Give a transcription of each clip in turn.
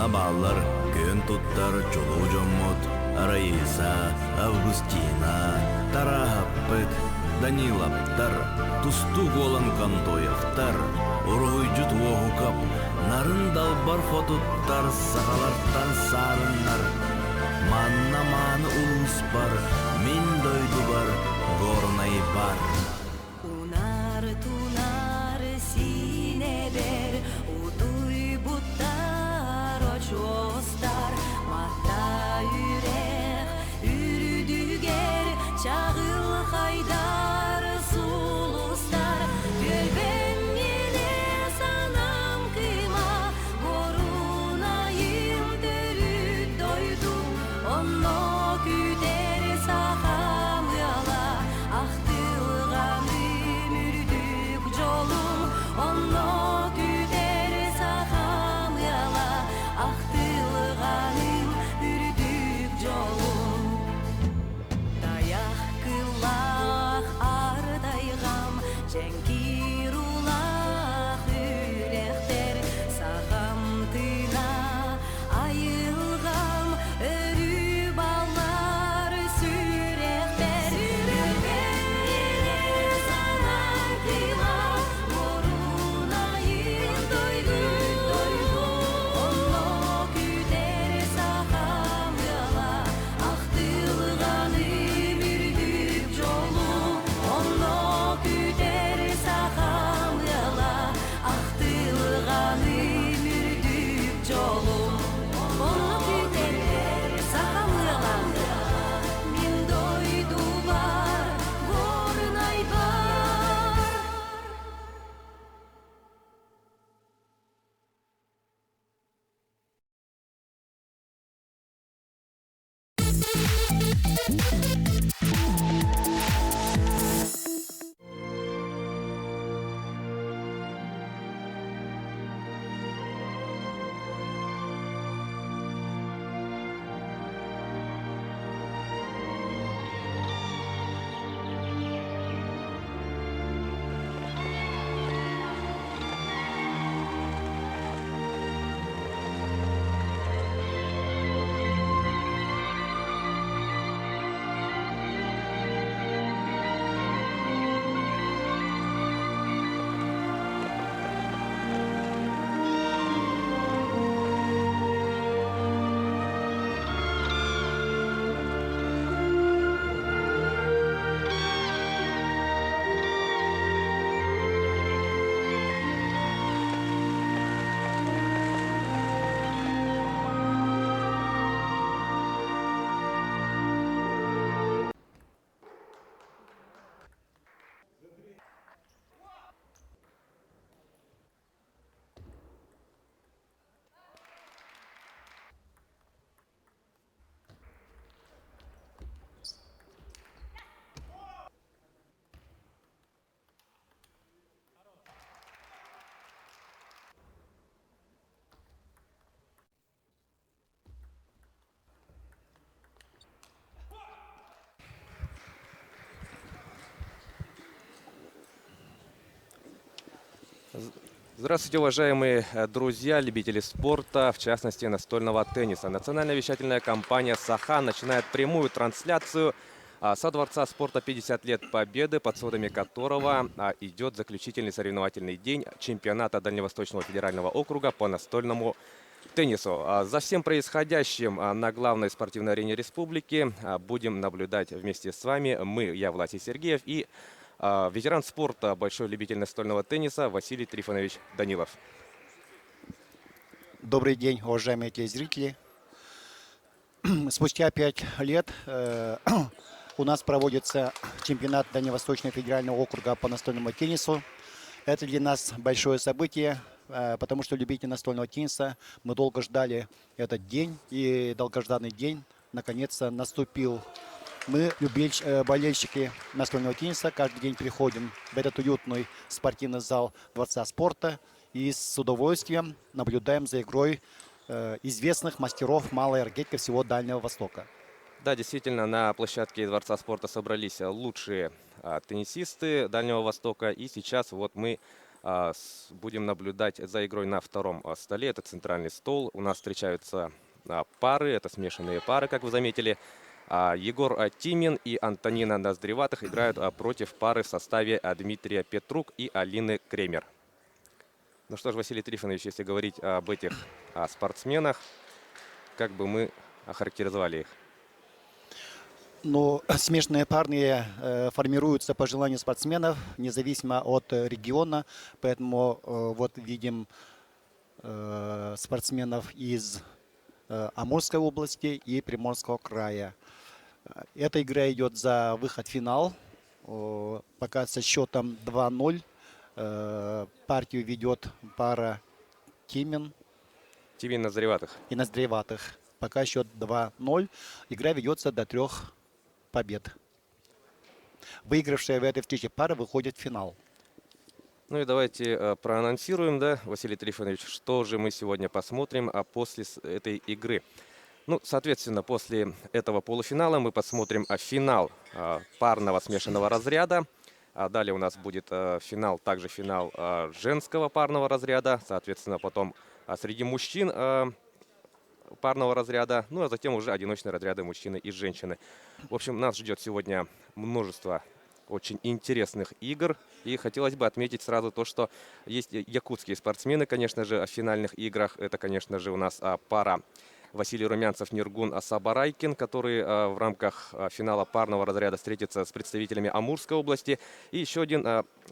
Манна баллар көн туттар чулуу жоммот, Раиса, Августина, Тарахаппыт, Данилаптар, тусту голан кантояқтар, Ургуйжут уохукап, нарын далбар фотуттар, сағаларттан сарыннар. Манна маны улус бар, мен дойду бар, горнай бар. Унар тунар сине бер, утуй буттар очостар, мата үрек үрдүгер, чагыл хайдар сулустар, көлбен еле санам кыйма, горунайым төрүт дойду, онно күтер сахам ыяла, ақтылған өмүрдүк жолум, онно күтер сахам ыяла, ақтылганым үрдүк жолум. Даяк кыллах ардайгам, жеңкир улах үректер, сахам тына айылгам, өрү баллар сүректер. Сүрөбен эле санам кыйма, горунайым дойду, онно күтер сахам ыяла, актылганым үрдүк жолум, онно күтер сахам ыяла, актылганым үрдүк жолум, онно күтер сахам ыяла, мен дойду бар, горнай бар. Здравствуйте, уважаемые друзья, любители спорта, в частности настольного тенниса. Национальная вещательная компания «Сахан» начинает прямую трансляцию со Дворца спорта 50 лет Победы, под сводами которого идет заключительный соревновательный день чемпионата Дальневосточного федерального округа по настольному теннису. За всем происходящим на главной спортивной арене республики будем наблюдать вместе с вами я, Власий Сергеев, и ветеран спорта, большой любитель настольного тенниса Василий Трифонович Данилов. Добрый день, уважаемые телезрители. Спустя 5 лет у нас проводится чемпионат Дальневосточного федерального округа по настольному теннису. Это для нас большое событие, потому что любители настольного тенниса, мы долго ждали этот день, и долгожданный день наконец-то наступил. Мы, болельщики настольного тенниса, каждый день приходим в этот уютный спортивный зал Дворца спорта и с удовольствием наблюдаем за игрой известных мастеров малой ракетки всего Дальнего Востока. Да, действительно, на площадке Дворца спорта собрались лучшие теннисисты Дальнего Востока. И сейчас вот мы будем наблюдать за игрой на втором столе. Это центральный стол. У нас встречаются пары, это смешанные пары, как вы заметили. Егор Тимин и Антонина Ноздреватых играют против пары в составе Дмитрия Петрук и Алины Кремер. Ну что ж, Василий Трифонович, если говорить об этих спортсменах, как бы мы охарактеризовали их? Но смешанные парные формируются по желанию спортсменов, независимо от региона. Поэтому вот видим спортсменов из Амурской области и Приморского края. Эта игра идет за выход в финал. Пока со счетом 2-0. Партию ведет пара Тимин Ноздреватых. и Ноздреватых. Пока счет 2-0. Игра ведется до 3 побед. Выигравшая в этой встрече пара выходит в финал. Ну и давайте проанонсируем, да, Василий Трифонович, что же мы сегодня посмотрим после этой игры. Ну, соответственно, после этого полуфинала мы посмотрим финал парного смешанного разряда. Далее у нас будет финал, также финал женского парного разряда. Соответственно, потом среди мужчин парного разряда. Ну, а затем уже одиночные разряды мужчины и женщины. В общем, нас ждет сегодня множество очень интересных игр. И хотелось бы отметить сразу то, что есть якутские спортсмены, конечно же, в финальных играх. Это, конечно же, у нас пара Василий Румянцев, Ниргун Сабарайкин, который в рамках финала парного разряда встретится с представителями Амурской области. И еще один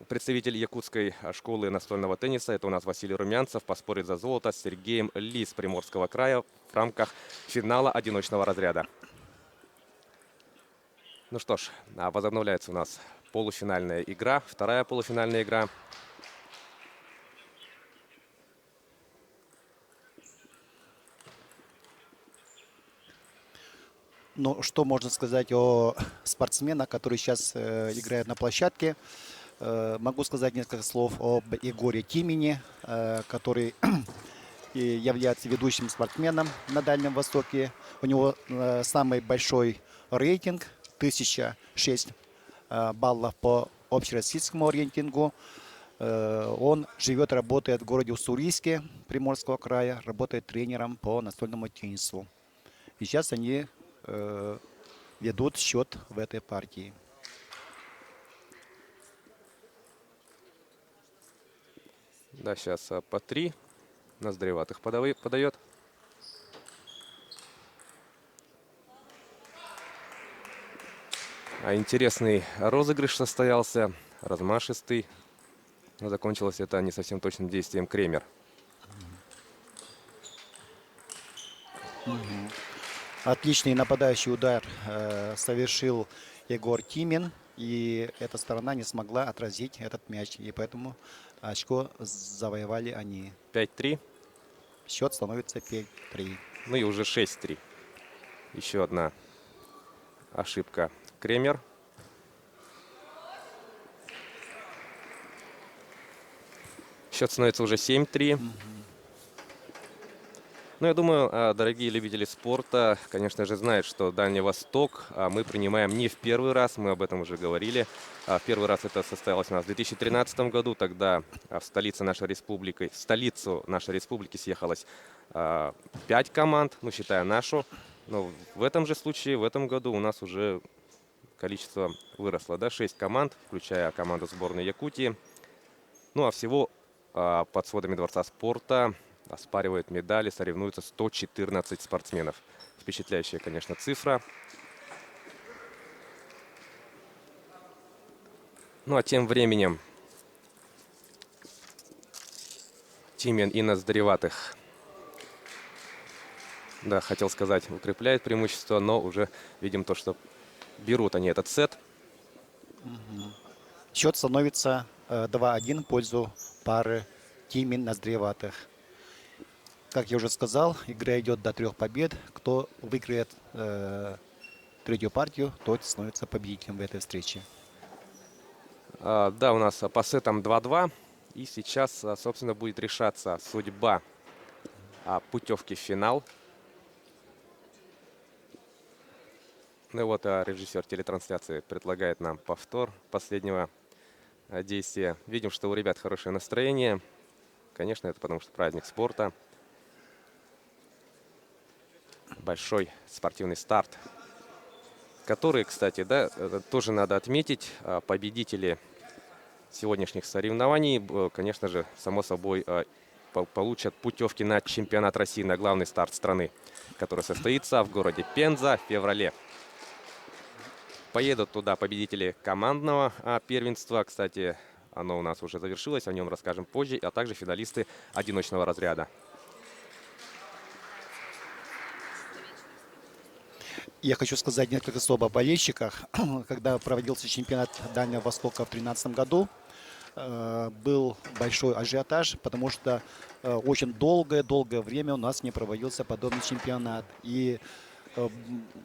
представитель якутской школы настольного тенниса, это у нас Василий Румянцев, поспорит за золото с Сергеем Ли с Приморского края в рамках финала одиночного разряда. Ну что ж, возобновляется у нас полуфинальная игра, вторая полуфинальная игра. Ну, что можно сказать о спортсменах, которые сейчас играют на площадке? Могу сказать несколько слов об Егоре Тимине, который является ведущим спортсменом на Дальнем Востоке. У него самый большой рейтинг, 1006 баллов по общероссийскому рейтингу. Он живет, работает в городе Уссурийске Приморского края, работает тренером по настольному теннису. И сейчас они ведут счет в этой партии. Да, сейчас по 3 Ноздреватых подает. Интересный розыгрыш состоялся, размашистый. Но закончилось это не совсем точным действием Кремер. Отличный нападающий удар совершил Егор Тимин. И эта сторона не смогла отразить этот мяч. И поэтому очко завоевали они. 5-3. Счет становится 5-3. Ну и уже 6-3. Еще одна ошибка Кремер. Счет становится уже 7-3. Ну, я думаю, дорогие любители спорта, конечно же, знают, что Дальний Восток мы принимаем не в первый раз, мы об этом уже говорили. В первый раз это состоялось у нас в 2013 году, тогда в столицу нашей республики съехалось 5 команд, ну, считая нашу. Но в этом же случае, в этом году у нас уже количество выросло, да, 6 команд, включая команду сборной Якутии. Ну, а всего под сводами Дворца спорта оспаривают медали, соревнуются 114 спортсменов. Впечатляющая, конечно, цифра. Ну а тем временем Тимин и Ноздреватых, да, хотел сказать, укрепляет преимущество, но уже видим то, что берут они этот сет. Счет становится 2-1 в пользу пары Тимин-Ноздреватых. Как я уже сказал, игра идет до 3 побед. Кто выиграет третью партию, тот становится победителем в этой встрече. Да, у нас по сетам 2-2. И сейчас, собственно, будет решаться судьба путевки в финал. Ну и вот режиссер телетрансляции предлагает нам повтор последнего действия. Видим, что у ребят хорошее настроение. Конечно, это потому что праздник спорта. Большой спортивный старт, который, кстати, да, тоже надо отметить, победители сегодняшних соревнований, конечно же, само собой, получат путевки на чемпионат России, на главный старт страны, который состоится в городе Пенза в феврале. Поедут туда победители командного первенства. Кстати, оно у нас уже завершилось, о нем расскажем позже, а также финалисты одиночного разряда. Я хочу сказать несколько слов о болельщиках. Когда проводился чемпионат Дальнего Востока в 2013 году, был большой ажиотаж, потому что очень долгое время у нас не проводился подобный чемпионат. И в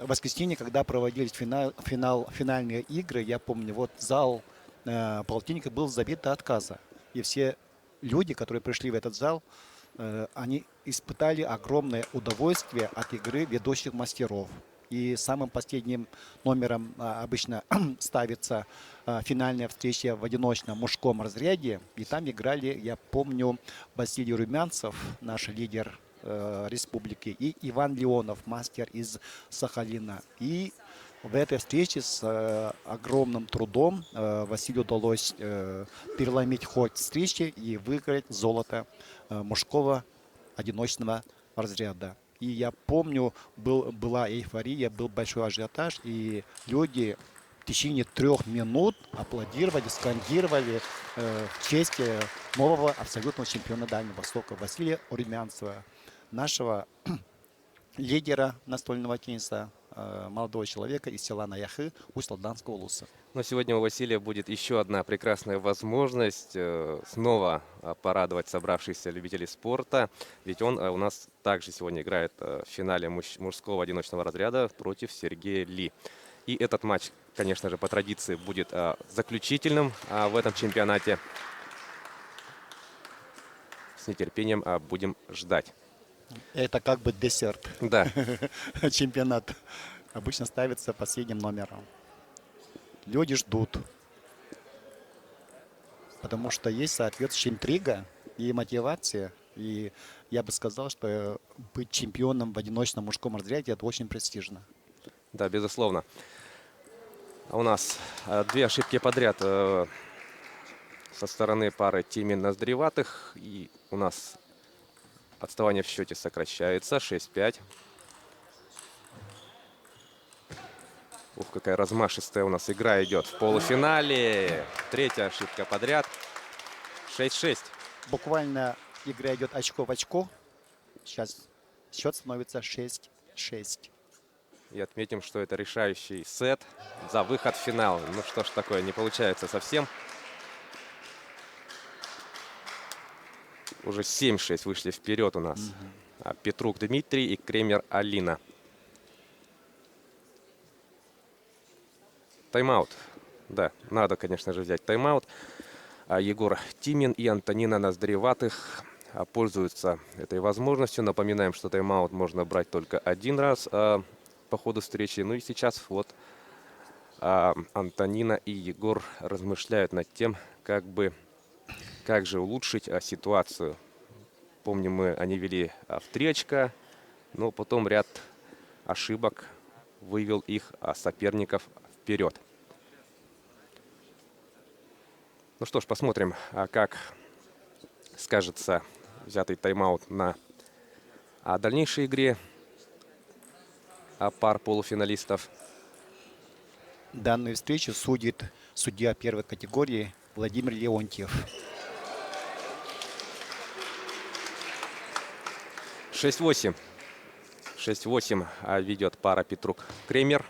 воскресенье, когда проводились финальные игры, я помню, вот зал полтинника был забит до отказа. И все люди, которые пришли в этот зал, они испытали огромное удовольствие от игры ведущих мастеров. И самым последним номером обычно ставится финальная встреча в одиночном мужском разряде. И там играли, я помню, Василий Румянцев, наш лидер республики, и Иван Леонов, мастер из Сахалина. И в этой встрече с огромным трудом Василию удалось переломить ход встречи и выиграть золото мужского одиночного разряда. И я помню, была эйфория, был большой ажиотаж, и люди в течение 3 минут аплодировали, скандировали в честь нового абсолютного чемпиона Дальнего Востока Василия Румянцева, нашего лидера настольного тенниса, молодого человека из села Наяхы Усть-Лабданского улуса. Но сегодня у Василия будет еще одна прекрасная возможность снова порадовать собравшихся любителей спорта. Ведь он у нас также сегодня играет в финале мужского одиночного разряда против Сергея Ли. И этот матч, конечно же, по традиции будет заключительным в этом чемпионате. С нетерпением будем ждать. Это как бы десерт. Да. Чемпионат обычно ставится последним номером. Люди ждут, потому что есть соответствующая интрига и мотивация. И я бы сказал, что быть чемпионом в одиночном мужском разряде — это очень престижно. Да, безусловно. А у нас 2 ошибки подряд со стороны пары Тимин-Ноздреватых. И у нас отставание в счете сокращается. 6-5. Ух, какая размашистая у нас игра идет в полуфинале. 3-я ошибка подряд. 6-6. Буквально игра идет очко в очко. Сейчас счет становится 6-6. И отметим, что это решающий сет за выход в финал. Ну что ж такое, не получается совсем. Уже 7-6 вышли вперед у нас. Петрук Дмитрий и Кремер Алина. Тайм-аут. Да, надо, конечно же, взять тайм-аут. Егор Тимин и Антонина Ноздреватых пользуются этой возможностью. Напоминаем, что тайм-аут можно брать только 1 раз по ходу встречи. Ну и сейчас вот Антонина и Егор размышляют над тем, как же улучшить ситуацию. Помним, они вели в 3 очка, но потом ряд ошибок вывел их соперников вперед. Ну что ж, посмотрим, как скажется взятый тайм-аут на дальнейшей игре пар полуфиналистов. Данную встречу судит судья первой категории Владимир Леонтьев. 6-8. 6-8 ведет пара Петрук-Кремер.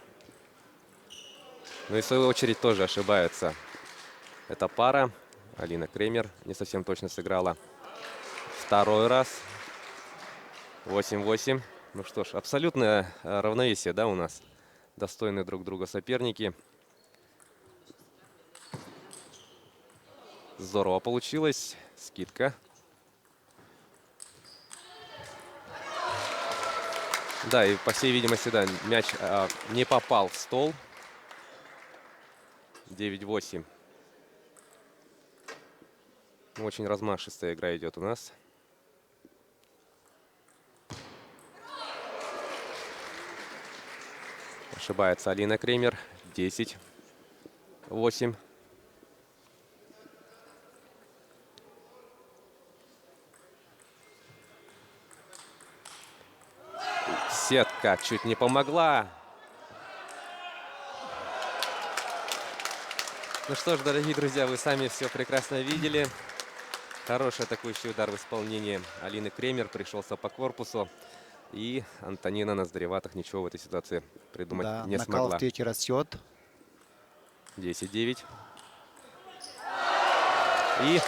Ну и в свою очередь тоже ошибается эта пара. Алина Кремер не совсем точно сыграла 2-й раз. 8-8. Ну что ж, абсолютное равновесие, да, у нас. Достойные друг друга соперники. Здорово получилось. Скидка. Да, и по всей видимости, да, мяч не попал в стол. 9-8. Очень размашистая игра идет у нас. Ошибается Алина Кремер. 10-8. Сетка чуть не помогла. Ну что ж, дорогие друзья, вы сами все прекрасно видели. Хороший атакующий удар в исполнении Алины Кремер. Пришелся по корпусу. И Антонина Ноздреватых ничего в этой ситуации придумать не накал смогла. в третий расчет. 10-9. И,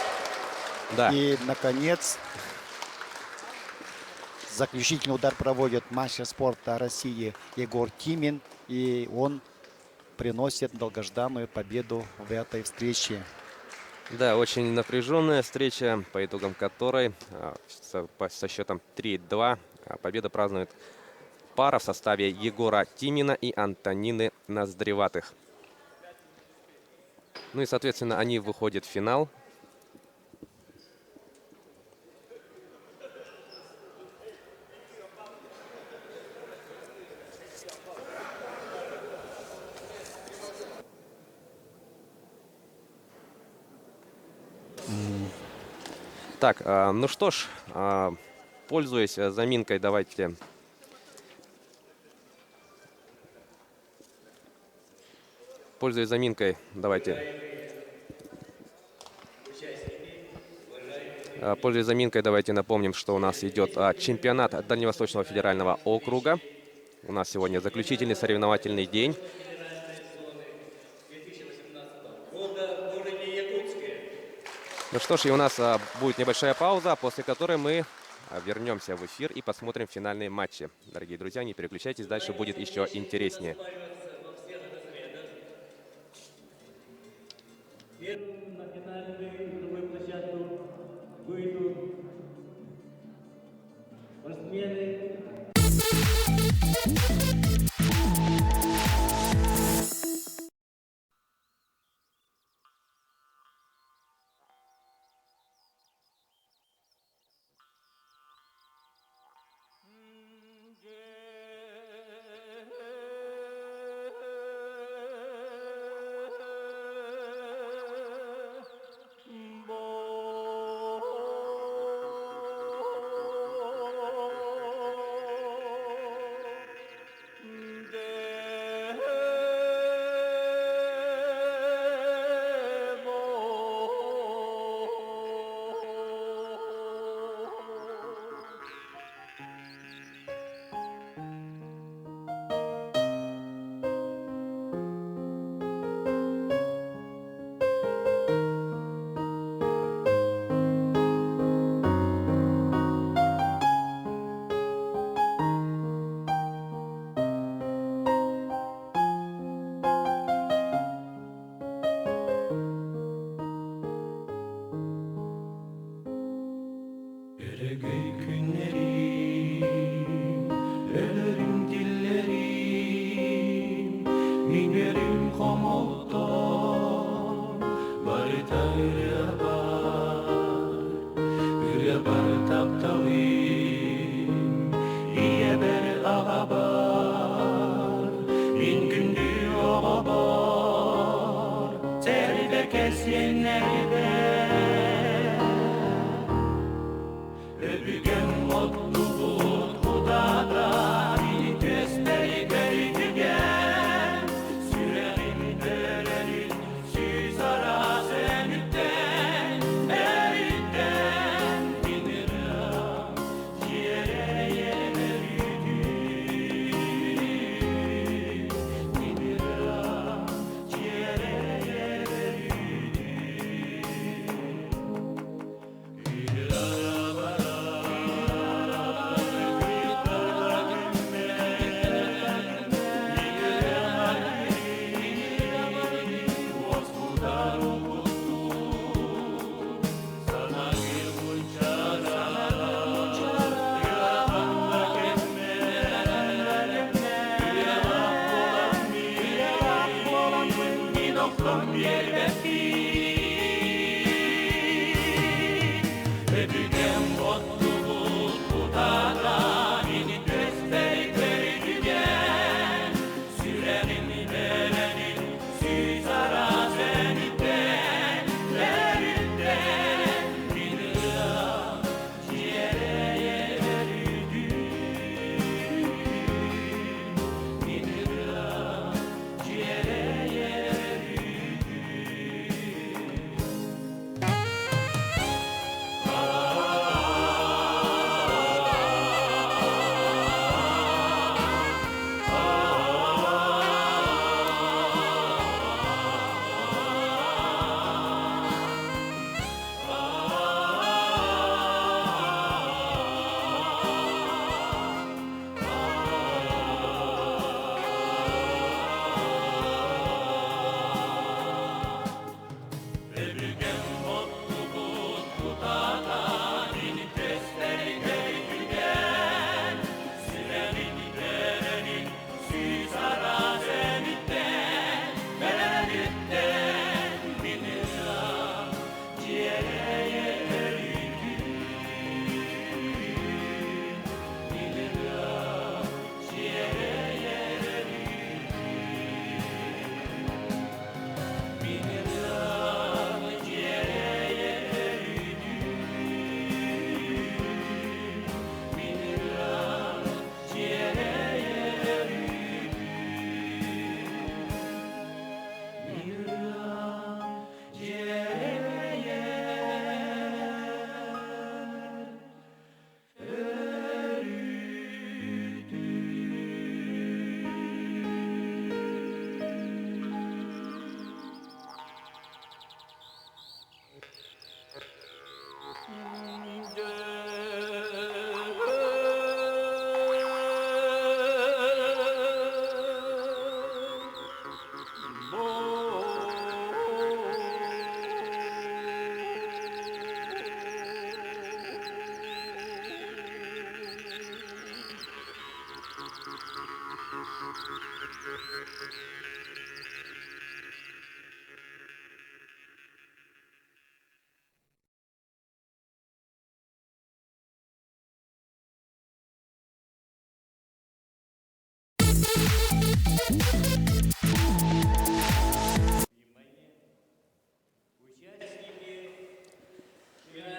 да, И, наконец, заключительный удар проводит мастер спорта России Егор Тимин. И он приносит долгожданную победу в этой встрече. да, очень напряженная встреча, по итогам которой со счетом 3-2 победа празднует пара в составе Егора Тимина и Антонины Ноздреватых. Ну и, соответственно, они выходят в финал. Так, ну что ж, пользуясь заминкой, давайте напомним, что у нас идет чемпионат Дальневосточного федерального округа. У нас сегодня заключительный соревновательный день. Ну что ж, и у нас будет небольшая пауза, после которой мы вернемся в эфир и посмотрим финальные матчи. Дорогие друзья, не переключайтесь, дальше будет еще интереснее. На финальную игровую площадку выйдут спортсмены.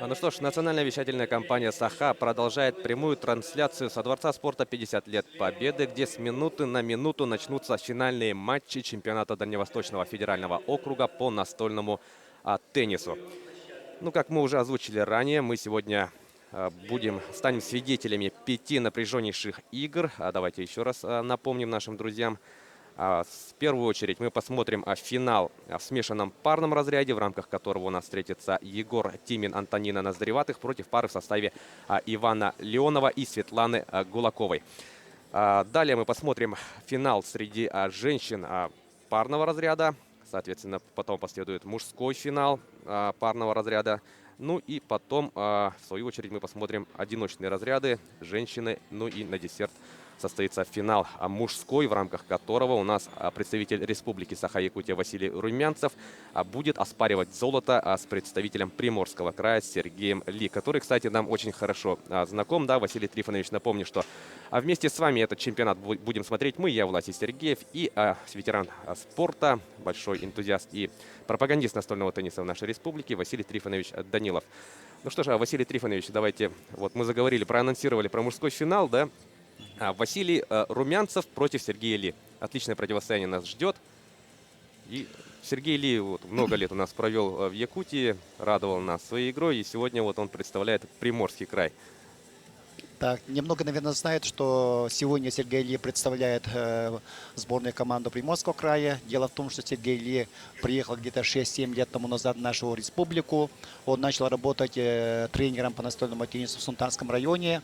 Ну что ж, национальная вещательная компания «Саха» продолжает прямую трансляцию со Дворца спорта 50 лет Победы, где с минуты на минуту начнутся финальные матчи чемпионата Дальневосточного федерального округа по настольному теннису. Ну, как мы уже озвучили ранее, мы сегодня станем свидетелями 5 напряженнейших игр. Давайте еще раз напомним нашим друзьям. В первую очередь мы посмотрим финал в смешанном парном разряде, в рамках которого у нас встретится Егор Тимин, Антонина Ноздреватых против пары в составе Ивана Леонова и Светланы Гулаковой. Далее мы посмотрим финал среди женщин парного разряда. Соответственно, потом последует мужской финал парного разряда. Ну и потом, в свою очередь, мы посмотрим одиночные разряды, женщины. Ну и на десерт состоится финал мужской, в рамках которого у нас представитель Республики Саха-Якутия Василий Румянцев будет оспаривать золото с представителем Приморского края Сергеем Ли, который, кстати, нам очень хорошо знаком. Да, Василий Трифонович, напомню, что вместе с вами этот чемпионат будем смотреть мы, я, Власий Сергеев, и ветеран спорта, большой энтузиаст и пропагандист настольного тенниса в нашей республике Василий Трифонович Данилов. Ну что ж, Василий Трифонович, давайте, вот мы заговорили, проанонсировали про мужской финал, да? Василий Румянцев против Сергея Ли. Отличное противостояние нас ждет. И Сергей Ли вот много лет у нас провел в Якутии, радовал нас своей игрой. И сегодня вот он представляет Приморский край. Так, немного, наверное, знают, что сегодня Сергей Ли представляет сборную команду Приморского края. Дело в том, что Сергей Ли приехал где-то 6-7 лет тому назад в нашу республику. Он начал работать тренером по настольному теннису в Сунтанском районе.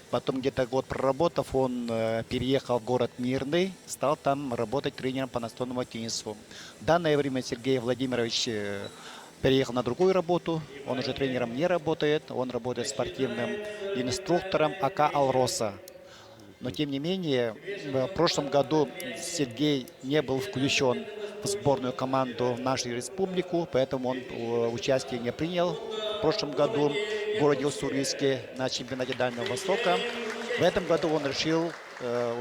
Потом где-то год проработав, он переехал в город Мирный, стал там работать тренером по настольному теннису. В данное время Сергей Владимирович переехал на другую работу. Он уже тренером не работает, он работает спортивным инструктором АК «Алроса». Но тем не менее, в прошлом году Сергей не был включен в сборную команду в нашу республику, поэтому он участие не принял в прошлом году в городе Уссурийске на чемпионате Дальнего Востока. В этом году он решил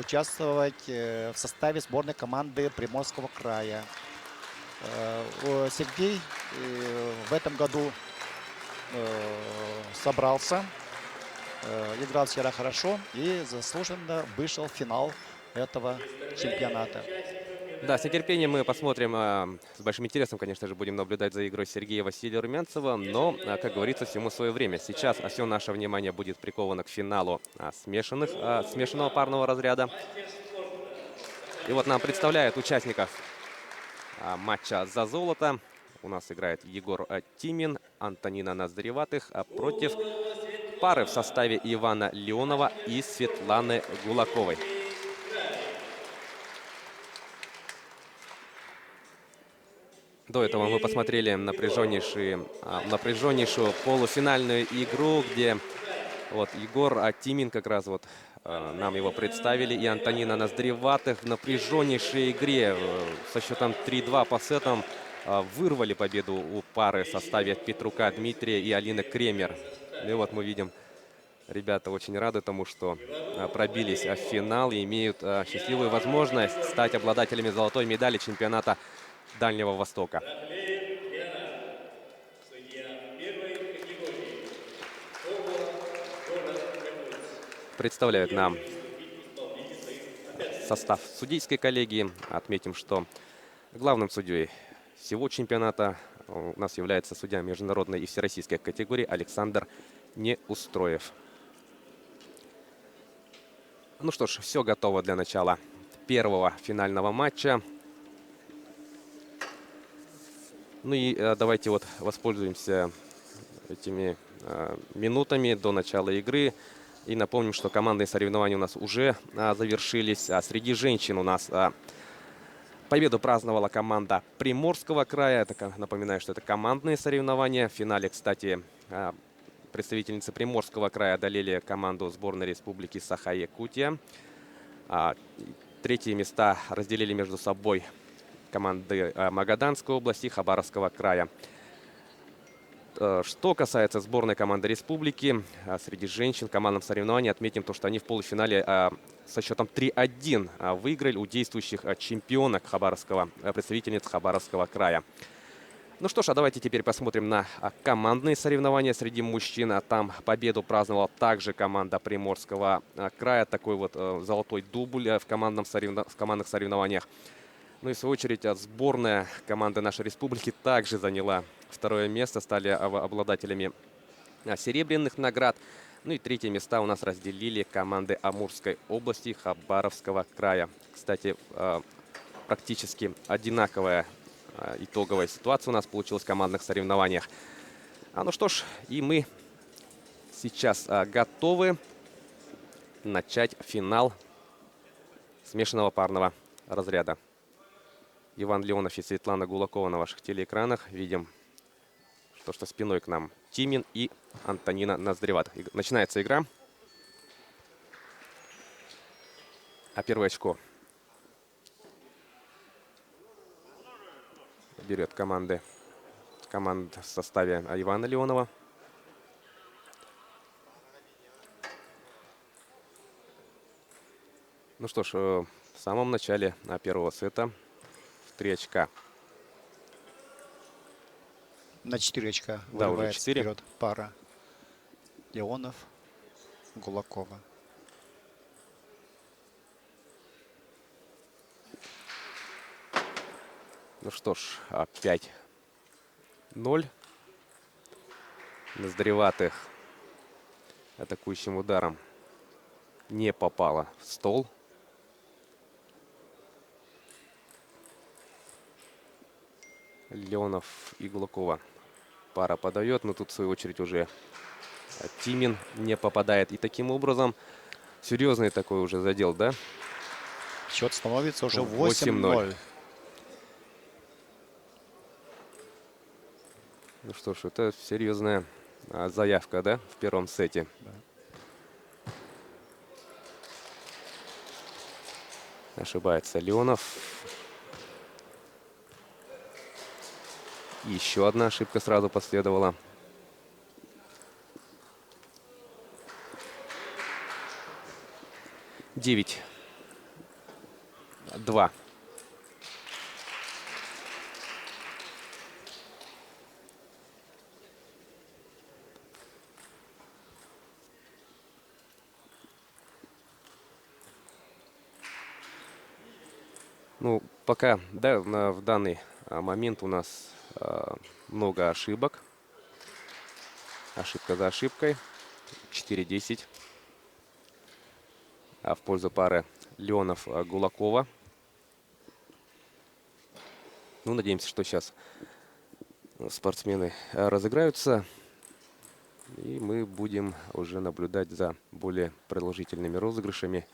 участвовать в составе сборной команды Приморского края. Сергей в этом году собрался, играл вчера хорошо и заслуженно вышел в финал этого чемпионата. Да, с нетерпением мы посмотрим, с большим интересом, конечно же, будем наблюдать за игрой Сергея Василия Румянцева, но, как говорится, всему свое время. Сейчас все наше внимание будет приковано к финалу смешанного парного разряда. И вот нам представляют участников матча за золото. У нас играет Егор Тимин, Антонина Ноздреватых против пары в составе Ивана Леонова и Светланы Гулаковой. До этого мы посмотрели напряженнейшую полуфинальную игру, где вот Егор Тимин как раз вот нам его представили, и Антонина Ноздреватых в напряженнейшей игре со счетом 3-2 по сетам вырвали победу у пары в составе Петрука Дмитрия и Алины Кремер. И вот мы видим, ребята очень рады тому, что пробились в финал и имеют счастливую возможность стать обладателями золотой медали чемпионата Дальнего Востока. Представляют нам состав судейской коллегии. Отметим, что главным судьей всего чемпионата у нас является судья международной и всероссийской категории Александр Неустроев. Ну что ж, все готово для начала первого финального матча. Ну и давайте вот воспользуемся этими минутами до начала игры. И напомним, что командные соревнования у нас уже завершились. Среди женщин у нас победу праздновала команда Приморского края. Напоминаю, что это командные соревнования. В финале, кстати, представительницы Приморского края одолели команду сборной республики Саха-Якутия. Третьи места разделили между собой команды Магаданской области и Хабаровского края. Что касается сборной команды республики, среди женщин в командном соревновании отметим то, что они в полуфинале со счетом 3-1 выиграли у действующих чемпионок представительниц Хабаровского края. Ну что ж, а давайте теперь посмотрим на командные соревнования среди мужчин. А там победу праздновала также команда Приморского края. Такой вот золотой дубль в командных соревнованиях. Ну и в свою очередь сборная команды нашей республики также заняла второе место. Стали обладателями серебряных наград. Ну и третье места у нас разделили команды Амурской области, Хабаровского края. Кстати, практически одинаковая итоговая ситуация у нас получилась в командных соревнованиях. Ну что ж, и мы сейчас готовы начать финал смешанного парного разряда. Иван Леонов и Светлана Гулакова на ваших телеэкранах. Видим, что спиной к нам Тимин и Антонина Ноздреват. Начинается игра. А первое очко берет команда в составе Ивана Леонова. Ну что ж, в самом начале первого сета 3 очка. На 4 очка Да, уже вырывается 4. вперед пара Леонов, Гулакова. Ну что ж, 5-0. Ноздреватых атакующим ударом не попало в стол. Леонов и Гулакова пара подает, но тут в свою очередь уже Тимин не попадает. И таким образом серьезный такой уже задел, да? Счет становится уже 8-0. 8-0. Ну что ж, это серьезная заявка, да, в первом сете. Ошибается Леонов. Еще одна ошибка сразу последовала. Девять. 2. Ну, пока, да, в данный момент у нас много ошибок. Ошибка за ошибкой. 4-10. В пользу пары Леонов-Гулакова. Ну, надеемся, что сейчас спортсмены разыграются. И мы будем уже наблюдать за более продолжительными розыгрышами.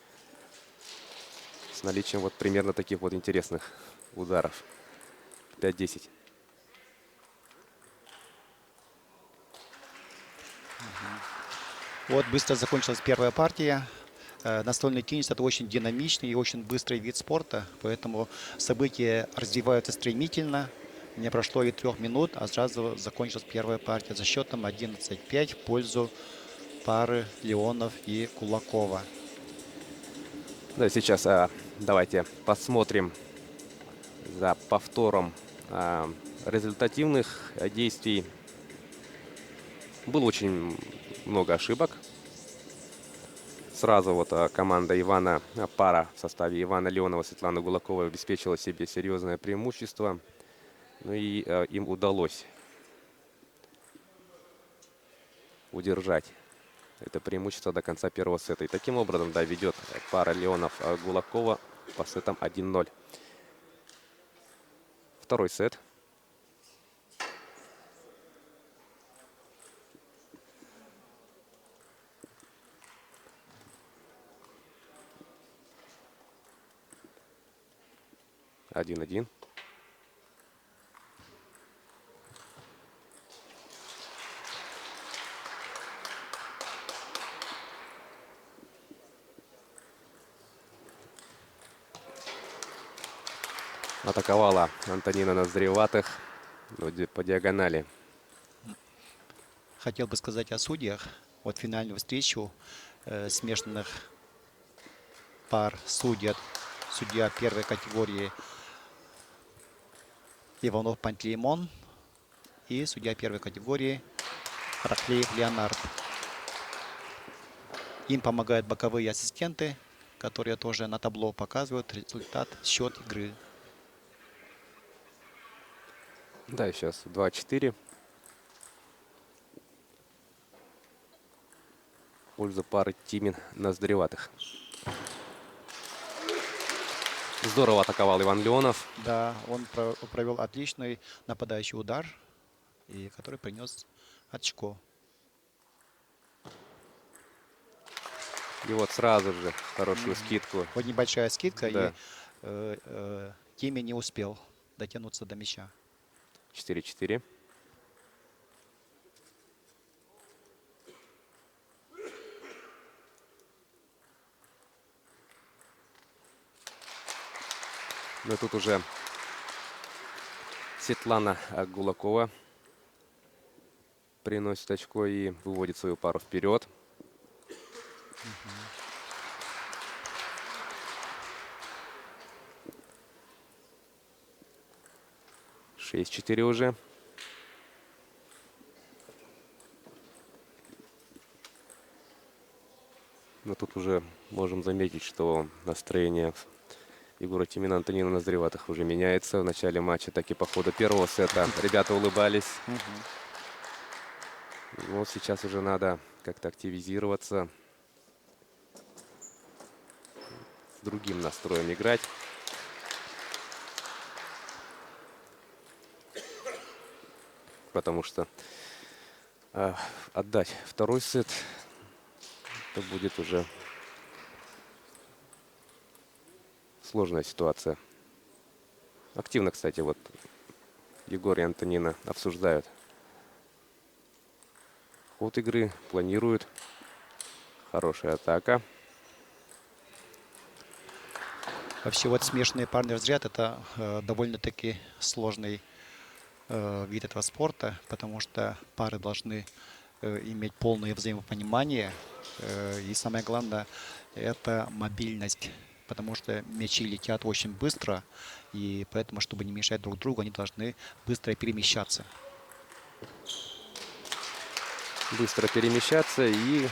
С наличием вот примерно таких вот интересных ударов. 5-10. Вот быстро закончилась первая партия. Настольный теннис — это очень динамичный и очень быстрый вид спорта, поэтому события развиваются стремительно. Не прошло и 3 минут, а сразу закончилась первая партия за счетом 11-5 в пользу пары Леонов и Кулакова. Да, сейчас давайте посмотрим за повтором результативных действий. Было очень много ошибок. Сразу вот команда пара в составе Ивана Леонова, Светланы Гулаковой обеспечила себе серьезное преимущество. Ну и им удалось удержать это преимущество до конца первого сета. И таким образом, да, ведет пара Леонов-Гулакова по сетам 1-0. Второй сет. Один-один. Атаковала Антонина Ноздреватых по диагонали. Хотел бы сказать о судьях. Вот финальную встречу смешанных пар судья первой категории Иванов Пантелеймон, и судья первой категории Раклеев Леонард. Им помогают боковые ассистенты, которые тоже на табло показывают результат, счет игры. Да, и сейчас 2-4. В пользу пары Тимин-Ноздреватых. Здорово атаковал Иван Леонов. Да, он провел отличный нападающий удар, и который принес очко. И вот сразу же хорошую скидку. Вот небольшая скидка, Да. и Тимми не успел дотянуться до мяча. 4-4. Но тут уже Светлана Гулакова приносит очко и выводит свою пару вперед. Шесть 4 уже. Но тут уже можем заметить, что настроение Егора Тимина, Антонина Ноздреватых уже меняется. В начале матча, так и по ходу первого сета ребята улыбались. Вот сейчас уже надо как-то активизироваться, с другим настроем играть. Потому что отдать второй сет, это будет уже сложная ситуация. Активно, кстати, вот Егор и Антонина обсуждают ход игры, планируют. Хорошая атака. Вообще вот смешанный парный разряд — это довольно-таки сложный вид этого спорта, потому что пары должны иметь полное взаимопонимание. И самое главное — это мобильность, потому что мячи летят очень быстро, и поэтому, чтобы не мешать друг другу, они должны быстро перемещаться. Быстро перемещаться и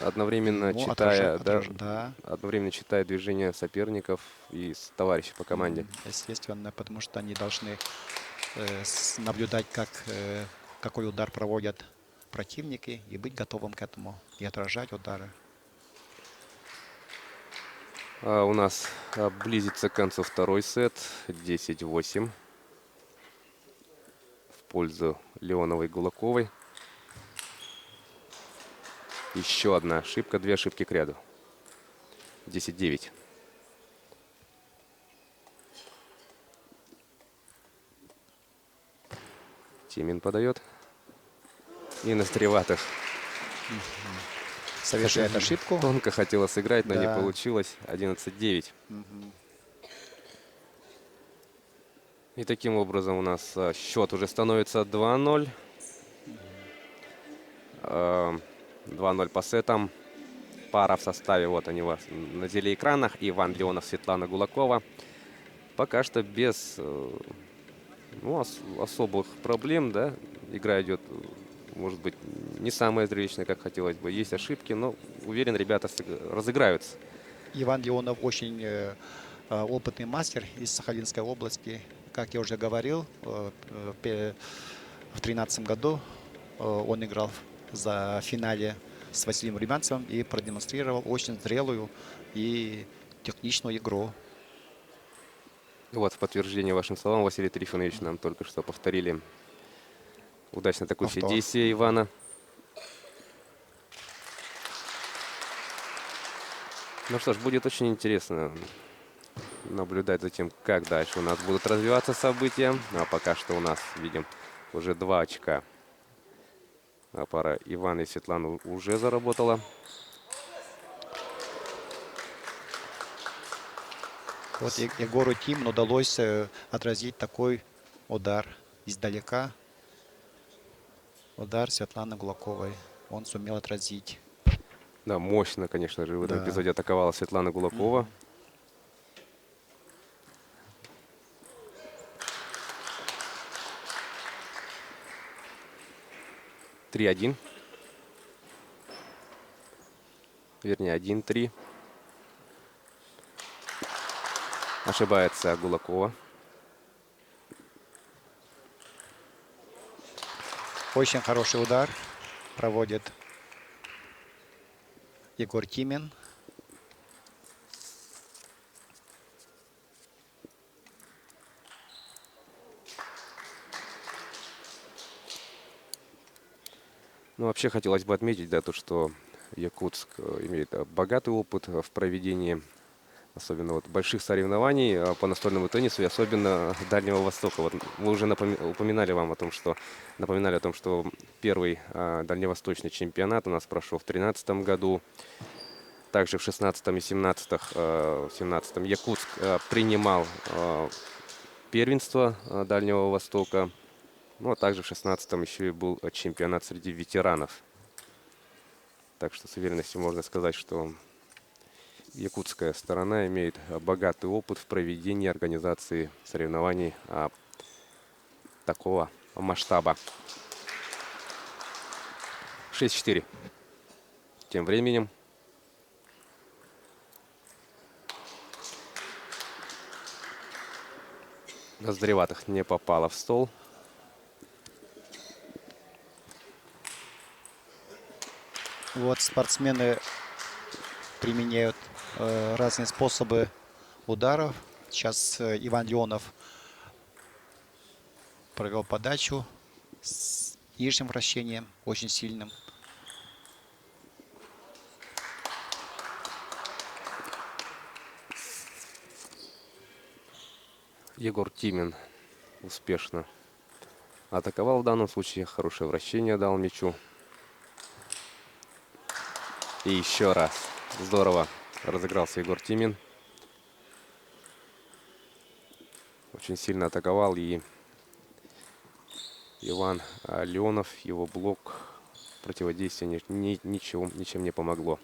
одновременно Ну, читая, да, одновременно читая движения соперников и товарищей по команде. естественно, потому что они должны наблюдать, какой удар проводят противники, и быть готовым к этому, и отражать удары. У нас близится к концу второй сет. 10-8 в пользу Леоновой и Гулаковой. Еще одна ошибка, две ошибки к ряду. 10-9. Тимин подает. И Ноздреватых Совершает ошибку. тонко хотела сыграть, но не Да. получилось. 11-9. И таким образом у нас счет уже становится 2-0. 2-0 по сетам. Пара в составе, вот они у вас на телеэкранах. Иван Леонов, Светлана Гулакова. Пока что без особых проблем, да. Игра идет, может быть, не самая зрелищная, как хотелось бы. Есть ошибки, но уверен, ребята разыграются. Иван Леонов очень опытный мастер из Сахалинской области. Как я уже говорил, в 2013 году он играл за финале с Василием Румянцевым и продемонстрировал очень зрелую и техничную игру. Вот в подтверждение вашим словам, Василий Трифонович, нам только что повторили удачно атакующее Повтор. действие Ивана. Ну что ж, будет очень интересно наблюдать за тем, как дальше у нас будут развиваться события. Ну, а пока что у нас, видим, уже 2 очка. А пара Ивана и Светланы уже заработала. Вот Егору Тимину удалось отразить такой удар издалека. Удар Светланы Гулаковой. Он сумел отразить. Да, мощно, конечно же, в этом Да. эпизоде атаковала Светлана Гулакова. 3-1. Вернее, 1-3. Ошибается Гулакова. Очень хороший удар проводит Егор Тимин. Ну, вообще хотелось бы отметить, да, то, что Якутск имеет богатый опыт в проведении особенно вот больших соревнований по настольному теннису и особенно Дальнего Востока. Вот мы уже напоминали о том, что первый дальневосточный чемпионат у нас прошел в 2013 году. Также в 2016 и 2017 Якутск принимал первенство Дальнего Востока. Ну, а также в 2016 еще и был чемпионат среди ветеранов. Так что с уверенностью можно сказать, что якутская сторона имеет богатый опыт в проведении и организации соревнований такого масштаба. 6-4. Тем временем Ноздреватых не попало в стол. Вот спортсмены применяют разные способы ударов. Сейчас Иван Леонов провел подачу с нижним вращением, очень сильным. Егор Тимин успешно атаковал в данном случае. Хорошее вращение дал мячу. И еще раз. Здорово разыгрался Егор Тимин. Очень сильно атаковал. И Иван Леонов, его блок, противодействие ничем не помогло.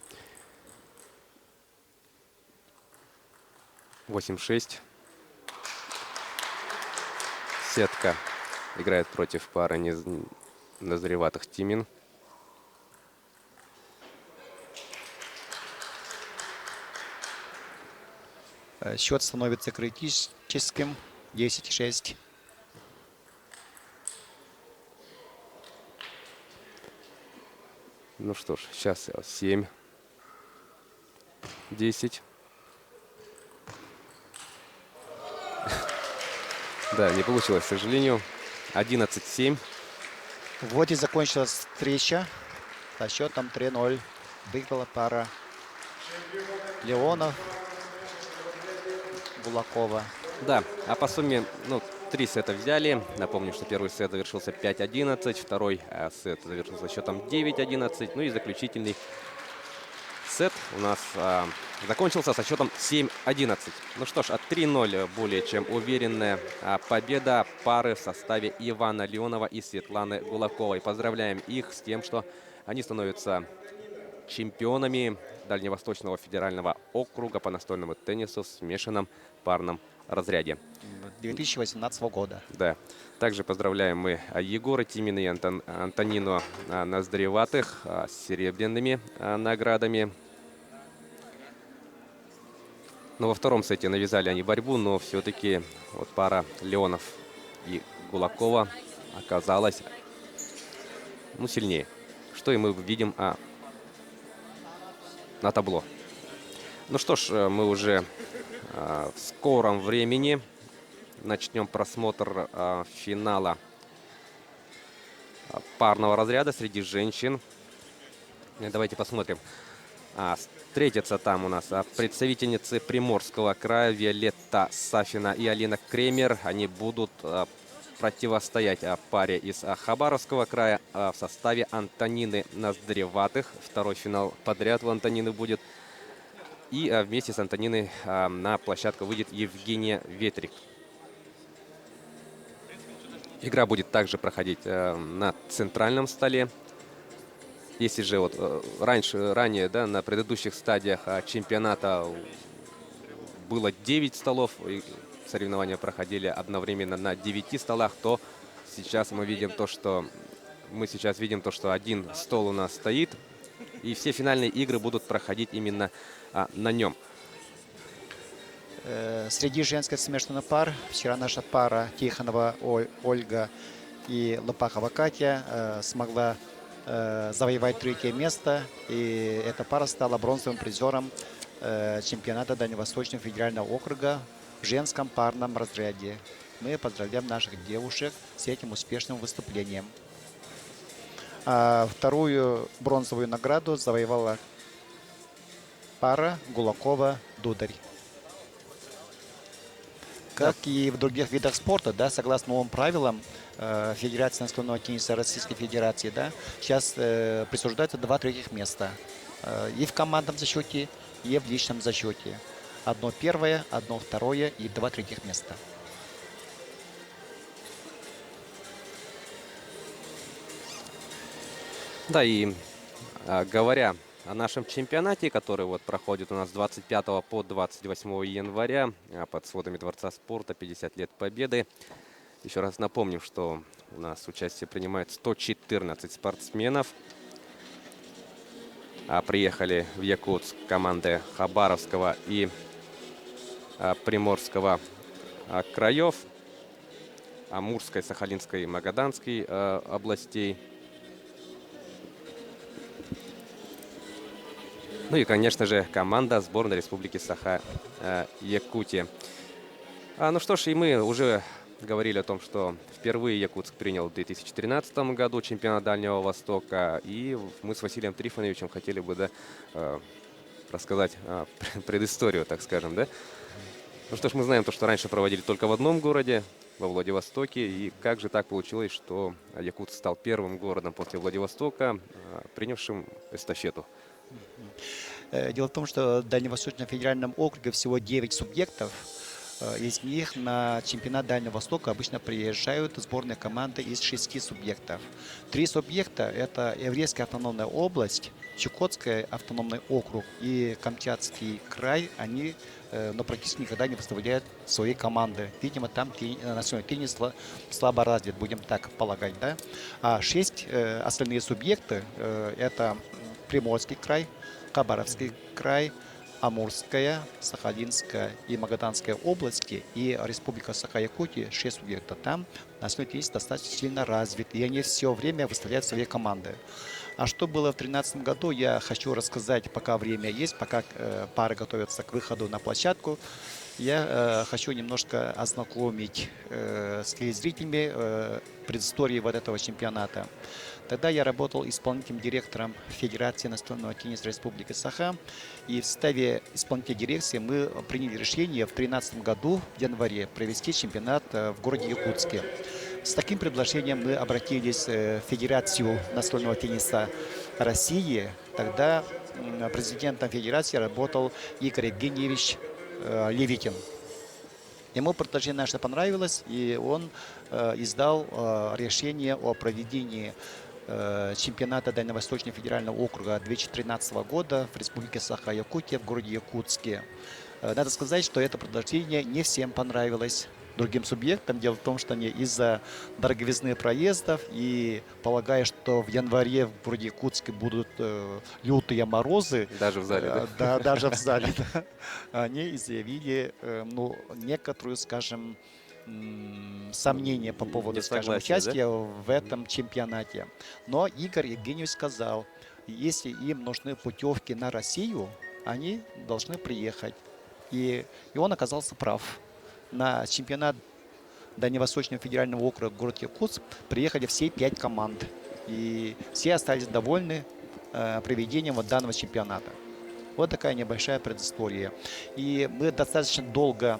8-6. Сетка играет против пары Ноздреватых Тимин. Счет становится критическим. 10-6. Ну что ж, сейчас 7. 10. Да, не получилось, к сожалению. 11-7. Вот и закончилась встреча со счетом 3-0. Выиграла пара Леонов, Гулакова. Да, а по сумме, 3 сета взяли. Напомню, что первый сет завершился 5-11, второй сет завершился счетом 9-11. Ну и заключительный сет у нас закончился со счетом 7-11. Ну что ж, от 3-0 более чем уверенная победа пары в составе Ивана Леонова и Светланы Гулаковой. Поздравляем их с тем, что они становятся чемпионами Дальневосточного федерального округа по настольному теннису в смешанном парном разряде. 2018 года. Да. Также поздравляем мы Егора Тимина и Антонину Ноздреватых с серебряными наградами. Но во втором сете навязали они борьбу, но все-таки вот пара Леонов и Гулакова оказалась сильнее. Что и мы видим на табло. Ну что ж, мы уже в скором времени начнем просмотр финала парного разряда среди женщин. Давайте посмотрим. Встретятся там у нас представительницы Приморского края Виолетта Сафина и Алина Кремер. Они будут противостоять паре из Хабаровского края в составе Антонины Ноздреватых. Второй финал подряд у Антонины будет. И вместе с Антониной на площадку выйдет Евгения Ветрик. Игра будет также проходить на центральном столе. Если же вот ранее, да, на предыдущих стадиях чемпионата было 9 столов, и соревнования проходили одновременно на 9 столах, то сейчас мы видим то, что мы сейчас видим то, что один стол у нас стоит, и все финальные игры будут проходить именно на нем. Среди женской смешанных пар вчера наша пара Тихонова Ольга и Лопахова Катя смогла завоевать третье место. И эта пара стала бронзовым призером чемпионата Дальневосточного федерального округа в женском парном разряде. Мы поздравляем наших девушек с этим успешным выступлением. Вторую бронзовую награду завоевала пара Гулакова-Дударь. Как и в других видах спорта, да, согласно новым правилам Федерации настольного тенниса Российской Федерации, да, сейчас присуждается 2 третьих места. И в командном зачете, и в личном зачете. 1 первое, 1 второе и 2 третьих места. Да, и говоря о нашем чемпионате, который вот проходит у нас с 25 по 28 января под сводами Дворца спорта, 50 лет Победы. Еще раз напомним, что у нас участие принимает 114 спортсменов. Приехали в Якутск команды Хабаровского и Приморского краев, Амурской, Сахалинской и Магаданской областей. Ну и, конечно же, команда сборной Республики Саха-Якутия. Ну что ж, и мы уже говорили о том, что впервые Якутск принял в 2013 году чемпионат Дальнего Востока. И мы с Василием Трифоновичем хотели бы рассказать предысторию, так скажем. Да? Ну что ж, мы знаем то, что раньше проводили только в одном городе, во Владивостоке. И как же так получилось, что Якутск стал первым городом после Владивостока, принявшим эстафету? Дело в том, что в Дальневосточном федеральном округе всего 9 субъектов. Из них на чемпионат Дальнего Востока обычно приезжают сборные команды из 6 субъектов. 3 субъекта – это Еврейская автономная область, Чукотский автономный округ и Камчатский край. Они практически никогда не выставляют свои команды. Видимо, там национальный теннис слабо развит, будем так полагать. Да? А 6 остальные субъекты – это Приморский край, Хабаровский край, Амурская, Сахалинская и Магаданская области и Республика Саха-Якутия, 6 субъектов. Там национальный теннис достаточно сильно развит, и они все время выставляют свои команды. А что было в 2013 году, я хочу рассказать, пока время есть, пока пары готовятся к выходу на площадку. Я хочу немножко ознакомить с телезрителями предыстории вот этого чемпионата. Тогда я работал исполнительным директором Федерации настольного тенниса Республики Саха. И в составе исполнительной дирекции мы приняли решение в 2013 году, в январе, провести чемпионат в городе Якутске. С таким предложением мы обратились в Федерацию настольного тенниса России. Тогда президентом Федерации работал Игорь Евгеньевич Левитин. Ему предложение наше понравилось, и он издал решение о проведении чемпионата Дальневосточного федерального округа 2013 года в Республике Саха-Якутия в городе Якутске. Надо сказать, что это предложение не всем понравилось. Другим субъектам. Дело в том, что они из-за дороговизны проездов и полагая, что в январе в городе Якутске будут лютые морозы. Даже в зале, да? Да, даже в зале. Да, они изъявили некоторую, скажем, сомнения по поводу, скажем, участия, да, в этом чемпионате. Но Игорь Евгеньевич сказал, если им нужны путевки на Россию, они должны приехать. И он оказался прав. На чемпионат Дальневосточного федерального округа город Якутск приехали все 5 команд. И все остались довольны проведением данного чемпионата. Вот такая небольшая предыстория. И мы достаточно долго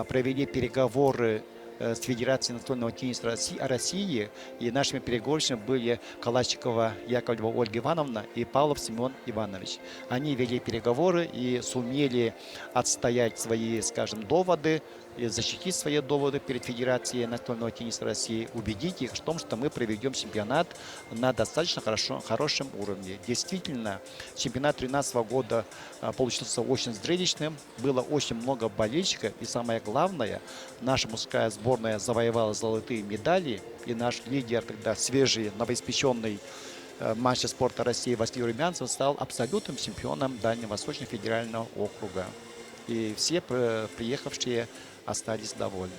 провели переговоры с Федерацией настольного тенниса России. И нашими переговорщиками были Калачикова Яковлева Ольга Ивановна и Павлов Семен Иванович. Они вели переговоры и сумели отстоять свои, скажем, доводы и защитить свои доводы перед Федерацией настольного тенниса России, убедить их в том, что мы проведем чемпионат на достаточно хорошем уровне. Действительно, чемпионат 2013 года получился очень зрелищным, было очень много болельщиков, и самое главное, наша мужская сборная завоевала золотые медали, и наш лидер, тогда свежий, новоиспеченный мастер спорта России Василий Румянцев стал абсолютным чемпионом Дальневосточного федерального округа. И все приехавшие остались довольны.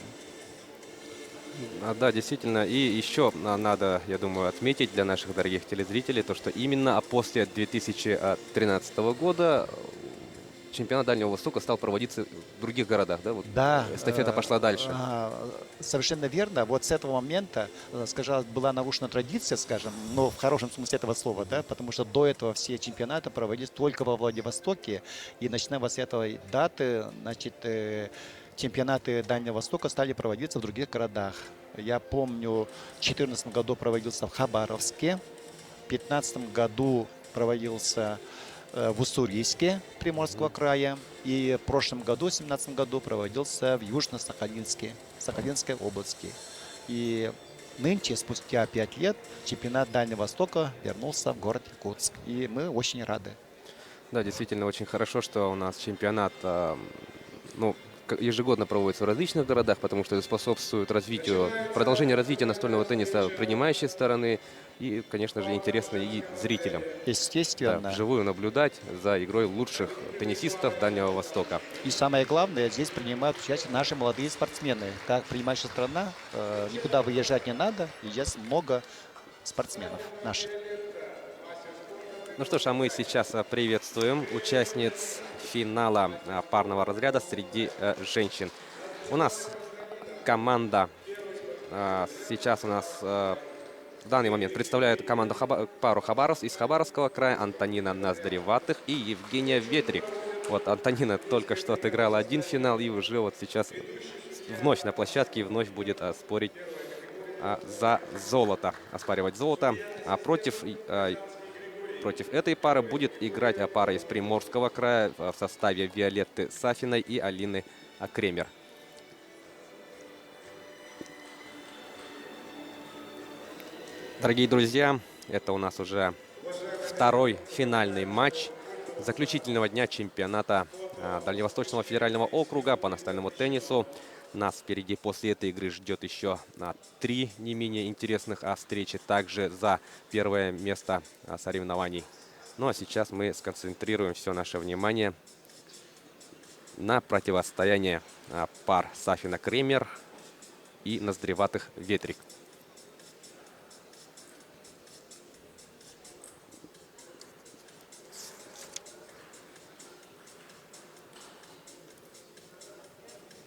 Да, действительно. И еще надо, я думаю, отметить для наших дорогих телезрителей то, что именно после 2013 года чемпионат Дальнего Востока стал проводиться в других городах, да? Вот Да. эстафета пошла дальше. Совершенно верно. Вот с этого момента, скажем, была нарушена традиция, скажем, но в хорошем смысле этого слова, да, потому что до этого все чемпионаты проводились только во Владивостоке, и начиная вот с этой даты, значит, чемпионаты Дальнего Востока стали проводиться в других городах. Я помню, в 2014 году проводился в Хабаровске, в 2015 году проводился в Уссурийске Приморского края, и в прошлом году, в 2017 году, проводился в Южно-Сахалинске, Сахалинской области. И нынче, спустя 5 лет, чемпионат Дальнего Востока вернулся в город Якутск, и мы очень рады. Да, действительно, очень хорошо, что у нас чемпионат ежегодно проводится в различных городах, потому что это способствует продолжению развития настольного тенниса принимающей стороны и, конечно же, интересно и зрителям. Естественно. Да, вживую наблюдать за игрой лучших теннисистов Дальнего Востока. И самое главное, здесь принимают участие наши молодые спортсмены. Как принимающая страна, никуда выезжать не надо, и здесь много спортсменов наших. Ну что ж, а мы сейчас приветствуем участниц финала парного разряда среди женщин. У нас команда, сейчас у нас в данный момент представляет команду пару из Хабаровского края Антонина Ноздреватых и Евгения Ветрик. Вот Антонина только что отыграла один финал и уже вот сейчас вновь на площадке и вновь будет спорить за золото, оспаривать золото. А против этой пары будет играть пара из Приморского края в составе Виолетты Сафиной и Алины Кремер. Дорогие друзья, это у нас уже второй финальный матч заключительного дня чемпионата Дальневосточного федерального округа по настольному теннису. Нас впереди после этой игры ждет еще 3 не менее интересных встречи, также за первое место соревнований. Ну а сейчас мы сконцентрируем все наше внимание на противостояние пар Сафина-Кремер и Ноздреватых-Ветрик.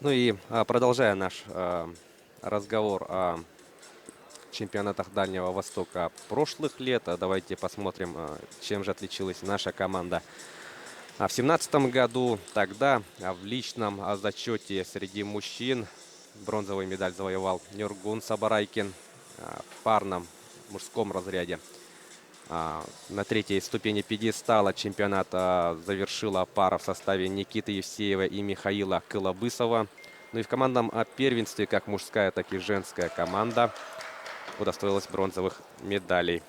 Ну и продолжая наш разговор о чемпионатах Дальнего Востока прошлых лет, давайте посмотрим, чем же отличилась наша команда в 2017 году. Тогда в личном зачете среди мужчин бронзовую медаль завоевал Нюргун Сабарайкин, в парном мужском разряде. На третьей ступени пьедестала чемпионат завершила пара в составе Никиты Евсеева и Михаила Кылабысова. Ну и в командном первенстве как мужская, так и женская команда удостоилась бронзовых медалей.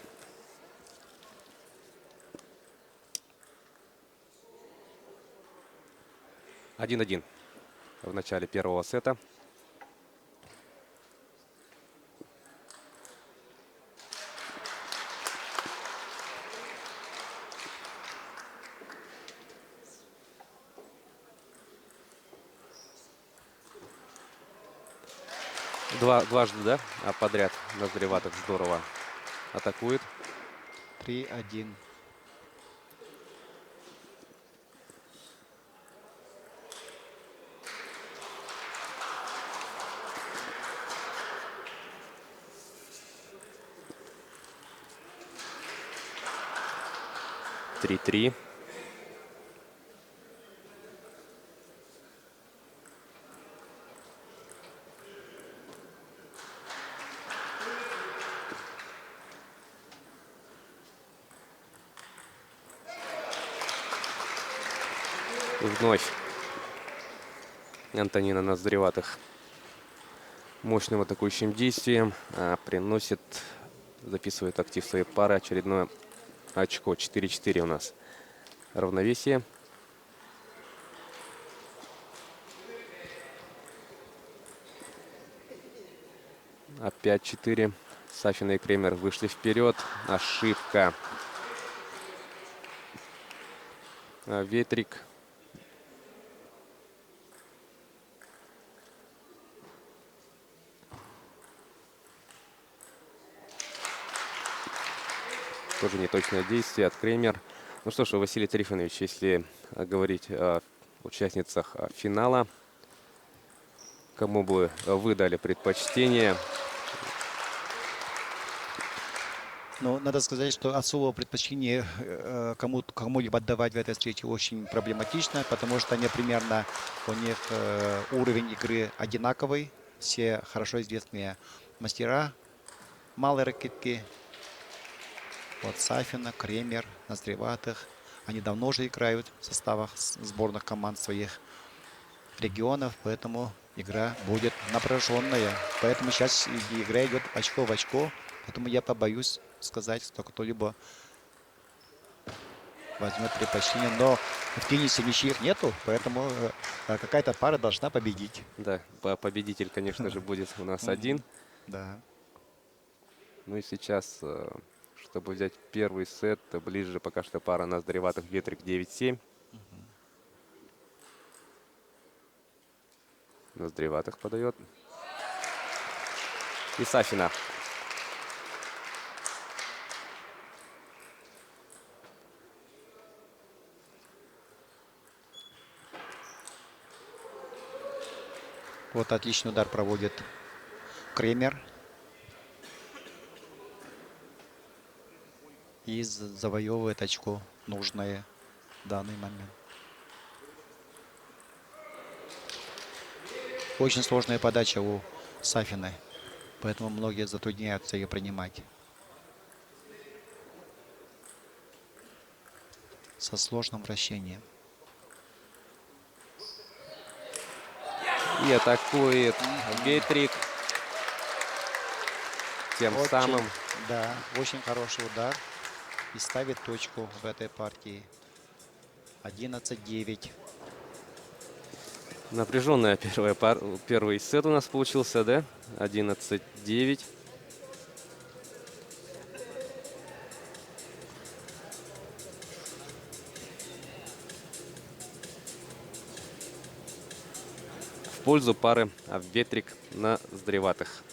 Один-один в начале первого сета. Дважды, да, подряд Ноздреватых здорово атакует. 3-1. Три-три. Вновь Антонина Ноздреватых мощным атакующим действием приносит, записывает актив своей пары очередное очко. 4-4 у нас равновесие. Опять 4. Сафина и Кремер вышли вперед. Ошибка. Ветрик. Тоже неточное действие от Кремер. Ну что ж, Василий Трифонович, если говорить о участницах финала, кому бы вы дали предпочтение? Ну, надо сказать, что особого предпочтения кому-либо отдавать в этой встрече очень проблематично, потому что они примерно, у них уровень игры одинаковый. Все хорошо известные мастера малой ракетки. Вот Сафина, Кремер, Ноздреватых. Они давно уже играют в составах сборных команд своих регионов, поэтому игра будет напряженная. Поэтому сейчас игра идет очко в очко. Поэтому я побоюсь сказать, что кто-либо возьмет предпочтение. Но в теннисе ничьих нету, поэтому какая-то пара должна победить. Да, победитель, конечно же, будет у нас один. Да. Ну и сейчас, чтобы взять первый сет, ближе пока что пара Ноздреватых Ветрик 9-7. Ноздреватых подает. И Сафина. Вот отличный удар проводит Кремер. И завоевывает очко нужное в данный момент. Очень сложная подача у Сафиной, поэтому многие затрудняются ее принимать. Со сложным вращением. И атакует Ветрик. Тем самым Да, очень хороший удар. И ставит точку в этой партии. 11-9. напряженная первый сет у нас получился, да? 11-9. В пользу пары Ветрик Ноздреватых.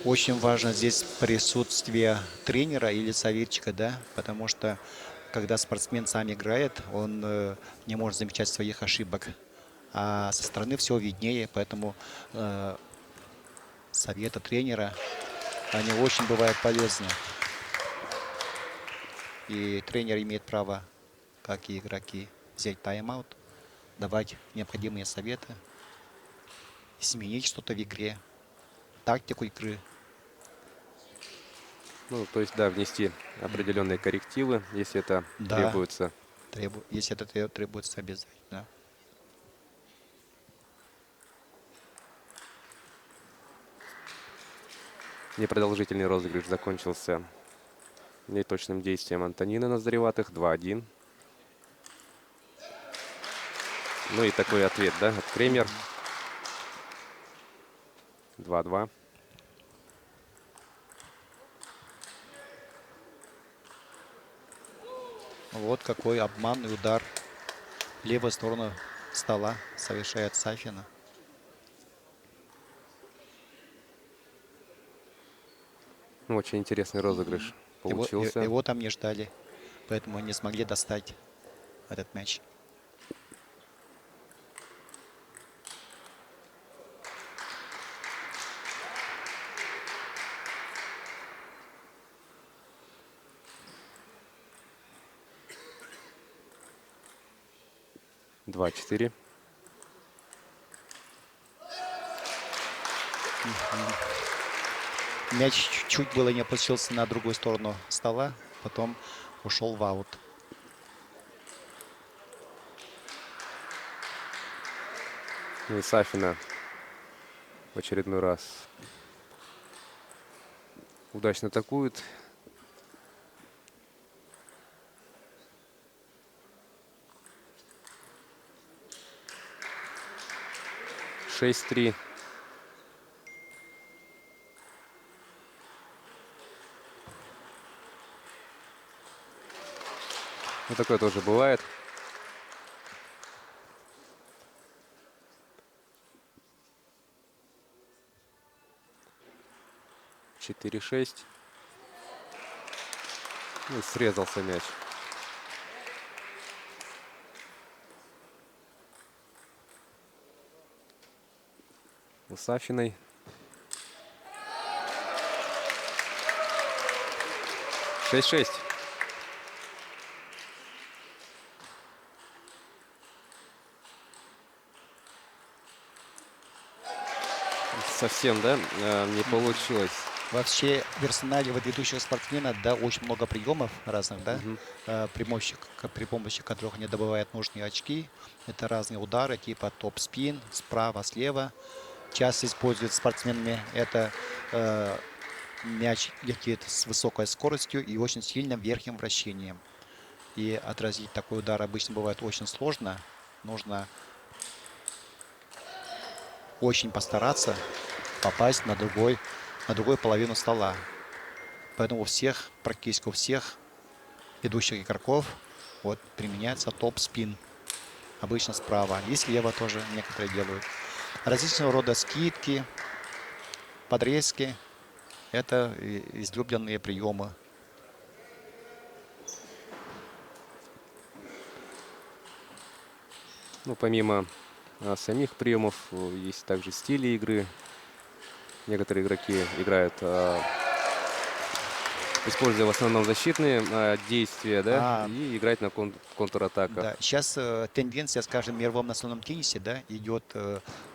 Очень важно здесь присутствие тренера или советчика, да, потому что когда спортсмен сам играет, он не может замечать своих ошибок, а со стороны все виднее, поэтому советы тренера, они очень бывают полезны. И тренер имеет право, как и игроки, взять тайм-аут, давать необходимые советы, сменить что-то в игре, тактику игры. Ну, то есть, да, внести определенные коррективы, если это Да. требуется. Если это требуется обязательно. Да. Непродолжительный розыгрыш закончился неточным действием Антонины Ноздреватых. 2-1. Ну и такой ответ, да, от Кремер. 2-2. Вот какой обманный удар в левую сторону стола совершает Сафина. Ну, очень интересный розыгрыш получился. Его там не ждали, поэтому не смогли достать этот мяч. Два 4. Мяч чуть было не опустился на другую сторону стола, потом ушел в аут. Ну и Сафина в очередной раз удачно атакует. Шесть 3. Ну, такое тоже бывает. Четыре 6. И срезался мяч. У Сафиной. Шесть 6. Совсем, да, не получилось. Вообще в арсенале вот ведущего спортсмена, да, очень много приемов разных, да, при помощи которых они добывают нужные очки. Это разные удары типа топ-спин, справа, слева. Часто используют спортсменами это мяч летит с высокой скоростью и очень сильным верхним вращением. И отразить такой удар обычно бывает очень сложно. Нужно очень постараться попасть на другую половину стола. Поэтому у всех, практически у всех идущих игроков вот применяется топ-спин. Обычно справа. И слева тоже некоторые делают. Различного рода скидки, подрезки. Это излюбленные приемы. Ну, помимо самих приемов, есть также стили игры. Некоторые игроки играют, используя в основном защитные действия, да, и играть на контратаках. Да. Сейчас тенденция, скажем, в мировом настольном теннисе, да, идет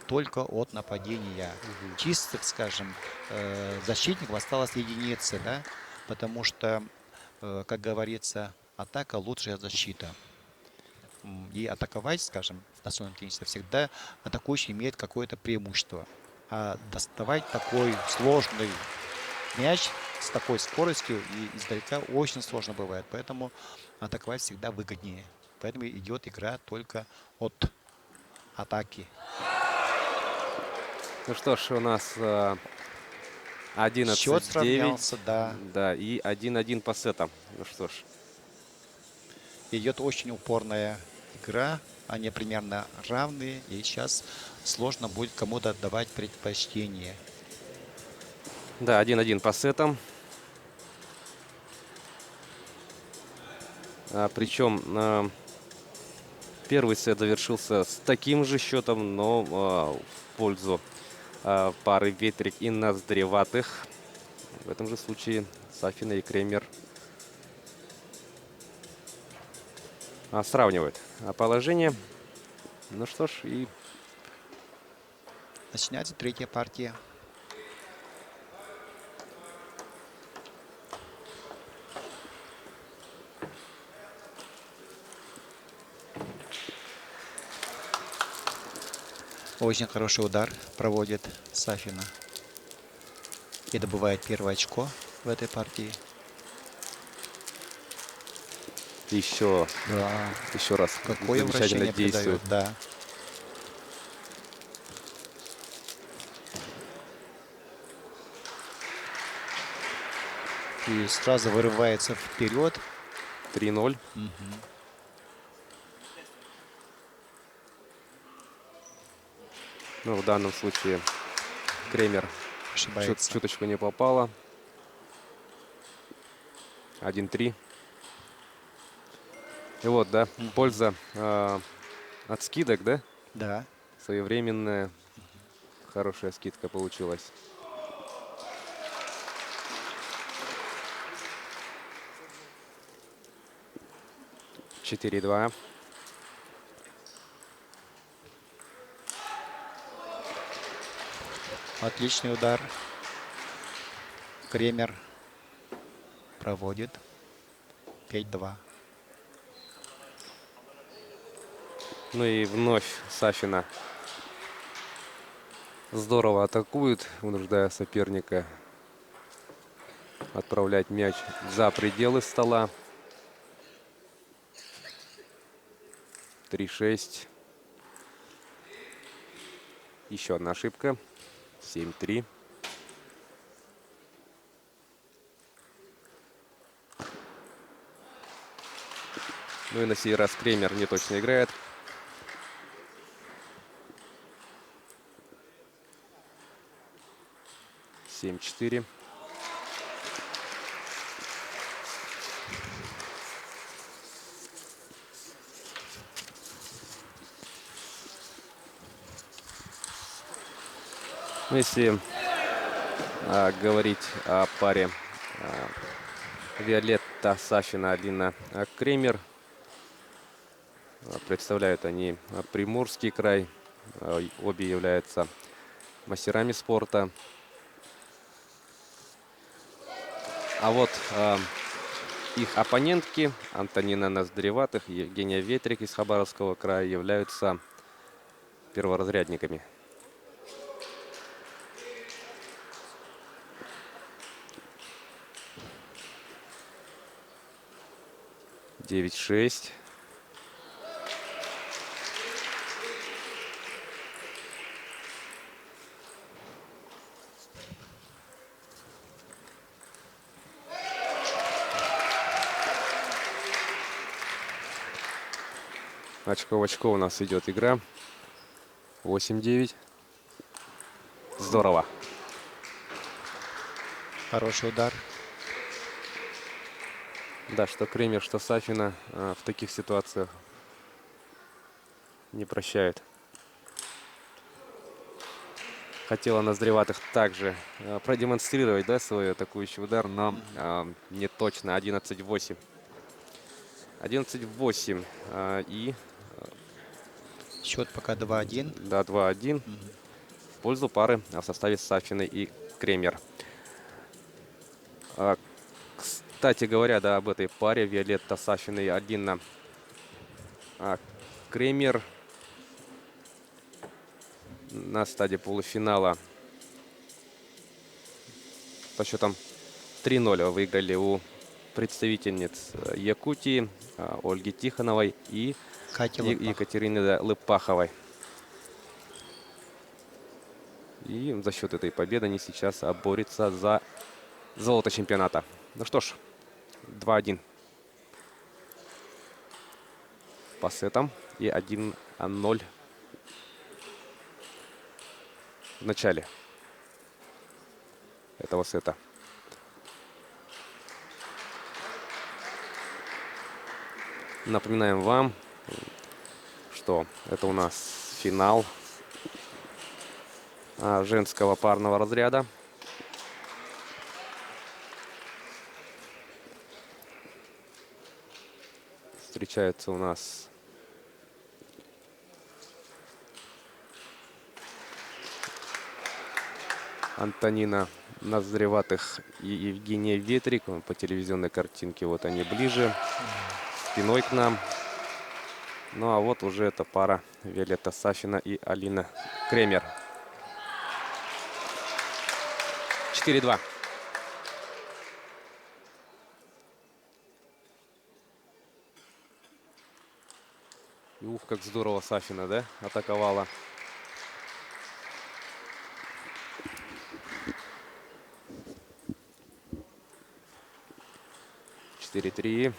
только от нападения. Чистых, скажем, защитников осталось единицы, да, потому что, как говорится, атака лучшая защита. И атаковать, скажем, в настольном теннисе всегда атакующий имеет какое-то преимущество. А доставать такой сложный мяч с такой скоростью и издалека очень сложно бывает. Поэтому атаковать всегда выгоднее. Поэтому идет игра только от атаки. Ну что ж, у нас 11-9. Счет сравнялся, да. Да, и 1-1 по сетам. Ну что ж. Идет очень упорная игра. Они примерно равные. И сейчас сложно будет кому-то отдавать предпочтение. Да, 1-1 по сетам. Причем первый сет завершился с таким же счетом, но в пользу пары Ветрик и Ноздреватых. В этом же случае Сафина и Кремер сравнивают положение. Ну что ж, и начинается третья партия. Очень хороший удар проводит Сафина. И добывает первое очко в этой партии. еще раз Какое замечательно вращение действует. придает, да. И сразу вырывается вперед. 3-0. Ну, в данном случае Кремер Ошибается. чуточку не попало. 1-3. И вот, да, польза от скидок, да? Да. Своевременная, хорошая скидка получилась. Четыре 2. Отличный удар. Кремер проводит. 5-2. Ну и вновь Сафина Здорово атакует, вынуждая соперника отправлять мяч за пределы стола. 3-6. Еще одна ошибка. 7-3. Ну и на сей раз Кремер не точно играет. Семь 4. Ну, если говорить о паре Виолетта Сафина, Алина Кремер, представляют они Приморский край. Обе являются мастерами спорта. А вот их оппонентки Антонина Ноздреватых и Евгения Ветрик из Хабаровского края являются перворазрядниками. Девять 6. Очко в очко у нас идет игра. 8-9. Здорово. Хороший удар. Да, что Кремер, что Сафина в таких ситуациях не прощают. Хотела Ноздреватых также продемонстрировать, да, свой атакующий удар, но не точно. 11-8. 11-8. И Счет пока 2-1. да, 2-1 в пользу пары в составе Сафины и Кремер. Кстати говоря, да, об этой паре Виолетта Сафина и Алина Кремер на стадии полуфинала по счетам 3-0 выиграли у представительниц Якутии Ольги Тихоновой и Катя Лопах. Екатерины Лыпаховой. И за счет этой победы они сейчас борются за золото чемпионата. Ну что ж, 2-1 по сетам и 1-0 в начале этого сета. Напоминаем вам, что это у нас финал женского парного разряда. Встречаются у нас Антонина Ноздреватых и Евгения Ветрик. По телевизионной картинке вот они ближе, спиной к нам. Ну а вот уже эта пара Виолетта Сафина и Алина Кремер. 4-2. Ух, как здорово Сафина, да, атаковала. Четыре-три.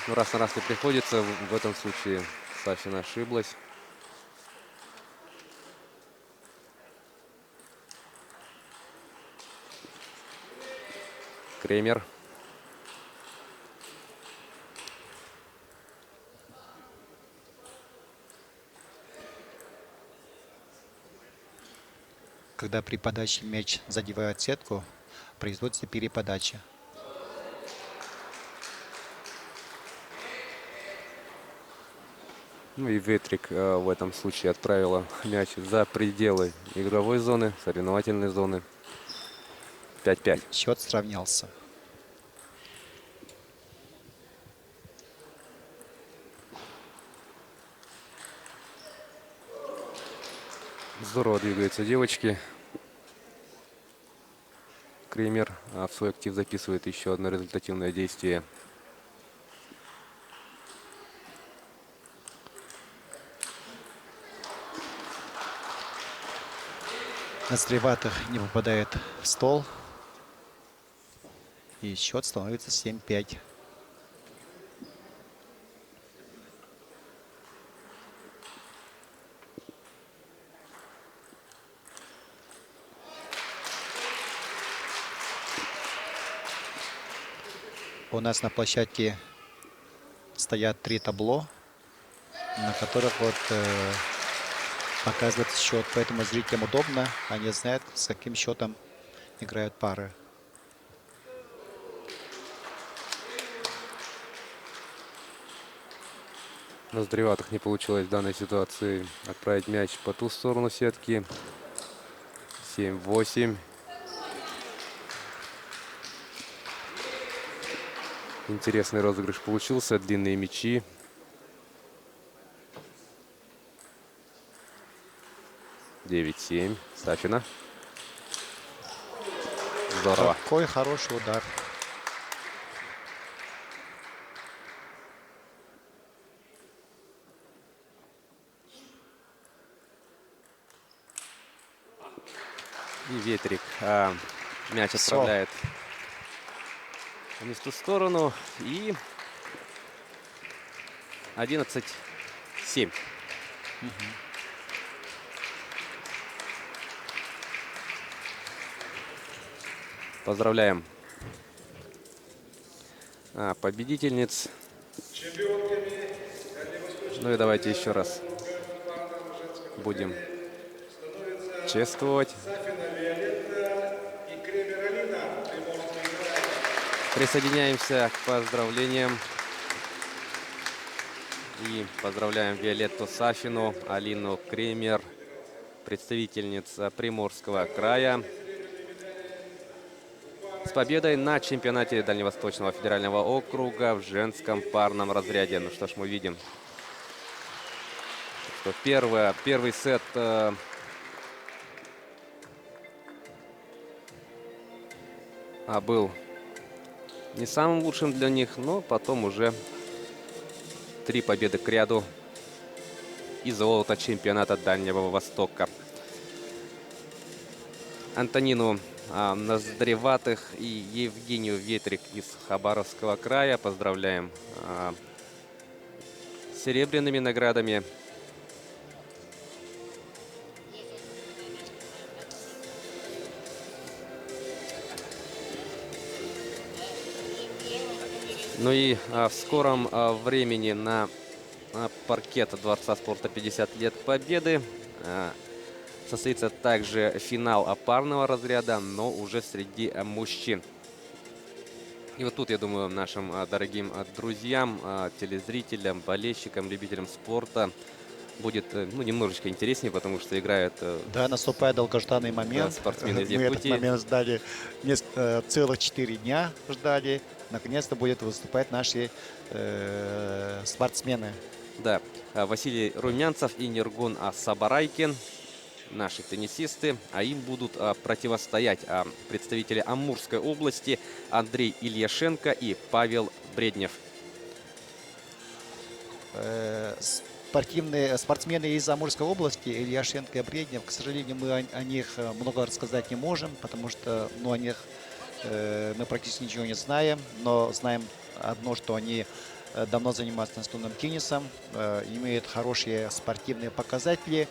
Ну, раз на раз не приходится, в этом случае Сафина ошиблась. Кремер. Когда при подаче мяч задевает сетку, производится переподача. Ну и Ветрик в этом случае отправила мяч за пределы игровой зоны, соревновательной зоны. 5-5. Счет сравнялся. Здорово двигаются девочки. Кремер в свой актив записывает еще одно результативное действие. Наздреватых не попадает в стол. И счет становится 7-5. У нас на площадке стоят 3 табло, на которых вот показывает счет. Поэтому зрителям удобно. Они знают, с каким счетом играют пары. Наздреватых не получилось в данной ситуации отправить мяч по ту сторону сетки. 7-8. Интересный розыгрыш получился. Длинные мячи. Девять 7. Сафина. Здорово. Какой хороший удар. И ветрик мяч Всё. отправляет не в ту сторону. И 11-7. Поздравляем победительниц. Ну и давайте еще раз будем чествовать. Присоединяемся к поздравлениям. И поздравляем Виолетту Сафину, Алину Кремер, представительниц Приморского края, с победой на чемпионате Дальневосточного федерального округа в женском парном разряде. Ну что ж, мы видим, что первый сет был не самым лучшим для них, но потом уже 3 победы к ряду и золото чемпионата Дальнего Востока. Антонину Наздреватых и Евгению Ветрик из Хабаровского края поздравляем с серебряными наградами. Ну и в скором времени на паркет Дворца спорта 50 лет Победы состоится также финал парного разряда, но уже среди мужчин. И вот тут, я думаю, нашим дорогим друзьям, телезрителям, болельщикам, любителям спорта будет немножечко интереснее, потому что играют Да, наступает долгожданный момент. спортсмены из Мы этот Якутии. момент ждали целых 4 дня. Ждали. Наконец-то будут выступать наши спортсмены. Да, Василий Румянцев и Нергун Сабарайкин, наши теннисисты, а им будут противостоять представители Амурской области Андрей Ильяшенко и Павел Бреднев. Спортсмены из Амурской области, Ильяшенко и Бреднев, к сожалению, мы о них много рассказать не можем, потому что о них мы практически ничего не знаем, но знаем одно, что они давно занимаются настольным теннисом, имеют хорошие спортивные показатели,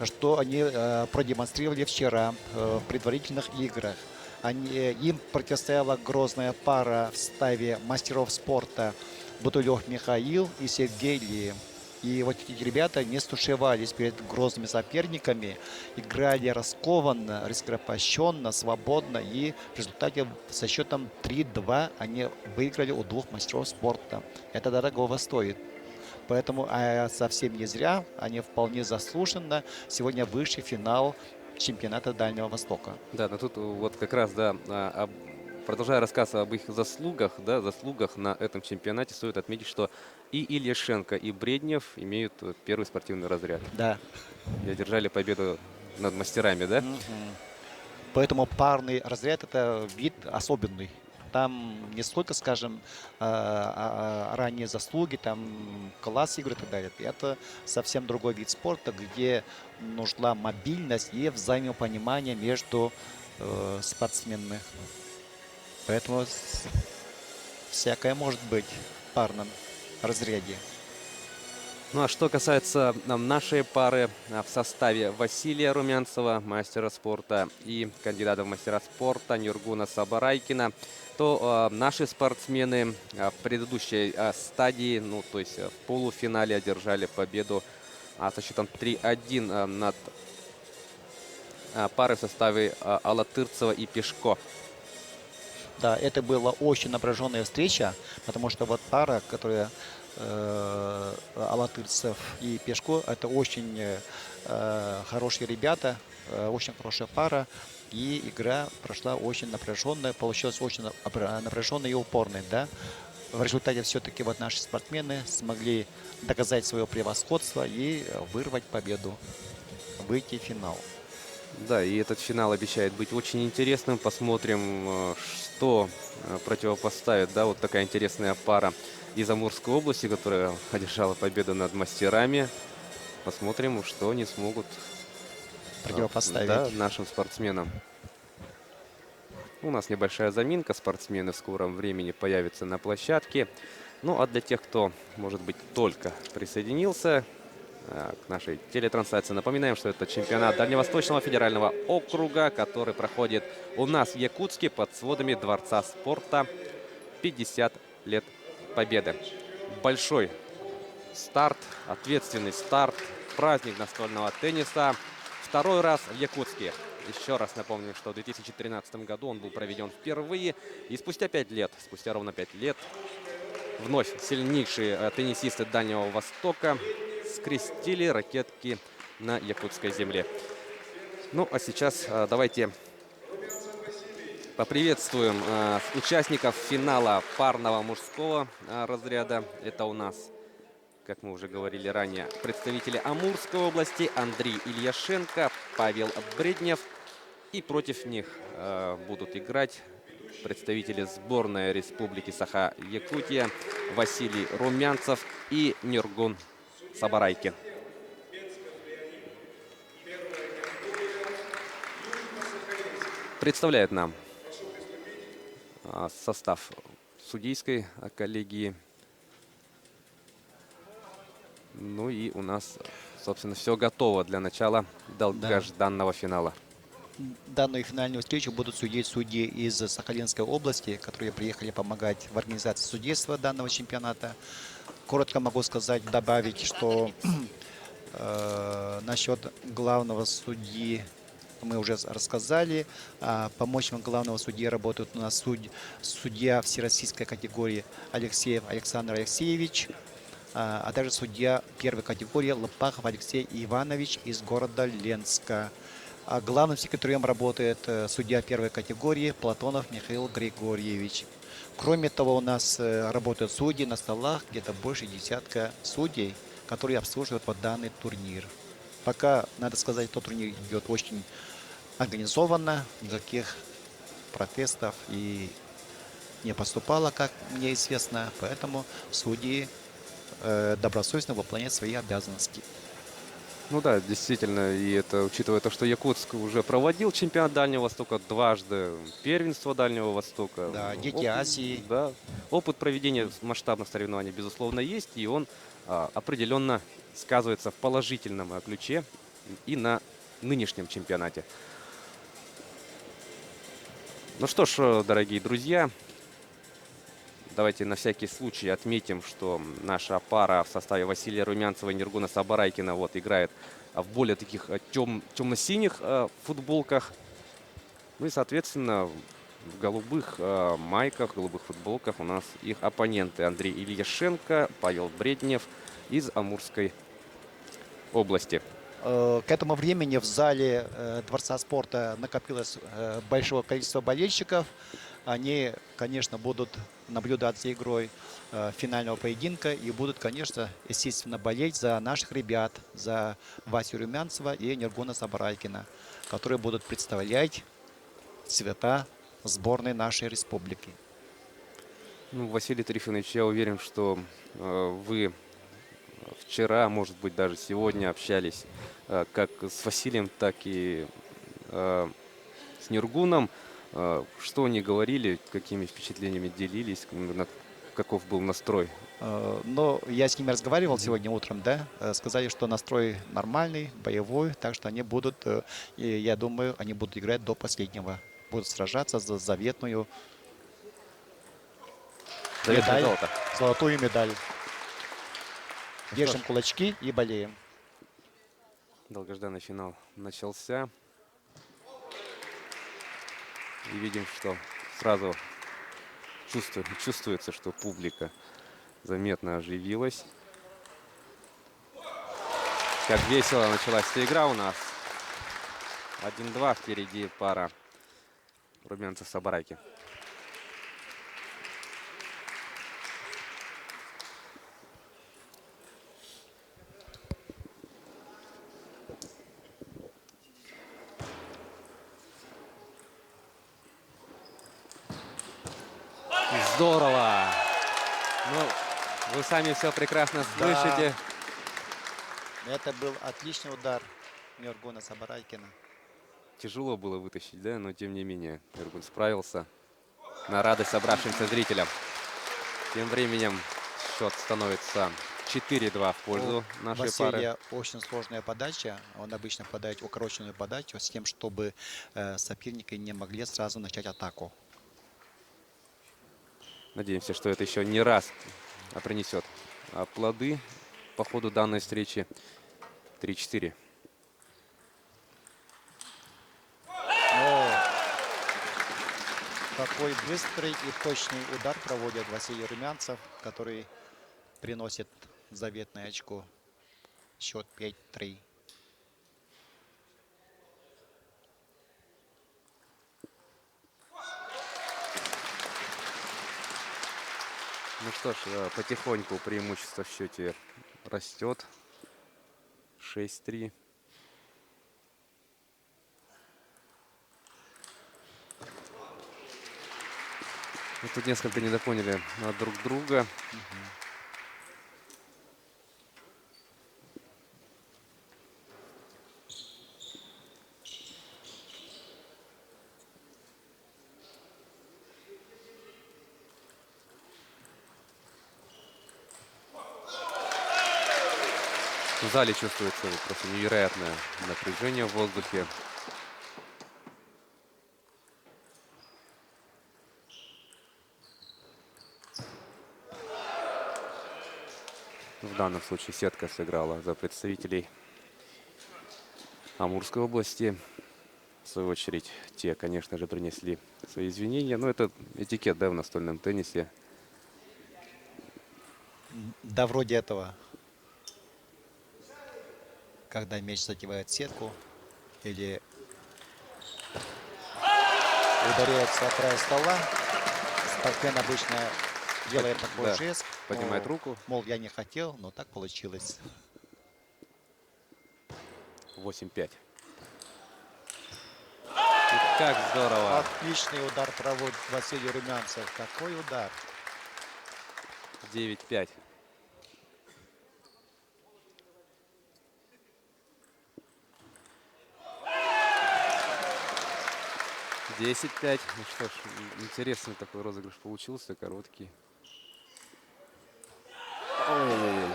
что они продемонстрировали вчера в предварительных играх. Им противостояла грозная пара в составе мастеров спорта Бутулев Михаил и Сергей Ли. И вот эти ребята не стушевались перед грозными соперниками, играли раскованно, раскрепощенно, свободно. И в результате со счетом 3-2 они выиграли у 2 мастеров спорта. Это дорогого стоит. Поэтому совсем не зря, они вполне заслуженно сегодня вышли в финал чемпионата Дальнего Востока. Да, но тут вот как раз, да, продолжая рассказ об их заслугах на этом чемпионате, стоит отметить, что и Ильяшенко, и Бреднев имеют первый спортивный разряд. Да. И одержали победу над мастерами, да? Поэтому парный разряд это вид особенный. Там не столько, скажем, ранние заслуги, там класс игры и так далее. Это совсем другой вид спорта, где нужна мобильность и взаимопонимание между спортсменами. Поэтому всякое может быть в парном разряде. Ну а что касается нашей пары в составе Василия Румянцева, мастера спорта, и кандидата в мастера спорта Нюргуна Сабарайкина, то наши спортсмены в предыдущей стадии, ну то есть в полуфинале, одержали победу со счетом 3-1 над парой в составе Алатырцева и Пешко. Да, это была очень напряженная встреча, потому что вот пара, которая Алатырцев и Пешко, это очень хорошие ребята, очень хорошая пара. И игра прошла очень напряженная, получилась очень напряженная и упорная. Да? В результате все-таки вот наши спортсмены смогли доказать свое превосходство и вырвать победу, выйти в финал. Да, и этот финал обещает быть очень интересным. Посмотрим, что противопоставит, да, вот такая интересная пара из Амурской области, которая одержала победу над мастерами. Посмотрим, что они смогут Противопоставить. да, нашим спортсменам. У нас небольшая заминка. Спортсмены в скором времени появятся на площадке. Ну, а для тех, кто, может быть, только присоединился к нашей телетрансляции, напоминаем, что это чемпионат Дальневосточного федерального округа, который проходит у нас в Якутске под сводами Дворца спорта. 50 лет Победы. Большой старт, ответственный старт, праздник настольного тенниса. Второй раз в Якутске. Еще раз напомню, что в 2013 году он был проведен впервые. И спустя ровно 5 лет, вновь сильнейшие теннисисты Дальнего Востока скрестили ракетки на якутской земле. Ну, а сейчас давайте поприветствуем участников финала парного мужского разряда. Это у нас, как мы уже говорили ранее, представители Амурской области Андрей Ильяшенко, Павел Бреднев. И против них будут играть представители сборной Республики Саха-Якутия Василий Румянцев и Нюргун Сабарайкин. Представляет нам состав судейской коллегии. Ну и у нас, собственно, все готово для начала долгожданного финала. Данную финальную встречу будут судить судьи из Сахалинской области, которые приехали помогать в организации судейства данного чемпионата. Коротко могу сказать, добавить, что насчет главного судьи мы уже рассказали. Помощником главного судьи работает у нас судья всероссийской категории Алексеев Александр Алексеевич, а также судья первой категории Лопахов Алексей Иванович из города Ленска. А главным секретарем работает судья первой категории Платонов Михаил Григорьевич. Кроме того, у нас работают судьи на столах, где-то больше десятка судей, которые обслуживают вот данный турнир. Пока, надо сказать, тот турнир идет очень организованно, никаких протестов и не поступало, как мне известно, поэтому судьи добросовестно выполняют свои обязанности. Ну да, действительно, и это учитывая то, что Якутск уже проводил чемпионат Дальнего Востока дважды, первенство Дальнего Востока. Да, Дети Азии. Да, опыт проведения масштабных соревнований, безусловно, есть, и он определенно сказывается в положительном ключе и на нынешнем чемпионате. Ну что ж, дорогие друзья, давайте на всякий случай отметим, что наша пара в составе Василия Румянцева и Нюргуна Сабарайкина вот играет в более таких темно-синих футболках. Ну и, соответственно, в голубых майках, в голубых футболках у нас их оппоненты Андрей Ильяшенко, Павел Бреднев из Амурской области. К этому времени в зале Дворца спорта накопилось большое количество болельщиков. Они, конечно, будут наблюдать за игрой финального поединка и будут, конечно, естественно, болеть за наших ребят, за Васю Румянцева и Нергуна Сабарайкина, которые будут представлять цвета сборной нашей республики. Ну, Василий Трифонович, я уверен, что вы вчера, может быть, даже сегодня общались как с Василием, так и с Нергуном. Что они говорили, какими впечатлениями делились, каков был настрой? Но я с ними разговаривал сегодня утром, да, сказали, что настрой нормальный, боевой, так что они будут, и я думаю, они будут играть до последнего, будут сражаться за заветную Заветное медаль, золото. золотую медаль. Держим кулачки и болеем. Долгожданный финал начался. И видим, что сразу чувствуется, что публика заметно оживилась. Как весело началась эта игра у нас. 1-2 впереди пара Румянцев-Сабарайки. Здорово! Ну, вы сами все прекрасно слышите. Это был отличный удар Нергуна Сабарайкина. Тяжело было вытащить, да, но тем не менее Нергун справился. На радость собравшимся зрителям. Тем временем счет становится 4-2 в пользу нашей пары. Василия очень сложная подача. Он обычно подает укороченную подачу с тем, чтобы соперники не могли сразу начать атаку. Надеемся, что это еще не раз принесет плоды по ходу данной встречи. 3-4. Такой быстрый и точный удар проводит Василий Румянцев, который приносит заветное очко. Счет 5-3. Ну что ж, потихоньку преимущество в счете растет. 6-3. Мы тут несколько недопоняли друг друга. В зале чувствуется просто невероятное напряжение в воздухе. В данном случае сетка сыграла за представителей Амурской области. В свою очередь, те, конечно же, принесли свои извинения. Но это этикет, да, в настольном теннисе. Да, вроде этого. Когда мяч задевает сетку или ударяется о край стола, спортсмен обычно делает такой Да, жест. поднимает руку. Мол, я не хотел, но так получилось. 8-5. И как здорово. Отличный удар проводит Василий Румянцев. Какой удар. 9-5. Десять пять. Ну что ж, интересный такой розыгрыш получился, короткий. Ой-ой-ой.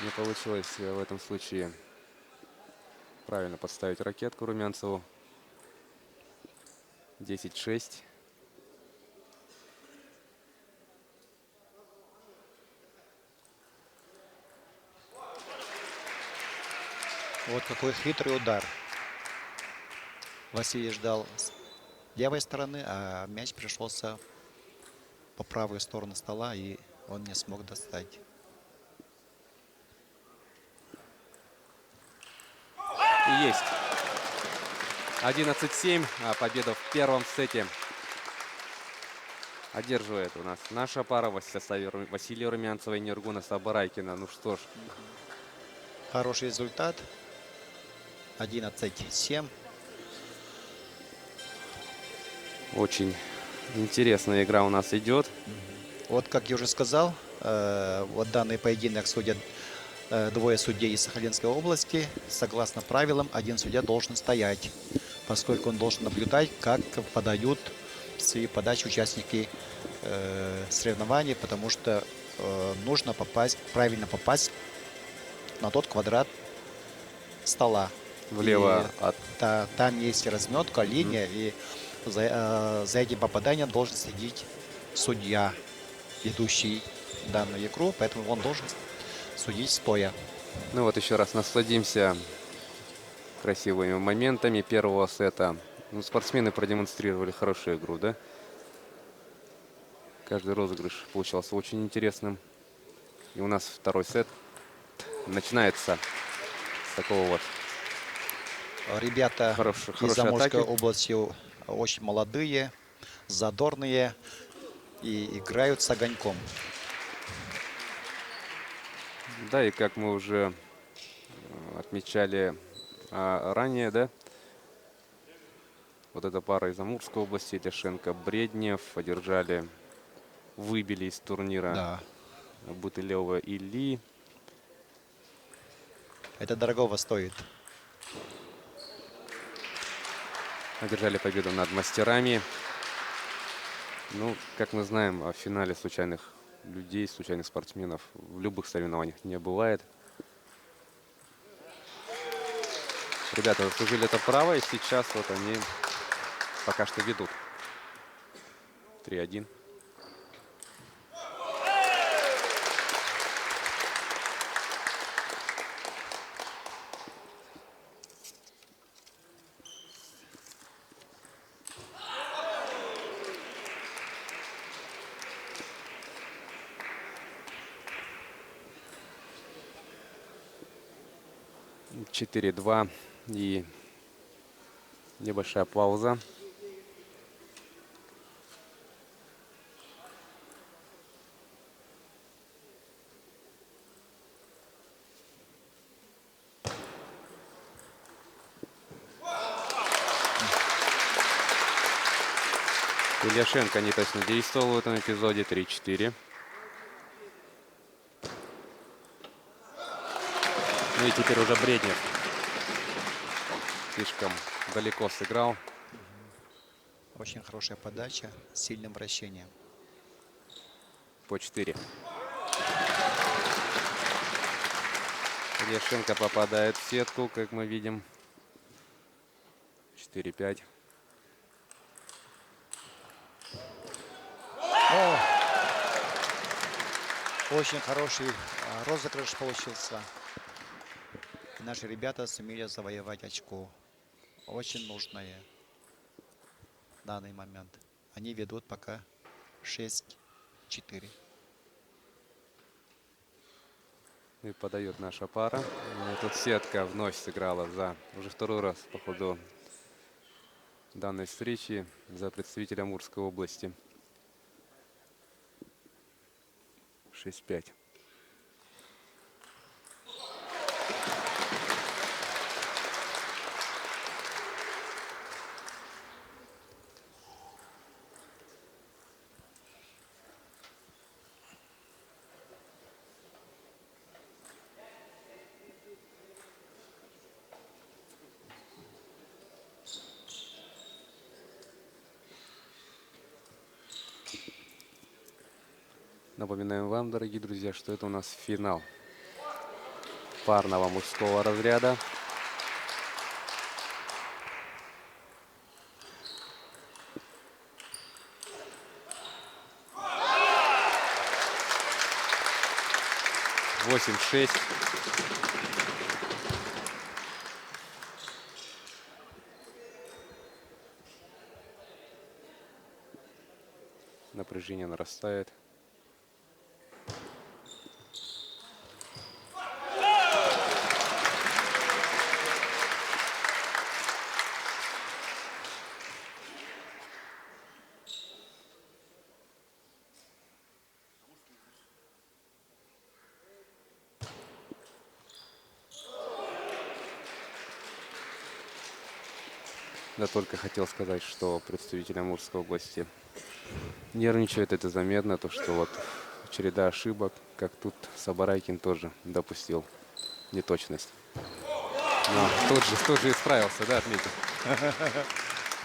Не получилось в этом случае правильно подставить ракетку Румянцеву. 10-6. Вот какой хитрый удар. Василий ждал с левой стороны, а мяч пришелся по правую сторону стола, и он не смог достать. И есть. 11-7. Победа в первом сете одерживает у нас наша пара Василия Румянцева и Нергуна Сабарайкина. Ну что ж, Хороший результат. 11-7. очень интересная игра у нас идет. Вот как я уже сказал, вот данный поединок судят двое судей из Сахалинской области. Согласно правилам, один судья должен стоять, поскольку он должен наблюдать, как подают свои подачи участники соревнований, потому что нужно правильно попасть на тот квадрат стола. Влево И, от... там есть разметка, линия, и за этим попаданием должен следить судья, ведущий данную игру, поэтому он должен судить стоя. Ну вот еще раз насладимся красивыми моментами первого сета. Ну, спортсмены продемонстрировали хорошую игру, да? Каждый розыгрыш получался очень интересным. И у нас второй сет начинается с такого вот Ребята хорошей из Амурской атаки. области очень молодые, задорные и играют с огоньком. Да, и как мы уже отмечали ранее, да, вот эта пара из Амурской области, Ляшенко, Бреднев, выбили из турнира Да. Бутылева и Ли. Это дорогого стоит. Одержали победу над мастерами. Ну, как мы знаем, в финале случайных людей, случайных спортсменов в любых соревнованиях не бывает. Ребята заслужили это право, и сейчас вот они пока что ведут. 3-1. Четыре-два и небольшая пауза. Ильяшенко не точно действовал в этом эпизоде. 3-4. Ну и теперь уже Бреднев слишком далеко сыграл. Очень хорошая подача с сильным вращением. По 4. Ильяшенко попадает в сетку, как мы видим. 4-5. Очень хороший розыгрыш получился. Наши ребята сумели завоевать очко. Очень нужное в данный момент. Они ведут пока 6-4. И подает наша пара. И тут сетка вновь сыграла за уже второй раз по ходу данной встречи за представителя Амурской области. 6-5. Напоминаем вам, дорогие друзья, что это у нас финал парного мужского разряда. Восемь, 6. Напряжение нарастает. Да, только хотел сказать, что представители Амурской области нервничают. Это заметно, то что вот череда ошибок, как тут Сабарайкин тоже допустил неточность. Но тут же исправился, да, отметил.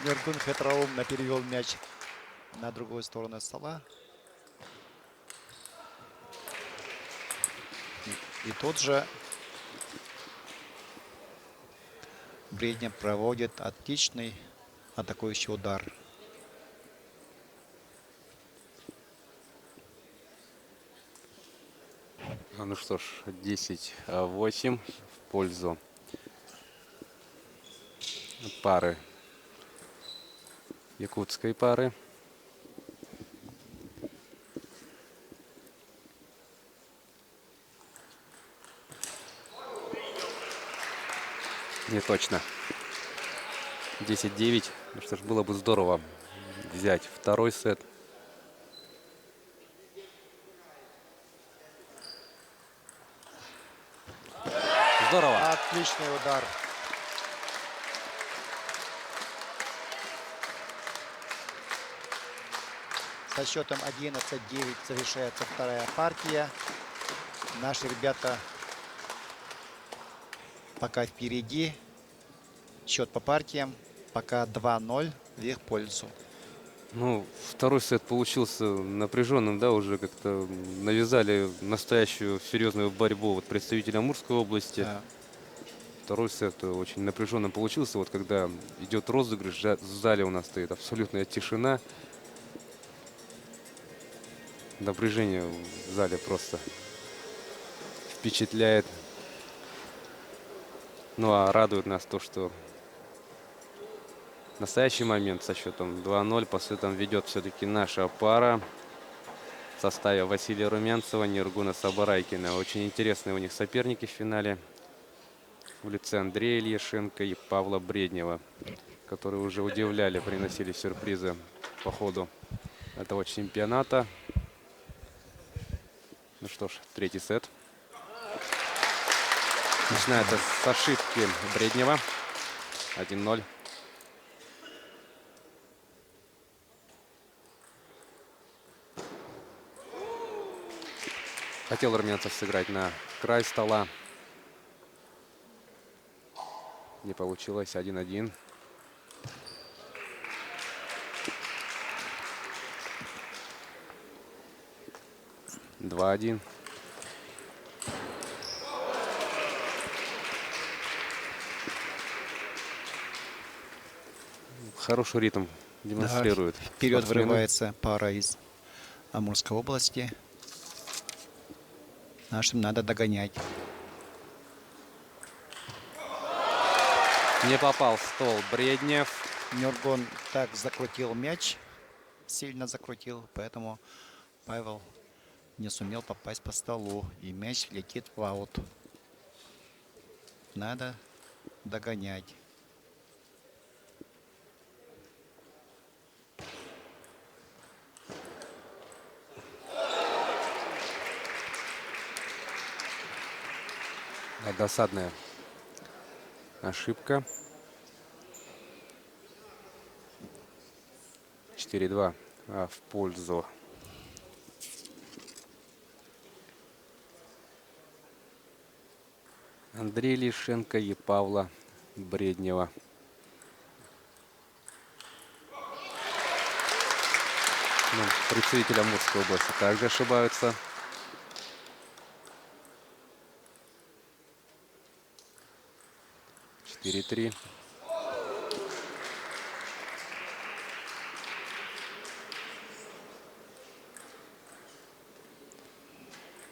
Нюргун хитроумно перевел мяч на другую сторону стола. И тут же Бреднев проводит отличный атакующий удар. Ну что ж, 10-8 в пользу пары, якутской пары. Не точно. 10-9. Ну что ж, было бы здорово взять второй сет. Здорово. Отличный удар. Со счетом 11-9 завершается вторая партия. Наши ребята пока впереди. Счет по партиям пока 2-0 в их пользу. Ну, второй сет получился напряженным, да, уже как-то навязали настоящую серьезную борьбу вот представителям Амурской области. Да. Второй сет очень напряженным получился. Вот когда идет розыгрыш, в зале у нас стоит абсолютная тишина. Напряжение в зале просто впечатляет. Ну а радует нас то, что в настоящий момент со счетом 2-0 по сетам ведет все-таки наша пара в составе Василия Румянцева, Нюргуна Сабарайкина. Очень интересные у них соперники в финале в лице Андрея Ильяшенко и Павла Бреднева, которые уже удивляли, приносили сюрпризы по ходу этого чемпионата. Ну что ж, третий сет. Начинается с ошибки Бреднева. 1-0. Хотел Румянцев сыграть на край стола. Не получилось. 1-1. Два 1. Хороший ритм демонстрирует. Вперед спортсмены. врывается пара из Амурской области. Нашим надо догонять. Не попал в стол Бреднев. Нюргун так закрутил мяч, сильно закрутил, поэтому Павел не сумел попасть по столу, и мяч летит в аут. Надо догонять. Да, досадная ошибка. 4-2 в пользу Андрея Ильяшенко и Павла Бреднева. Ну, представители Амурской области также ошибаются. Четыре-три.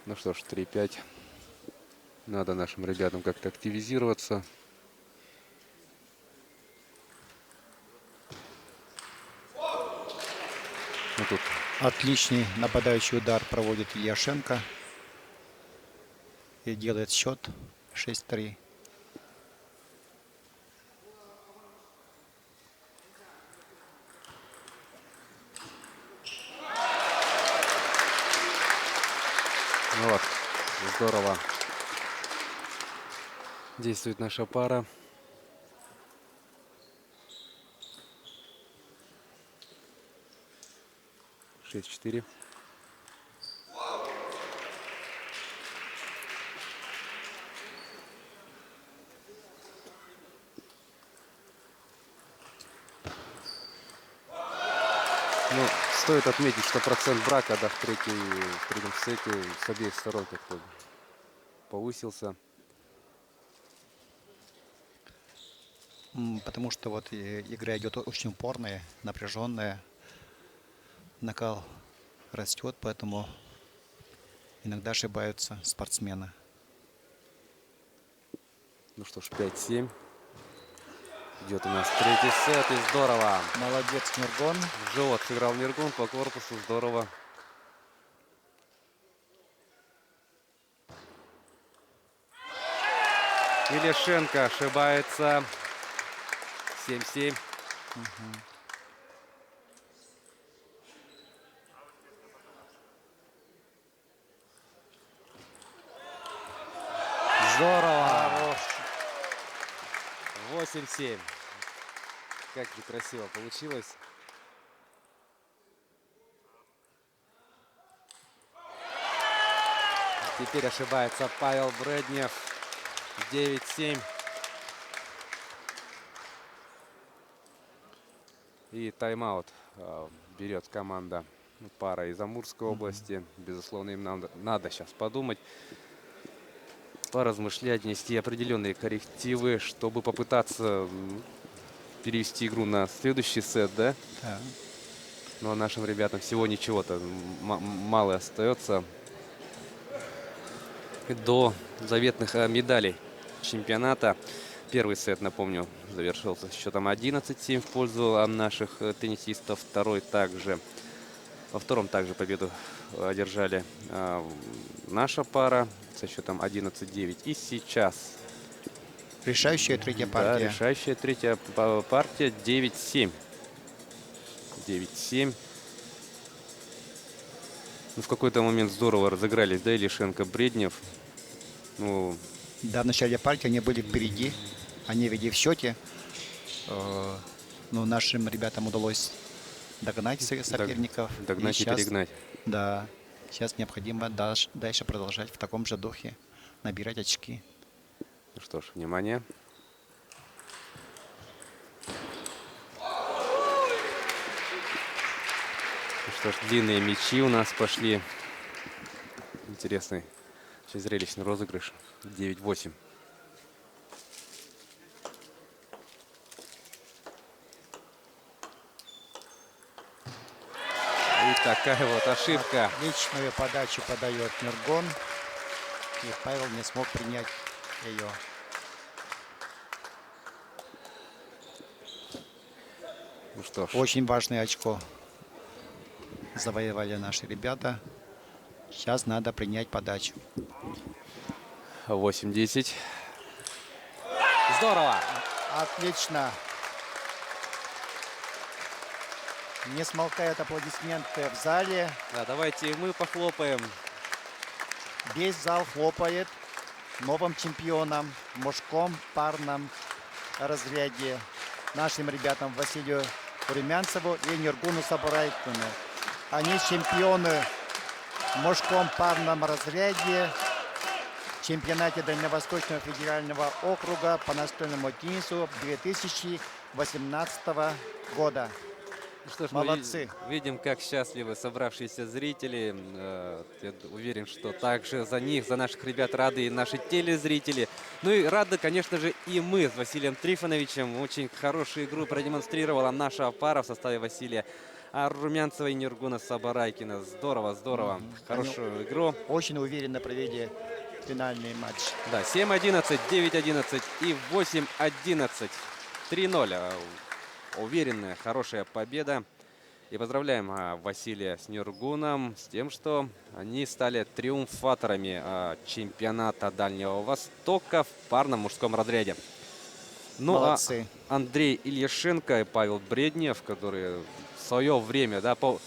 Ну что ж, 3-5. Надо нашим ребятам как-то активизироваться. Ну, тут Отличный нападающий удар проводит Ильяшенко. И делает счет 6-3. ну вот, здорово действует наша пара. 6-4. Ну, стоит отметить, что процент брака, да, в третьем сете с обеих сторон как-то повысился. Потому что вот игра идет очень упорная, напряженная. Накал растет, поэтому иногда ошибаются спортсмены. Ну что ж, 5-7. Идет у нас третий сет, и здорово. Молодец, Нургон. В живот сыграл Нургун по корпусу, здорово. Илешенко ошибается. 7-7. Здорово. 8-7. Как же красиво получилось. Теперь ошибается Павел Бреднев. 9-7. И тайм-аут берет команда пара из Амурской области. Безусловно, им надо сейчас подумать, поразмышлять, внести определенные коррективы, чтобы попытаться перевести игру на следующий сет, да? Да. Ну а нашим ребятам всего ничего-то мало остается до заветных медалей чемпионата. Первый сет, напомню, завершился счетом 11-7 в пользу наших теннисистов. Во втором также победу одержали наша пара со счетом 11-9. И сейчас Решающая третья да, партия. решающая третья партия 9-7. 9-7. Ну, в какой-то момент здорово разыгрались, да, Илешенко, Бреднев. Ну, Да, в начале партии они были впереди. Они вели в счете. Но нашим ребятам удалось догнать своих соперников. догнать и сейчас, перегнать. Да. Сейчас необходимо дальше продолжать в таком же духе. Набирать очки. Ну что ж, внимание. Ну что ж, длинные мячи у нас пошли. Интересный, очень зрелищный розыгрыш. 9-8. И такая вот ошибка. Отличную подачу подает Нургон. И Павел не смог принять ее. Ну что ж, Очень важное очко завоевали наши ребята. Сейчас надо принять подачу. 8-10. Здорово! Отлично. Не смолкают аплодисменты в зале. Да, давайте и мы похлопаем. Весь зал хлопает новым чемпионам в мужском парном разряде. Нашим ребятам Василию Румянцеву и Нургуну Сабурайкину. Они чемпионы в мужском парном разряде в чемпионате Дальневосточного федерального округа по настольному теннису 2018 года. Ну что ж, Молодцы. мы видим, как счастливы собравшиеся зрители. Я уверен, что также за них, за наших ребят рады и наши телезрители. Ну и рады, конечно же, и мы с Василием Трифоновичем. Очень хорошую игру продемонстрировала наша пара в составе Василия Румянцева и Нургуна Сабарайкина. Здорово, здорово. Хорошую игру. Очень уверенно провели финальный матч. Да, 7-11, 9-11 и 8-11. 3-0. Уверенная, хорошая победа. И поздравляем Василия с Нургуном с тем, что они стали триумфаторами чемпионата Дальнего Востока в парном мужском разряде. Ну Молодцы. а Андрей Ильяшенко и Павел Бреднев, которые в свое время, да, по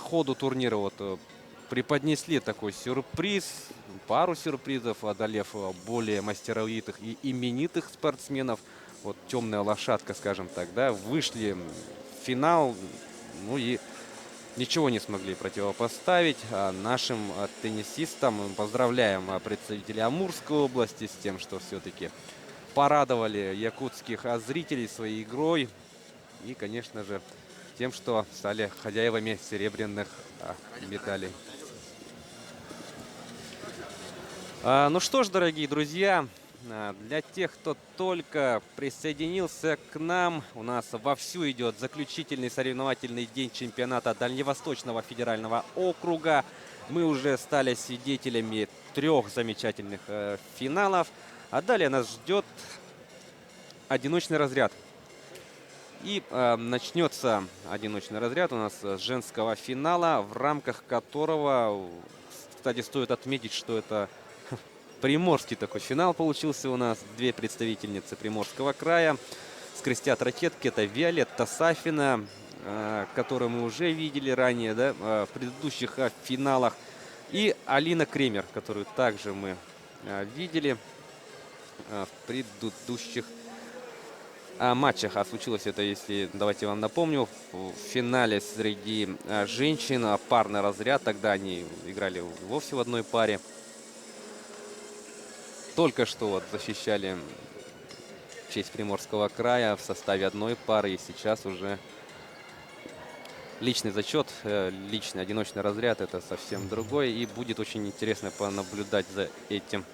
ходу турнира вот преподнесли такой сюрприз, пару сюрпризов, одолев более мастеровитых и именитых спортсменов. Вот темная лошадка, скажем так, да, вышли в финал. Ну и ничего не смогли противопоставить нашим теннисистам. Мы поздравляем представителей Амурской области с тем, что все-таки порадовали якутских зрителей своей игрой. И, конечно же, тем, что стали хозяевами серебряных медалей. Ну что ж, дорогие друзья, для тех, кто только присоединился к нам, у нас вовсю идет заключительный соревновательный день чемпионата Дальневосточного федерального округа. Мы уже стали свидетелями 3 замечательных финалов. А далее нас ждет одиночный разряд. И начнется одиночный разряд у нас с женского финала, в рамках которого, кстати, стоит отметить, что это приморский такой финал получился у нас. 2 представительницы Приморского края скрестят ракетки. Это Виолетта Сафина, которую мы уже видели ранее, да, в предыдущих финалах. И Алина Кремер, которую также мы видели в предыдущих матчах. А случилось это, если, давайте я вам напомню, в финале среди женщин парный разряд. Тогда они играли вовсе в одной паре. Только что вот защищали честь Приморского края в составе одной пары. И сейчас уже личный зачет, личный одиночный разряд — это совсем другой. И будет очень интересно понаблюдать за этим.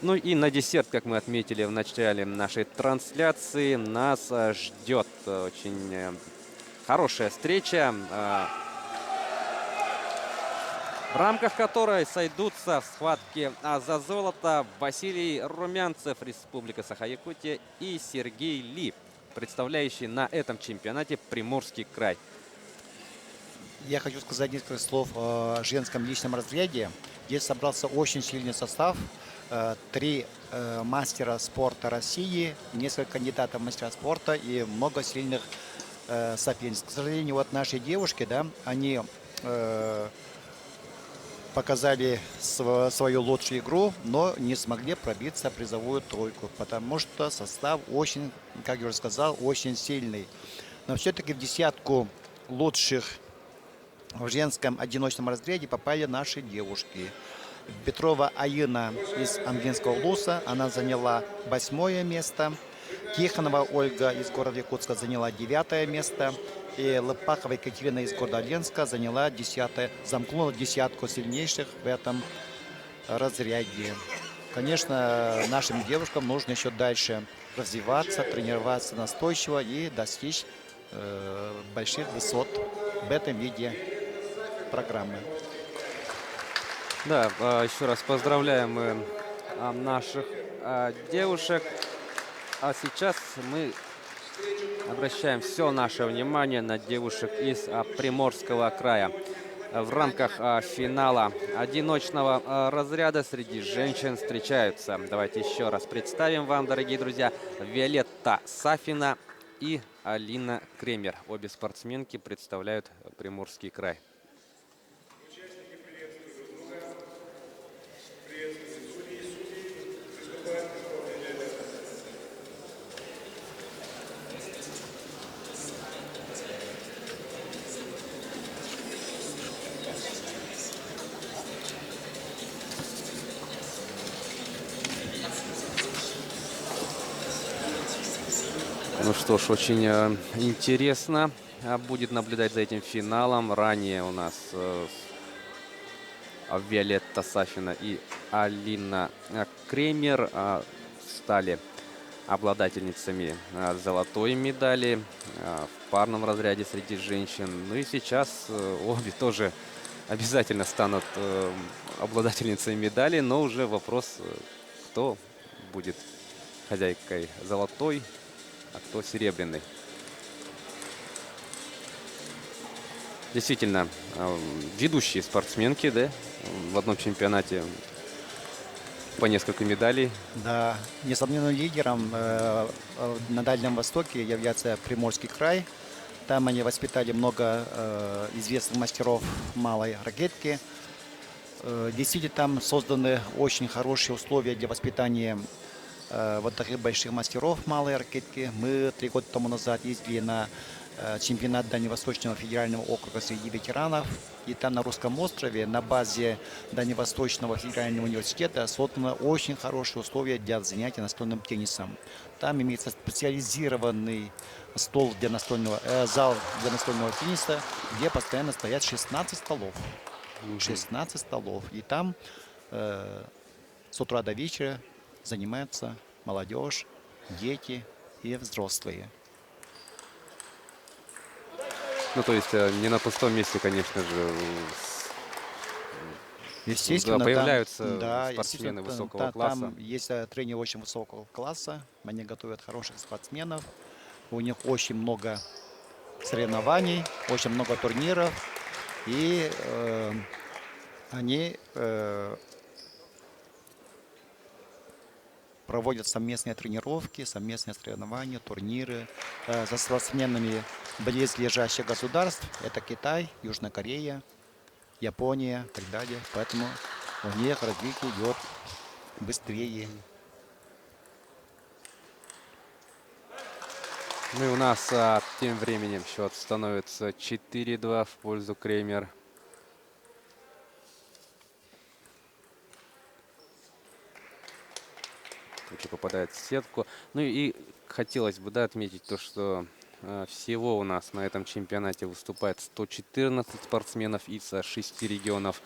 Ну и на десерт, как мы отметили в начале нашей трансляции, нас ждет очень хорошая встреча, в рамках которой сойдутся в схватке за золото Василий Румянцев, Республика Саха-Якутия, и Сергей Ли, представляющий на этом чемпионате Приморский край. Я хочу сказать несколько слов о женском личном разряде. Здесь собрался очень сильный состав. 3 мастера спорта России, несколько кандидатов в мастера спорта и много сильных соперниц. К сожалению, вот наши девушки, да, они показали свою лучшую игру, но не смогли пробиться в призовую тройку, потому что состав очень, как я уже сказал, очень сильный. Но все-таки в десятку лучших в женском одиночном разряде попали наши девушки. Петрова Аина из Амгинского улуса, она заняла 8 место. Тихонова Ольга из города Якутска заняла 9 место. И Лопахова Екатерина из города Ленска заняла 10-е, замкнула десятку сильнейших в этом разряде. Конечно, нашим девушкам нужно еще дальше развиваться, тренироваться настойчиво и достичь больших высот в этом виде программы. Да, еще раз поздравляем наших девушек. А сейчас мы обращаем все наше внимание на девушек из Приморского края. В рамках финала одиночного разряда среди женщин встречаются, давайте еще раз представим вам, дорогие друзья, Виолетта Сафина и Алина Кремер. Обе спортсменки представляют Приморский край. Ну что ж, очень интересно будет наблюдать за этим финалом. Ранее у нас Виолетта Сафина и Алина Кремер стали обладательницами золотой медали в парном разряде среди женщин. Ну и сейчас обе тоже обязательно станут обладательницами медали, но уже вопрос, кто будет хозяйкой золотой, а кто серебряный. Действительно, ведущие спортсменки, да, в одном чемпионате по несколько медалей. Да, несомненным лидером на Дальнем Востоке является Приморский край. Там они воспитали много известных мастеров малой ракетки. Действительно, там созданы очень хорошие условия для воспитания вот таких больших мастеров малой ракетки. Мы 3 года тому назад ездили на чемпионат Дальневосточного федерального округа среди ветеранов. И там на Русском острове на базе Дальневосточного федерального университета созданы очень хорошие условия для занятия настольным теннисом. Там имеется специализированный зал для настольного тенниса, где постоянно стоят 16 столов. 16 столов. И там с утра до вечера занимаются молодежь, дети и взрослые. Ну, то есть не на пустом месте, конечно же, Естественно, да, появляются там, спортсмены естественно, высокого класса. Там есть тренеры очень высокого класса. Они готовят хороших спортсменов. У них очень много соревнований, очень много турниров. И они проводят совместные тренировки, совместные соревнования, турниры со спортсменами близлежащих государств. Это Китай, Южная Корея, Япония и так далее. Поэтому у них развитие идет быстрее. Ну и у нас тем временем счет становится 4-2 в пользу Кремер. Попадает в сетку. Ну и хотелось бы, да, отметить то, что всего у нас на этом чемпионате выступает 114 спортсменов из 6 регионов.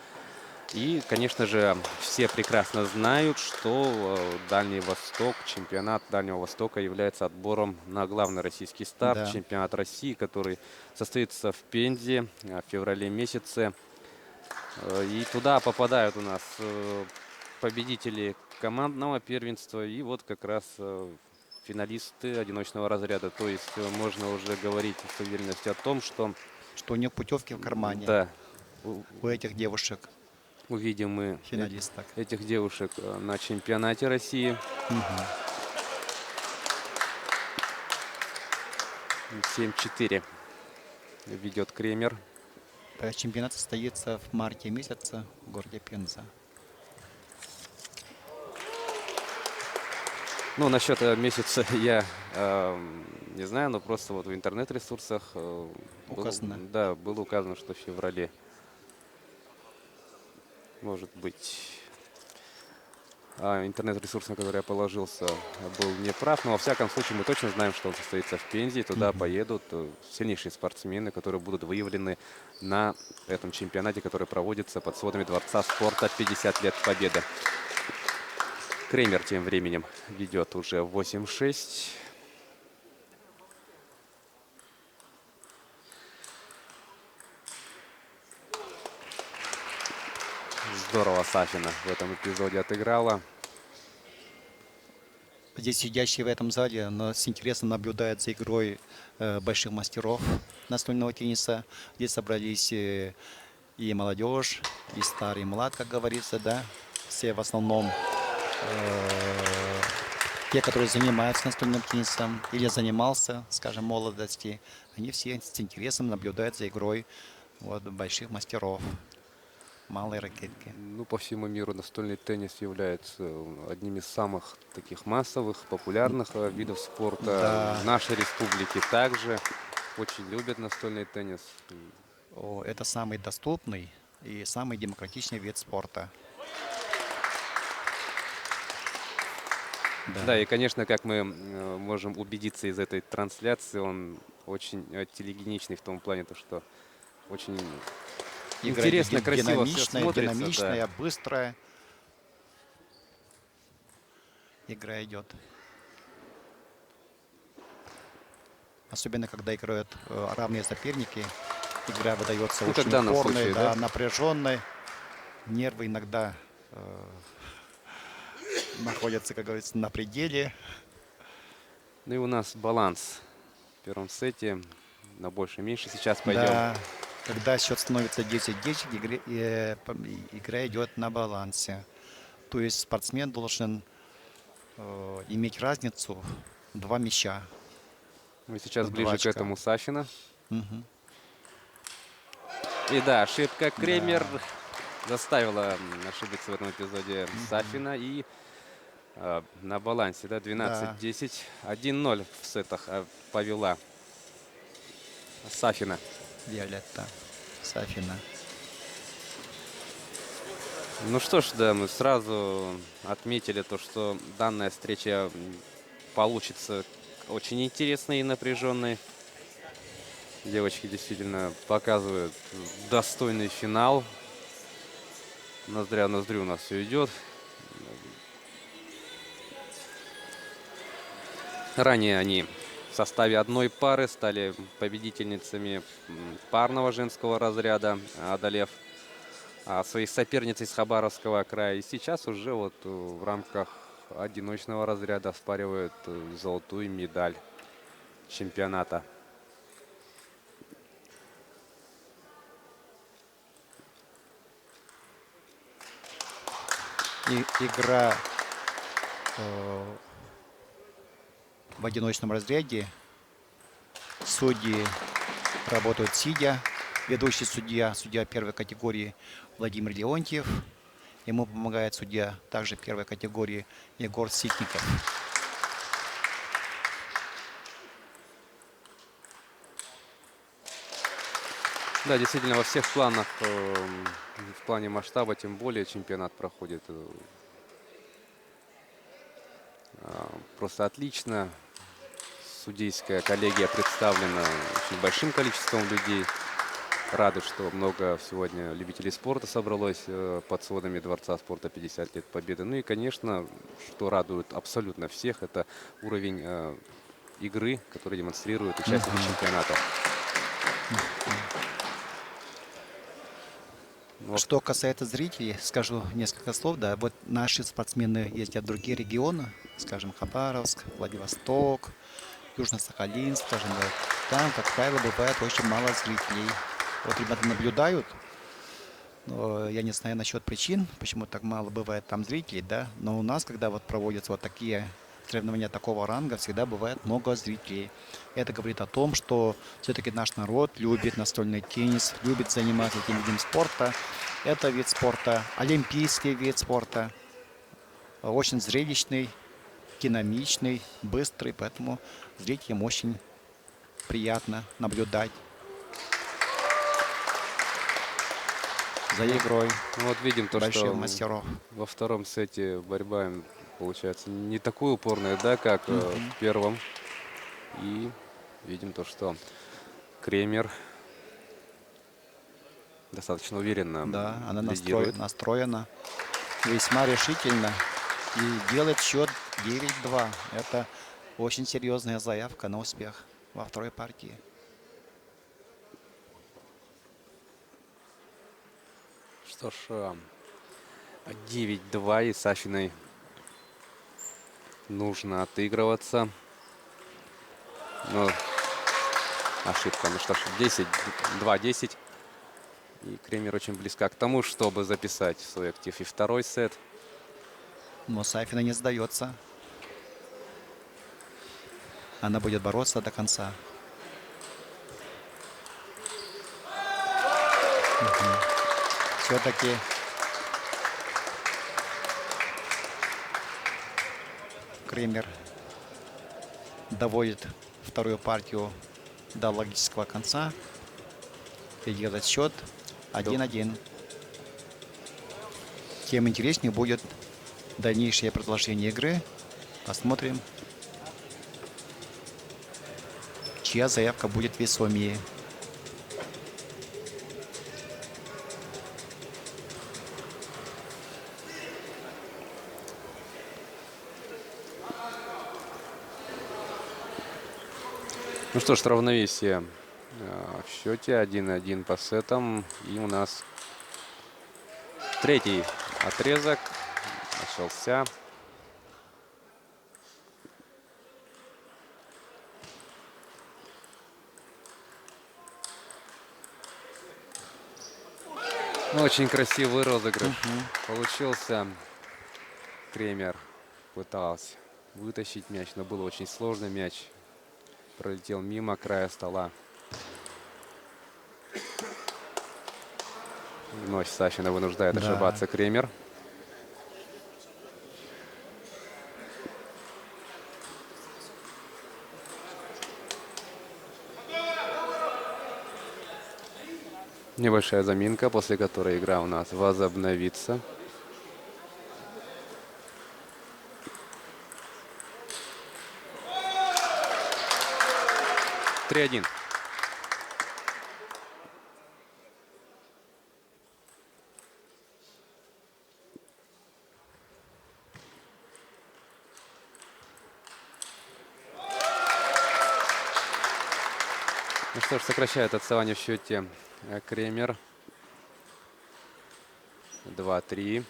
И, конечно же, все прекрасно знают, что Дальний Восток, чемпионат Дальнего Востока является отбором на главный российский старт, Да. чемпионат России, который состоится в Пензе в феврале месяце. И туда попадают у нас победители командного первенства и вот как раз финалисты одиночного разряда. То есть можно уже говорить с уверенностью о том, что Что у них путевки в кармане. да, У этих девушек, увидим мы финалисток. этих девушек на чемпионате России. 7-4 ведет Кремер. Чемпионат состоится в марте месяце в городе Пенза. Ну, насчет месяца я не знаю, но просто вот в интернет-ресурсах Указано. было указано, что в феврале. Может быть, интернет-ресурс, на который я положился, был неправ. Но во всяком случае мы точно знаем, что он состоится в Пензе. И туда поедут сильнейшие спортсмены, которые будут выявлены на этом чемпионате, который проводится под сводами Дворца спорта 50 лет Победы. Кремер тем временем ведет уже 8-6. Здорово Сафина в этом эпизоде отыграла. Здесь сидящие в этом зале с интересом наблюдают за игрой больших мастеров настольного тенниса. Здесь собрались и молодежь, и старый, и млад, как говорится, да. Все в основном те, которые занимаются настольным теннисом или занимался, скажем, в молодости, они все с интересом наблюдают за игрой больших мастеров малой ракетки. Ну, по всему миру настольный теннис является одним из самых таких массовых, популярных видов спорта. Да. В нашей республике также очень любят настольный теннис. Это самый доступный и самый демократичный вид спорта. Да, и, конечно, как мы можем убедиться из этой трансляции, он очень телегеничный в том плане, что очень Игра интересно, красиво все смотрится. Динамичная, Да. быстрая. Игра идет. Особенно, когда играют равные соперники. Игра выдается Ну, как очень в данном упорной, случае, да, да? напряженной. Нервы иногда находятся, как говорится, на пределе. Ну и у нас баланс в первом сете на больше-меньше. Сейчас пойдем. Да, когда счет становится 10-10, игра идет на балансе. То есть спортсмен должен иметь разницу в 2 мяча. Мы сейчас Два ближе к очка. этому Сафина. Мгм. И да, ошибка Кремер заставила ошибиться в этом эпизоде Сафина. И На балансе, да, 12-10. 1-0 в сетах повела Сафина. Виолетта Сафина. Ну что ж, да, мы сразу отметили то, что данная встреча получится очень интересной и напряженной. Девочки действительно показывают достойный финал. Ноздря в ноздрю у нас все идет. Ранее они в составе одной пары стали победительницами парного женского разряда, одолев своих соперниц из Хабаровского края. И сейчас уже вот в рамках одиночного разряда оспаривают золотую медаль чемпионата. И игра в одиночном разряде. Судьи работают сидя. Ведущий судья, судья первой категории Владимир Леонтьев. Ему помогает судья также первой категории Егор Ситников. Да, действительно, во всех планах, в плане масштаба, тем более чемпионат проходит просто отлично. Судейская коллегия представлена очень большим количеством людей. Рады, что много сегодня любителей спорта собралось под сводами Дворца спорта 50 лет Победы. Ну и, конечно, что радует абсолютно всех, это уровень игры, который демонстрируют участники чемпионата. Вот. Что касается зрителей, скажу несколько слов. Да, вот наши спортсмены ездят в другие регионы, скажем, Хабаровск, Владивосток, Южно-Сахалинск, скажем, да. Там, как правило, бывает очень мало зрителей. Вот ребята наблюдают. Но я не знаю насчет причин, почему так мало бывает там зрителей, да. Но у нас, когда вот проводятся вот такие соревнования такого ранга, всегда бывает много зрителей. Это говорит о том, что все-таки наш народ любит настольный теннис, любит заниматься этим видом спорта. Это вид спорта, олимпийский вид спорта, очень зрелищный, динамичный, быстрый, поэтому зрителям очень приятно наблюдать за игрой Ну, вот видим то, больших что мастеров. во втором сете борьба получается не такой упорная, да, как в первом. И видим то, что Кремер достаточно уверенно Да, она лидирует. настроена весьма решительно и делает счет 9-2. Это очень серьезная заявка на успех во второй партии. Что ж, 9-2, и Сафиной нужно отыгрываться. Но ошибка. Ну что ж, 2-10. И Кремер очень близка к тому, чтобы записать в свой актив и второй сет. Но Сафина не сдается. Она будет бороться до конца. Все-таки Кремер доводит вторую партию до логического конца и делает счет 1-1. Тем интереснее будет дальнейшее продолжение игры. Посмотрим, чья заявка будет весомее. Ну что ж, равновесие в счете 1-1 по сетам. И у нас третий отрезок начался. Очень красивый розыгрыш получился. Кремер пытался вытащить мяч, но был очень сложный мяч. Пролетел мимо края стола. Вновь Сафина вынуждает ошибаться Кремер. Небольшая заминка, после которой игра у нас возобновится. Три один. Ну что ж, сокращает отставание в счете Кремер. 2-3.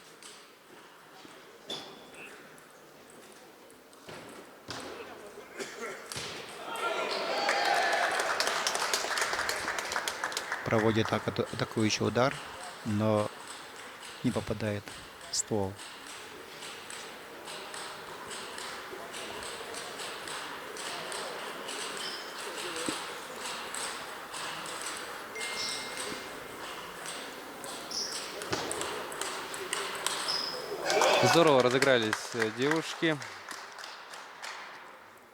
Проводит атакующий удар, но не попадает в ствол. Здорово разыгрались девушки.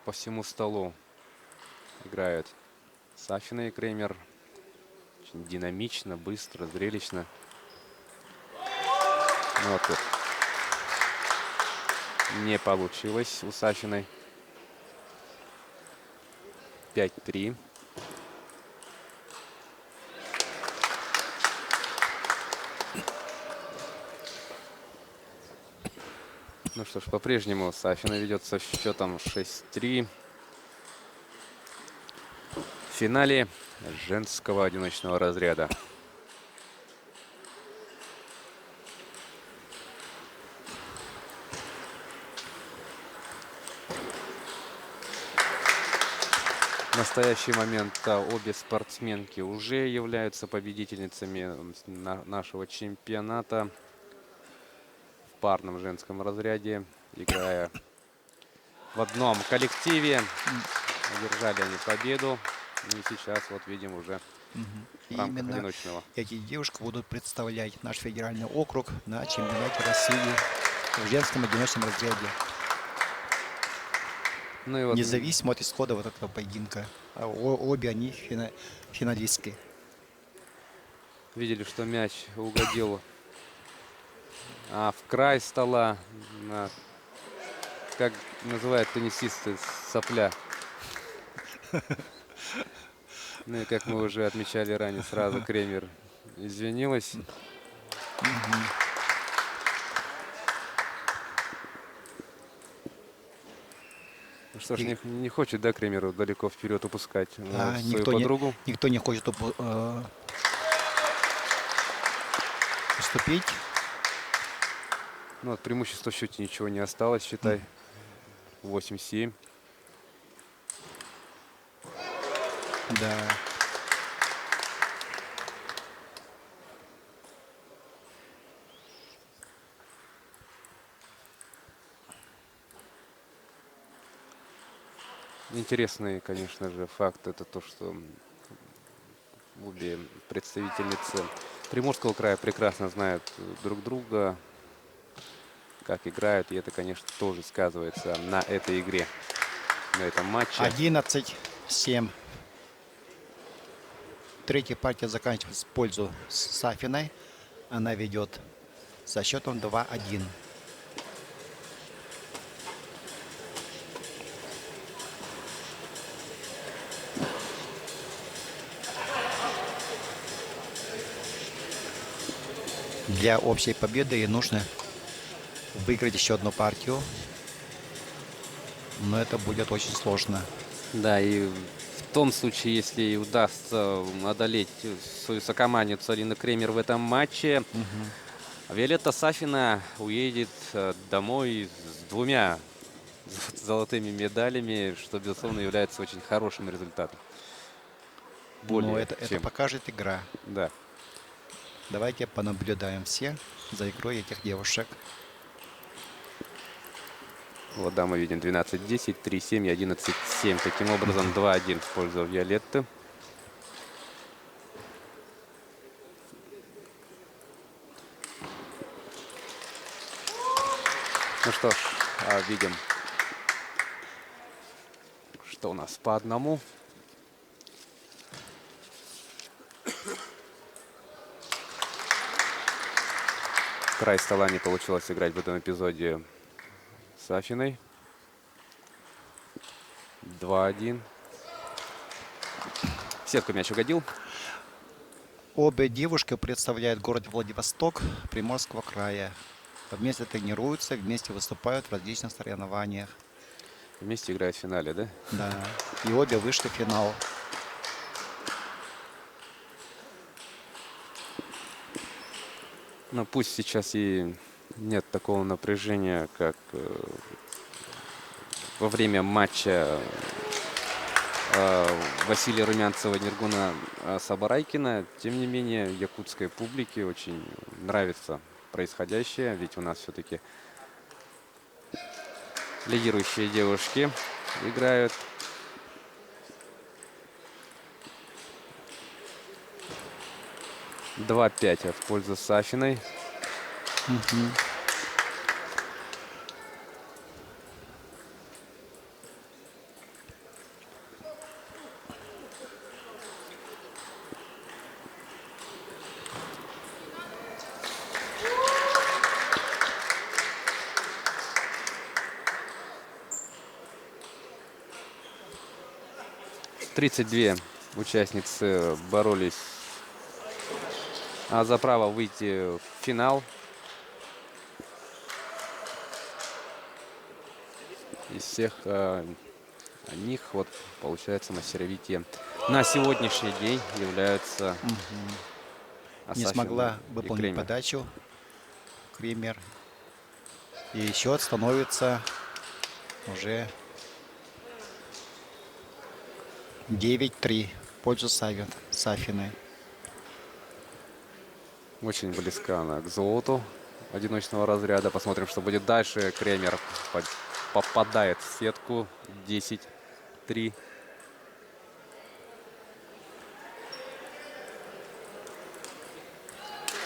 По всему столу играют Сафина и Кремер. Очень динамично, быстро, зрелищно. Ну, вот тут не получилось у Сафиной. 5-3. Ну что ж, по-прежнему Сафина ведет со счетом 6-3. В финале женского одиночного разряда. В настоящий момент обе спортсменки уже являются победительницами нашего чемпионата в парном женском разряде, играя в одном коллективе. Одержали они победу. Ну и сейчас вот видим уже в рамках Именно одиночного. эти девушки будут представлять наш федеральный округ на чемпионате России в женском одиночном разряде. Ну и вот Независимо от исхода вот этого поединка. Обе они финалистки. видели, что мяч угодил в край стола. Как называют теннисисты, сопля. Ну и как мы уже отмечали ранее, сразу Кремер извинилась. Ну что ж, не хочет, да, Кремеру далеко вперед упускать свою подругу. Никто не хочет уступить. Ну, от преимущества в счете ничего не осталось, считай. 8-7. Да. Интересный, конечно же, факт это то, что обе представительницы Приморского края прекрасно знают друг друга, как играют, и это, конечно, тоже сказывается на этой игре, на этом матче. 11-7. Третья партия заканчивается в пользу Сафиной. Она ведет со счетом 2-1. Для общей победы ей нужно выиграть еще одну партию. Но это будет очень сложно. Да, и в том случае, если ей удастся одолеть свою сокомандницу Алину Кремер в этом матче, Виолетта Сафина уедет домой с 2 золотыми медалями, что, безусловно, является очень хорошим результатом. Но это покажет игра. Да. Давайте понаблюдаем все за игрой этих девушек. Вот, да, мы видим 12-10, 3-7 и 11-7. Таким образом, 2-1 в пользу Виолетты. Ну что ж, видим, что у нас по одному. край стола не получилось играть в этом эпизоде Сафиной. 2-1. В сетку мяч угодил. Обе девушки представляют город Владивосток Приморского края. Вместе тренируются, вместе выступают в различных соревнованиях. Вместе играют в финале, да? Да. И обе вышли в финал. Но пусть сейчас и нет такого напряжения, как во время матча Василия Румянцева и Ниргуна Сабарайкина. Тем не менее, якутской публике очень нравится происходящее, ведь у нас все-таки лидирующие девушки играют. — 2-5 в пользу Сафиной. — 32 участницы боролись за право выйти в финал. Из всех них, вот, получается, мастеровитие на сегодняшний день являются Не Асафина смогла и выполнить Кремер. подачу Кремер. И счет становится уже 9-3 в пользу Сафиной. Очень близка она к золоту одиночного разряда. Посмотрим, что будет дальше. Кремер попадает в сетку. 10-3.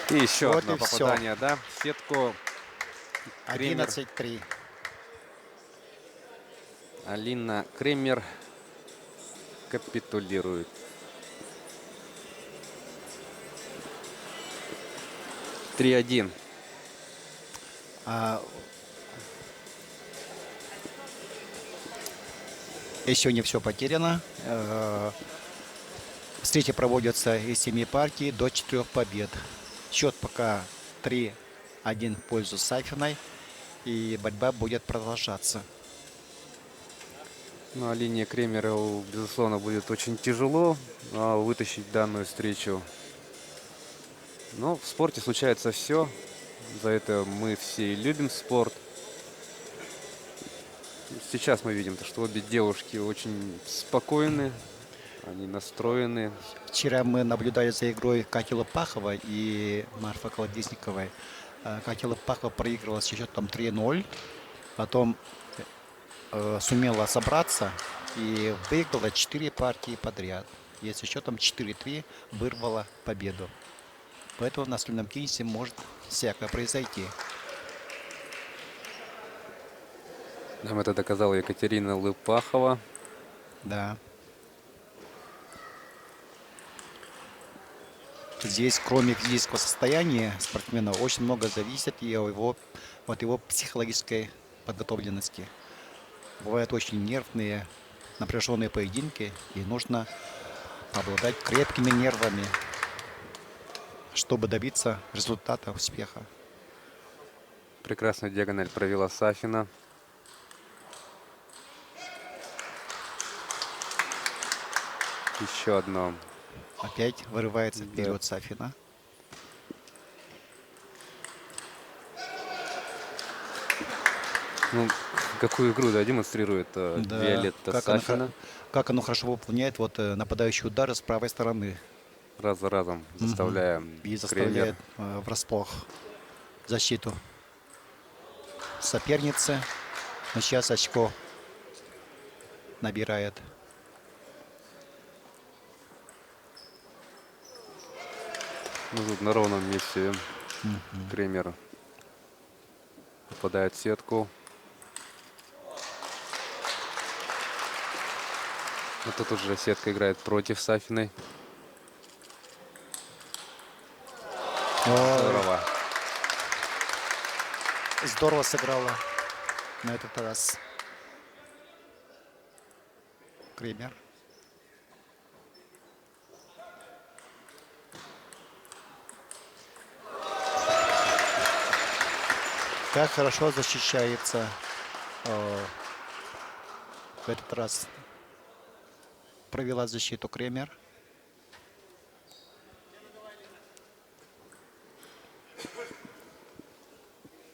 И еще Вот одно и всё. попадание, да, в сетку. Кремер. 11-3. Алина Кремер капитулирует. — 3-1. Еще не все потеряно. Встречи проводятся из 7 партий до 4 побед. Счет пока 3-1 в пользу Сафиной. И борьба будет продолжаться. Ну, а линия Кремера, безусловно, будет очень тяжело вытащить данную встречу. Но в спорте случается все. За это мы все любим спорт. Сейчас мы видим, что обе девушки очень спокойны, они настроены. Вчера мы наблюдали за игрой Кати Лопаховой и Марфы Колодесниковой. Катя Лопахова проигрывала с счетом 3-0. Потом сумела собраться и выиграла 4 партии подряд. И с счетом 4-3 вырвала победу. Поэтому в настольном теннисе может всякое произойти. Нам это доказала Екатерина Лопахова. Да. Здесь, кроме физического состояния спортсмена, очень много зависит и от его психологической подготовленности. Бывают очень нервные, напряженные поединки, и нужно обладать крепкими нервами, чтобы добиться результата, успеха. Прекрасную диагональ провела Сафина. Еще одно. Опять вырывается вперед Сафина. Ну, какую игру, да, демонстрирует Виолетта Сафина. Как оно хорошо выполняет нападающий удар с правой стороны. Раз за разом заставляя И Кремер. заставляет врасплох защиту соперницы. Но сейчас очко набирает. Ну, тут на ровном месте Кремер попадает в сетку. А тут уже сетка играет против Сафиной. Здорово. здорово сыграла на этот раз Кремер. Как хорошо защищается в этот раз. Провела защиту Кремер.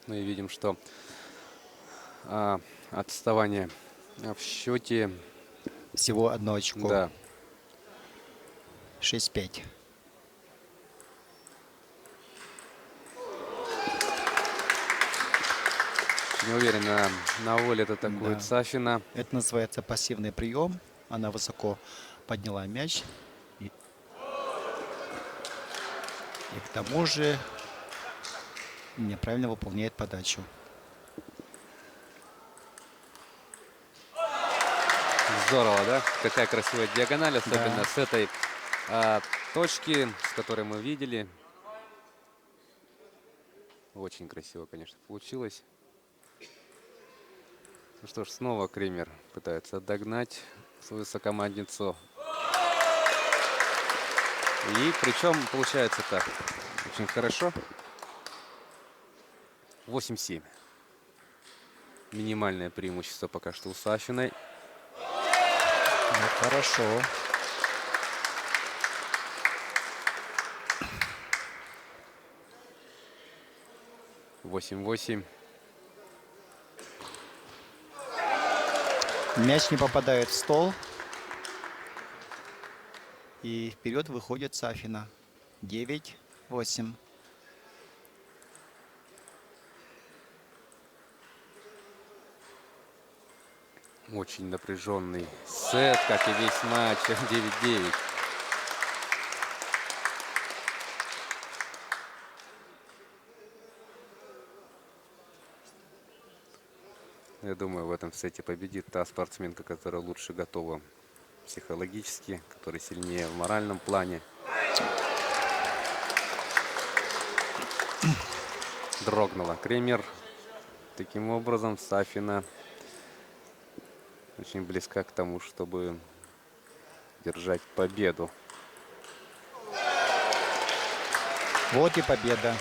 Мы видим, что отставание в счете. Всего одно очко. Да. 6-5. Не уверенно на воле это атакует Да. Сафина. Это называется пассивный прием. Она высоко подняла мяч. И к тому же неправильно выполняет подачу. Здорово, да? Какая красивая диагональ, особенно Да. с этой точки, с которой мы видели. Очень красиво, конечно, получилось. Ну что ж, снова Кремер пытается догнать свою сокомандницу. И причем получается так очень хорошо. 8-7. Минимальное преимущество пока что у Сафиной. Ну, хорошо. Восемь. Мяч не попадает в стол. И вперед выходит Сафина. 9-8. Очень напряженный сет, как и весь матч. 9-9. Я думаю, в этом сете победит та спортсменка, которая лучше готова психологически, которая сильнее в моральном плане. Дрогнула Кремер. Таким образом, Сафина очень близка к тому, чтобы держать победу. Вот и победа.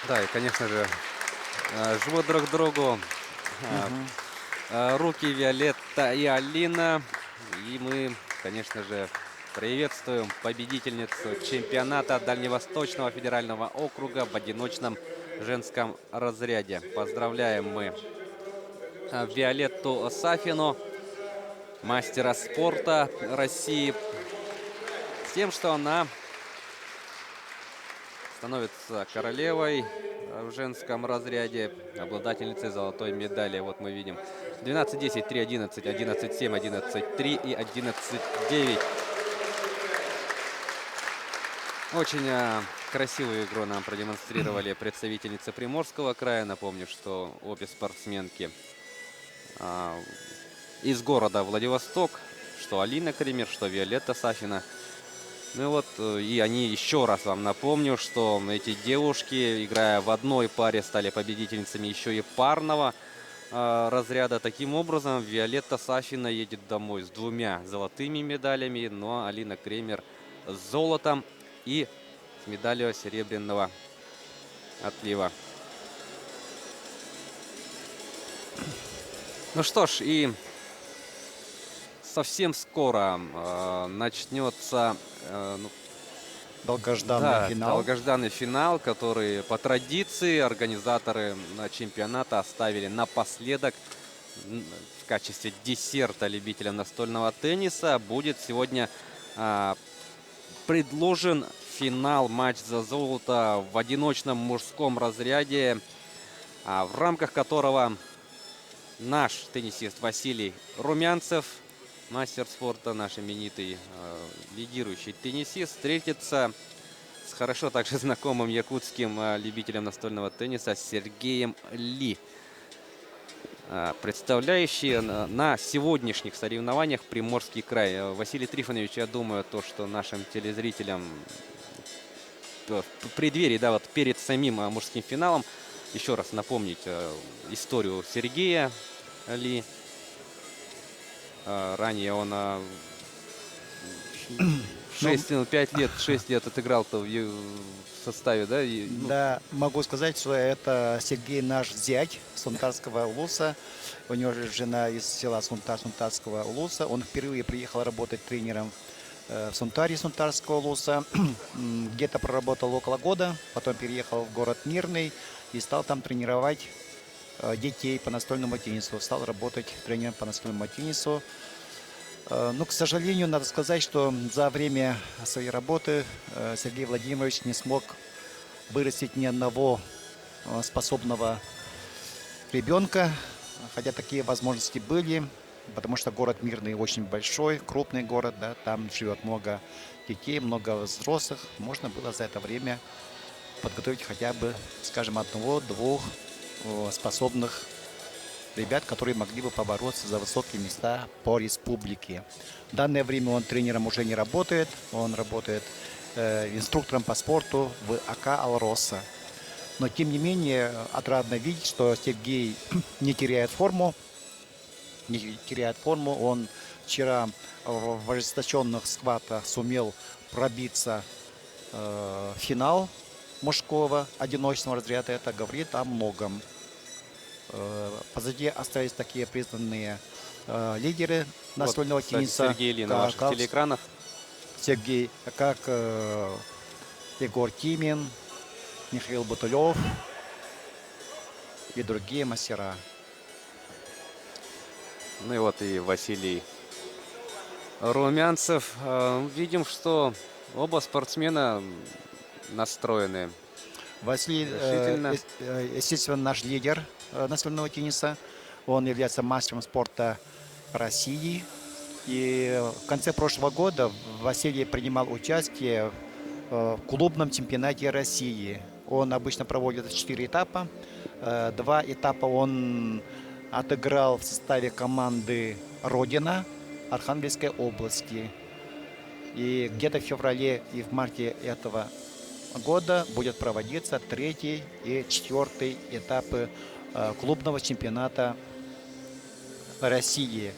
Да, и, конечно же, жмут друг к другу руки Виолетта и Алина. И мы, конечно же, приветствуем победительницу чемпионата Дальневосточного федерального округа в одиночном женском разряде. Поздравляем мы Виолетту Сафину, мастера спорта России, с тем, что она становится королевой в женском разряде, обладательницей золотой медали. Вот мы видим 12-10, 3-11, 11-7, 11-3 и 11-9. Очень красивую игру нам продемонстрировали представительницы Приморского края. Напомню, что обе спортсменки из города Владивосток, что Алина Кремер, что Виолетта Сафина. Ну и вот, и они, еще раз вам напомню, что эти девушки, играя в одной паре, стали победительницами еще и парного разряда. Таким образом, Виолетта Сафина едет домой с 2 золотыми медалями, ну а Алина Кремер с золотом и с медалью серебряного отлива. Ну что ж, и совсем скоро начнется Долгожданный финал. долгожданный финал, который по традиции организаторы чемпионата оставили напоследок в качестве десерта любителям настольного тенниса. Будет сегодня предложен финал, матч за золото в одиночном мужском разряде, в рамках которого наш теннисист Василий Румянцев, мастер спорта, наш именитый лидирующий теннисист, встретится с хорошо также знакомым якутским любителем настольного тенниса Сергеем Ли, представляющий на сегодняшних соревнованиях Приморский край. Василий Трифонович, я думаю, то, что нашим телезрителям в преддверии, да, вот перед самим мужским финалом, еще раз напомнить историю Сергея Ли. Ранее он 5 лет, 6 лет отыграл-то в составе, да? Да, могу сказать, что это Сергей наш зять Сунтарского улуса. У него же жена из села Сунтарского улуса. Он впервые приехал работать тренером в Сунтаре Сунтарского улуса. Где-то проработал около года, потом переехал в город Мирный и стал там тренировать детей по настольному теннису. Стал работать тренером по настольному теннису. Но, к сожалению, надо сказать, что за время своей работы Сергей Владимирович не смог вырастить ни одного способного ребенка, хотя такие возможности были, потому что город Мирный очень большой, крупный город, да, там живет много детей, много взрослых. Можно было за это время подготовить хотя бы, скажем, одного-двух способных ребят, которые могли бы побороться за высокие места по республике. В данное время он тренером уже не работает, он работает инструктором по спорту в АК «Алроса». Но, тем не менее, отрадно видеть, что Сергей не теряет форму. Он вчера в ожесточенных схватках сумел пробиться в финал мужского одиночного разряда. Это говорит о многом. Позади остались такие признанные лидеры настольного тенниса. Сергей Ли на ваших телеэкранах. Сергей, как Егор Тимин, Михаил Бутылев и другие мастера. Ну и вот и Василий Румянцев. Видим, что оба спортсмена настроены Василий, решительно. естественно, наш лидер настольного тенниса. Он является мастером спорта России. И в конце прошлого года Василий принимал участие в клубном чемпионате России. Он обычно проводит 4 этапа. 2 этапа он отыграл в составе команды «Родина» Архангельской области. И где-то в феврале и в марте этого года будет проводиться 3-й и 4-й этапы клубного чемпионата России.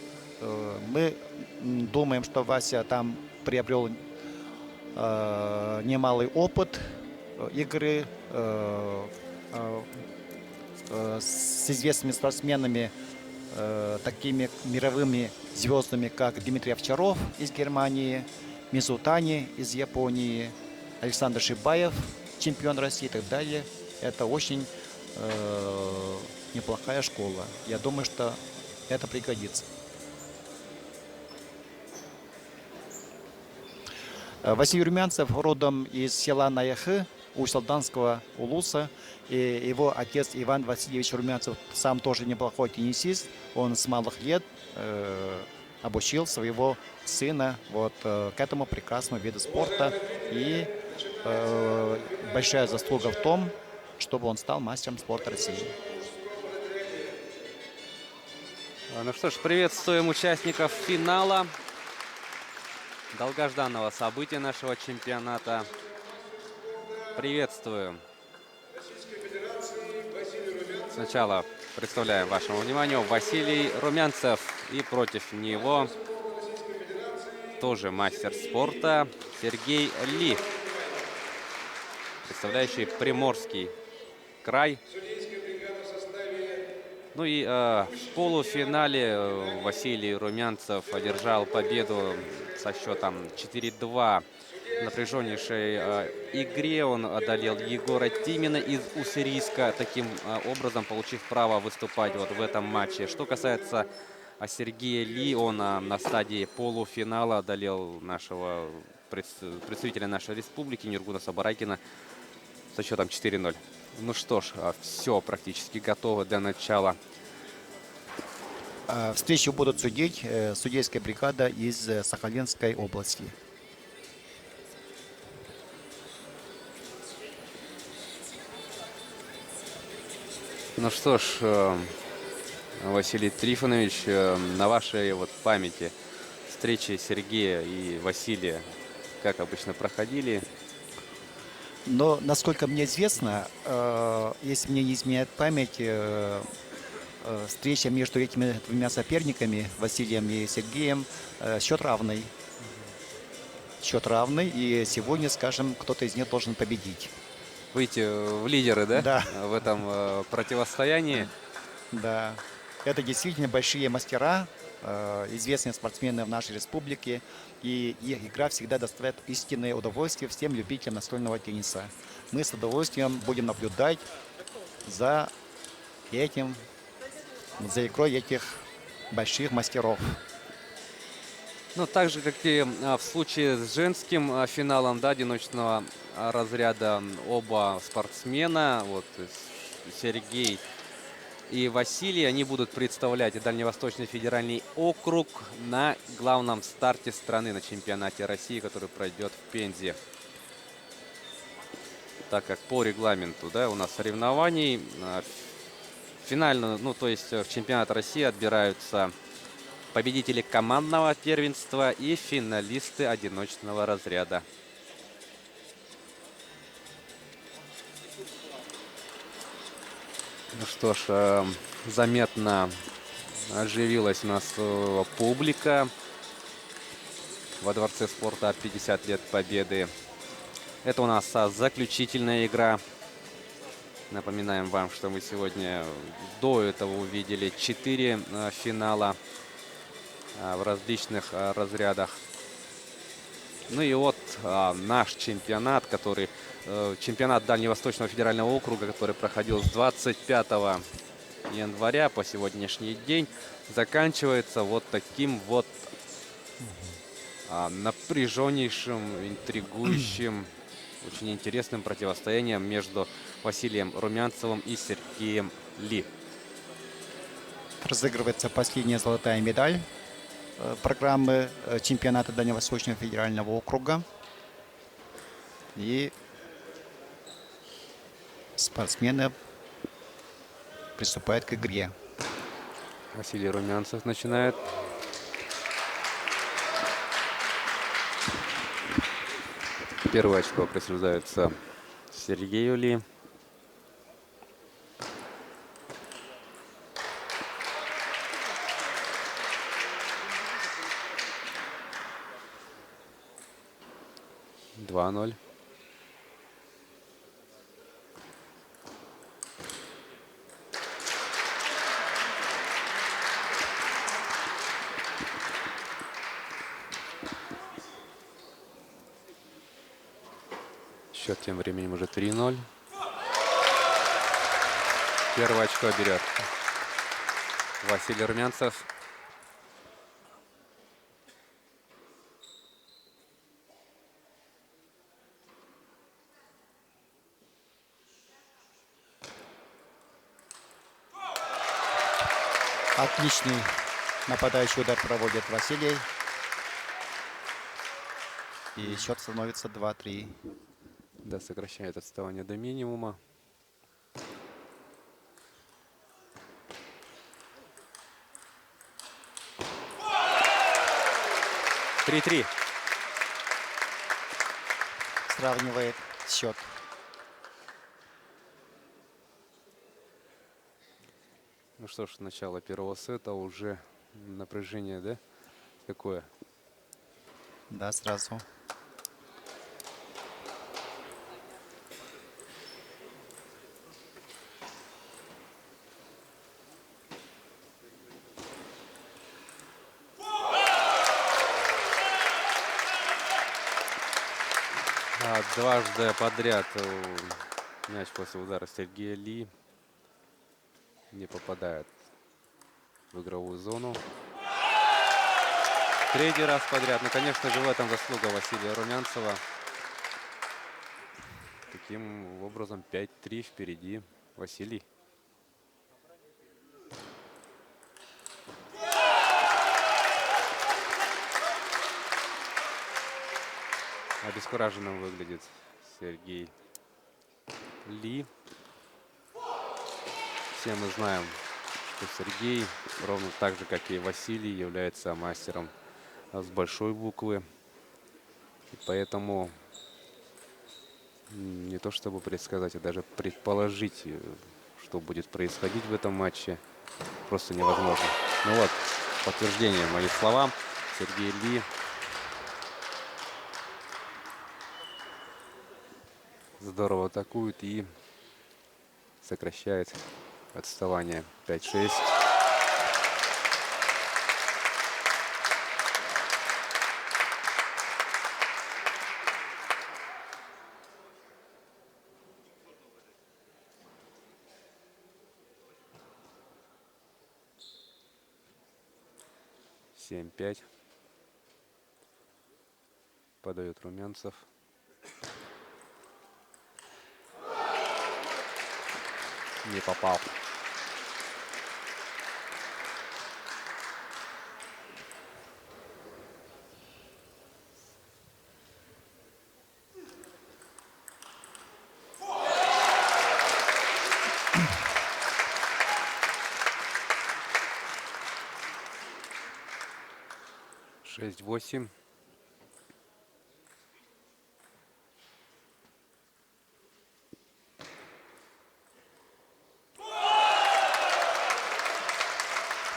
Мы думаем, что Вася там приобрел немалый опыт игры с известными спортсменами, такими мировыми звездами, как Дмитрий Овчаров из Германии, Мизутани из Японии, Александр Шибаев, чемпион России и так далее. Это очень неплохая школа. Я думаю, что это пригодится. Василий Румянцев родом из села Наяхы, Усть-Салданского улуса. И его отец Иван Васильевич Румянцев сам тоже неплохой теннисист. Он с малых лет обучил своего сына вот к этому прекрасному виду спорта. И большая заслуга в том, чтобы он стал мастером спорта России. Ну что ж, приветствуем участников финала долгожданного события нашего чемпионата. Приветствуем. Сначала представляем вашему вниманию Василий Румянцев. И против него тоже мастер спорта Сергей Ли, представляющий Приморский край. Ну и в полуфинале Василий Румянцев одержал победу со счетом 4-2. В напряженнейшей игре он одолел Егора Тимина из Уссурийска, таким образом получив право выступать вот в этом матче. Что касается Сергея Ли, он на стадии полуфинала одолел нашего представителя нашей республики Нургуна Сабарайкина со счетом 4-0. Ну что ж, все практически готово для начала. Встречу будут судить судейская бригада из Сахалинской области. Ну что ж, Василий Трифонович, на вашей вот памяти встречи Сергея и Василия как обычно проходили? Но, насколько мне известно, если мне не изменяет память, встреча между этими двумя соперниками, Василием и Сергеем, счет равный. Счет равный, и сегодня, скажем, кто-то из них должен победить. Выйти в лидеры, да? Да. В этом противостоянии. Да, это действительно большие мастера, известные спортсмены в нашей республике, и их игра всегда доставляет истинное удовольствие всем любителям настольного тенниса. Мы с удовольствием будем наблюдать за этим, за игрой этих больших мастеров. Ну, так же, как и в случае с женским финалом, да, одиночного разряда, оба спортсмена, вот Сергей и Василий, они будут представлять Дальневосточный федеральный округ на главном старте страны на чемпионате России, который пройдет в Пензе. Так как по регламенту, да, у нас соревнований финально, ну, то есть в чемпионат России отбираются победители командного первенства и финалисты одиночного разряда. Ну что ж, заметно оживилась у нас публика во Дворце спорта 50 лет Победы. Это у нас заключительная игра. Напоминаем вам, что мы сегодня до этого увидели 4 финала в различных разрядах. Ну и вот наш чемпионат, чемпионат Дальневосточного федерального округа, который проходил с 25 января по сегодняшний день, заканчивается вот таким вот напряженнейшим, интригующим, очень интересным противостоянием между Василием Румянцевым и Сергеем Ли. Разыгрывается последняя золотая медаль программы чемпионата Дальневосточного федерального округа. И спортсмены приступают к игре. Василий Румянцев начинает. Первое очко присуждается Сергею Ли. Два 0. Счет тем временем уже 3-0. Первое очко берет Василий Румянцев. Отличный нападающий удар проводит Василий. И счет становится 2-3. Да, сокращает отставание до минимума. Три-три. Сравнивает счет. Ну что ж, начало первого сета, уже напряжение, да? Какое? Да, сразу. Дважды подряд мяч после удара Сергея Ли не попадает в игровую зону. Третий раз подряд. Ну, конечно же, в этом заслуга Василия Румянцева. Таким образом, 5-3 впереди Василий. Обескураженным выглядит Сергей Ли. Все мы знаем, что Сергей, ровно так же, как и Василий, является мастером с большой буквы. И поэтому Не то чтобы предсказать, а даже предположить, что будет происходить в этом матче, просто невозможно. Ну вот, подтверждение моим словам. Сергей Ли здорово атакует и сокращает отставание. 5-6. Семь, 5. Подает Румянцев. Не попал. Шесть, 8.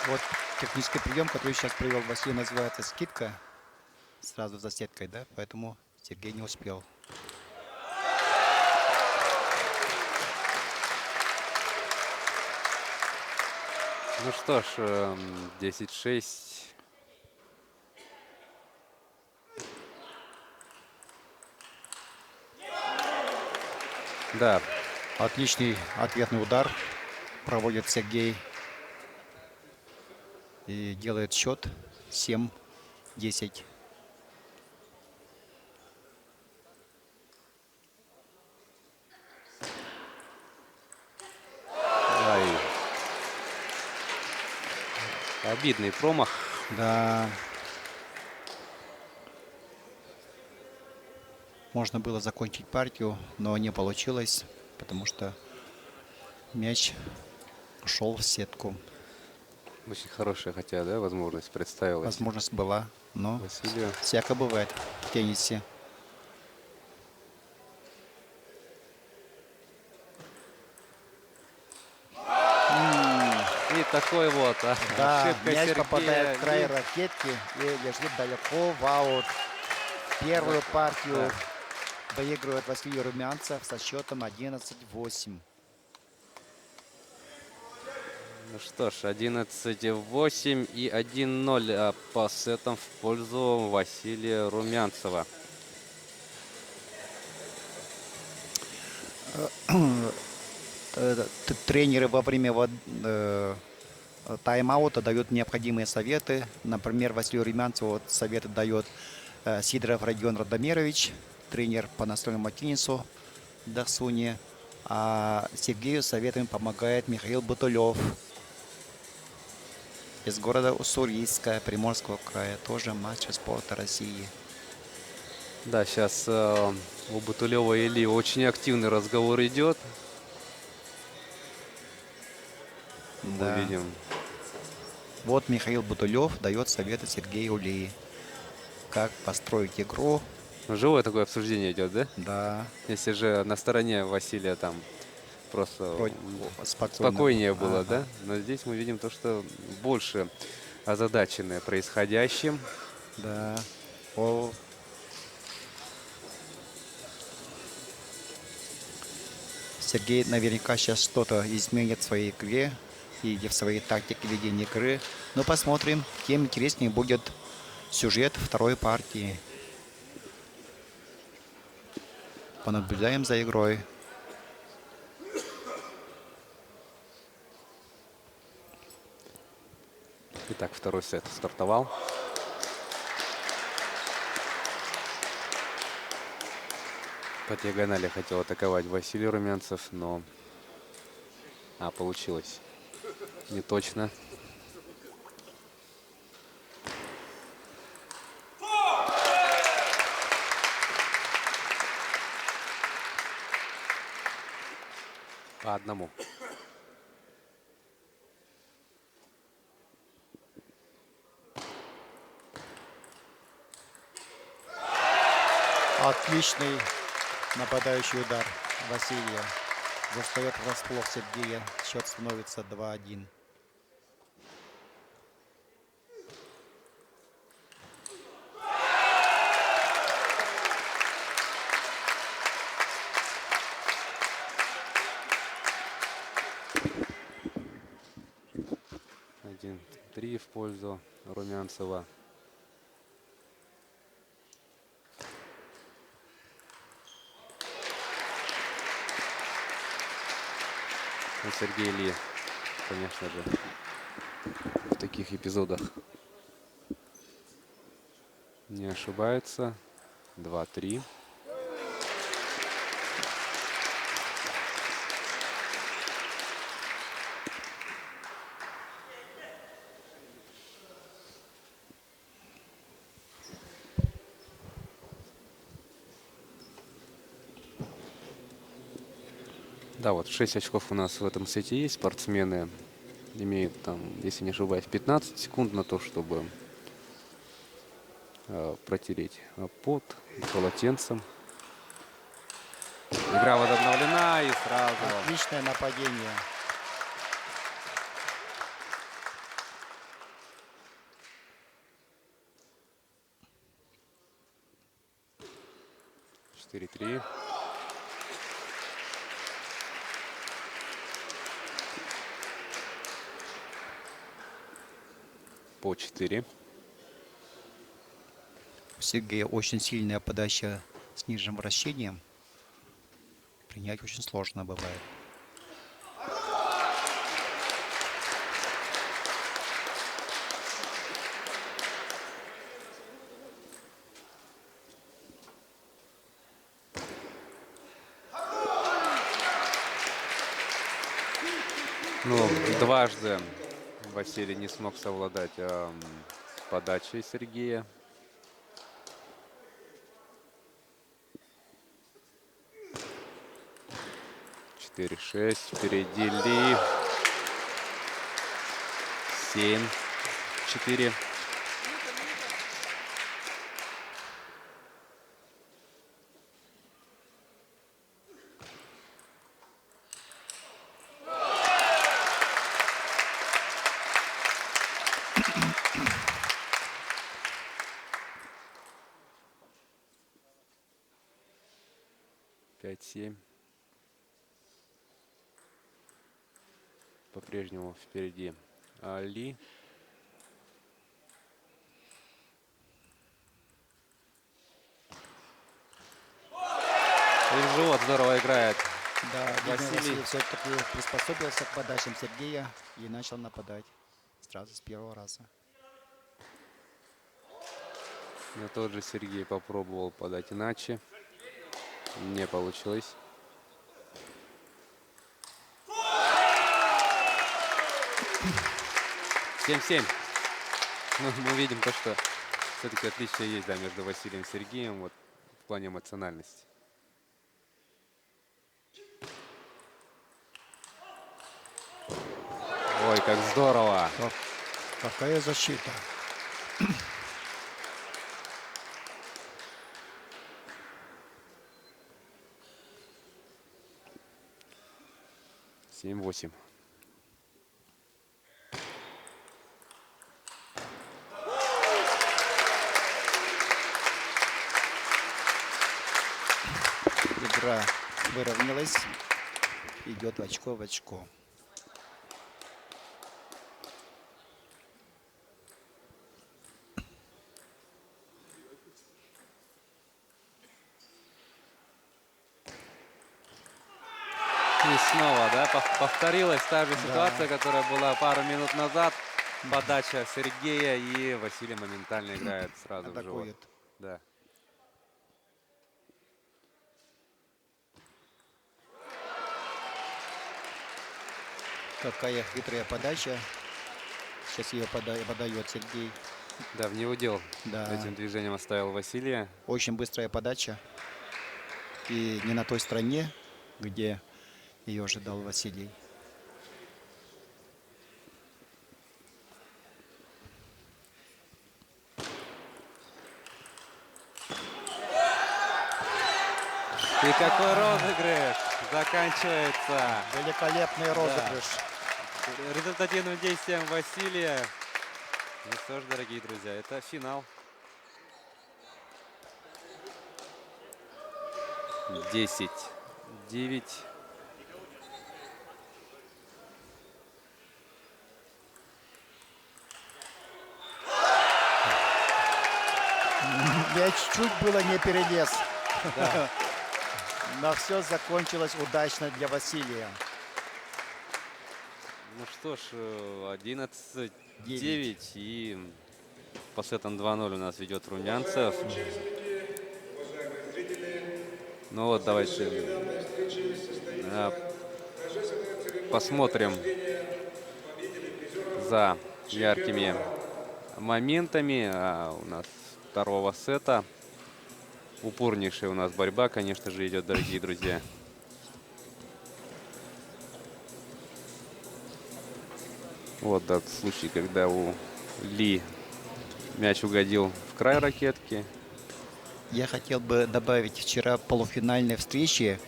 Вот технический прием, который сейчас привел Василий, называется скидка. Сразу за сеткой, да? Поэтому Сергей не успел. Ну что ж, 10-6. Да, Отличный ответный удар проводит Сергей. И делает счет 7-10. ай. Обидный промах. Да. Можно было закончить партию, но не получилось, потому что мяч ушел в сетку. Очень хорошая, хотя, да, возможность представилась Возможность была, но Василию. всякое бывает в теннисе. И такой вот, Да, ошибка мяч Сергея попадает в край Ли. ракетки и лежит далеко в аут. Первую партию выигрывает Василий Румянцев со счетом 11-8. Ну что ж, 11-8 и 1-0 по сетам в пользу Василия Румянцева. Тренеры во время тайм-аута дают необходимые советы. Например, Василию Румянцеву вот советы дает Сидоров Родион Радомирович, тренер по настольному теннису Дасуни. А Сергею советами помогает Михаил Бутулев из города Уссурийска, Приморского края, тоже мастер спорта России. Да, сейчас у Бутулева и Ли очень активный разговор идет. Да. Мы видим. Вот Михаил Бутулев дает советы Сергею Ли, как построить игру. Живое такое обсуждение идет, да? Да, Если же на стороне Василия там просто вроде спокойно. спокойнее было, Ага. да? Но здесь мы видим то, что больше озадаченные происходящим. Да. О. Сергей наверняка сейчас что-то изменит в своей игре и в своей тактике ведения игры. Но посмотрим, тем интереснее будет сюжет второй партии. Понаблюдаем за игрой. Итак, второй сет стартовал. По диагонали хотел атаковать Василий Румянцев, но получилось не точно. По одному. Отличный Нападающий удар Василия застает врасплох Сергея. Счет становится 2-1. Один, 3 в пользу Румянцева. И Сергей Ли, конечно же, в таких эпизодах не ошибается. 2-3. Да, вот 6 очков у нас в этом сете есть. Спортсмены имеют там, если не ошибаюсь, 15 секунд на то, чтобы протереть пот полотенцем. Игра возобновлена и сразу... Отличное нападение. Четыре 3. По 4. У Сергея очень сильная подача с нижним вращением. Принять очень сложно бывает. Ну, дважды Василий не смог совладать подачей Сергея. Четыре 6. Впереди Ли. 7-4. Пять 7. По-прежнему впереди Ли. И в живот здорово играет. Да, Василий. Василий все-таки приспособился к подачам Сергея и начал нападать сразу с первого раза. Но тот же Сергей попробовал подать иначе. Не получилось. 7-7. Ну, мы видим то, что все-таки отличие есть, да, между Василием и Сергеем вот, в плане эмоциональности. Ой, как здорово. Какая защита. Семь 8. Игра выровнялась. Идет очко в очко. И снова, да, повторилась та же ситуация, которая была пару минут назад. Подача Сергея, и Василий моментально играет сразу в живот. Атакует. Да. Какая хитрая подача. Сейчас ее подает Сергей. Да, в неудел Да. этим движением оставил Василия. Очень быстрая подача. И не на той стороне, где ее ожидал Василий. И какой розыгрыш заканчивается Великолепный розыгрыш. результативным действием Василия. Ну что ж, дорогие друзья, это финал. 10-9. Мяч чуть было не перелез. Но все закончилось удачно для Василия. Ну что ж, 11-9. И по сетам 2-0 у нас ведет Румянцев. Ну вот, давайте посмотрим за яркими моментами у нас второго сета. Упорнейшая у нас борьба, конечно же, идет, дорогие друзья. Вот тот случай, когда у Ли мяч угодил в край ракетки. Я хотел бы добавить, вчера в полуфинальной встрече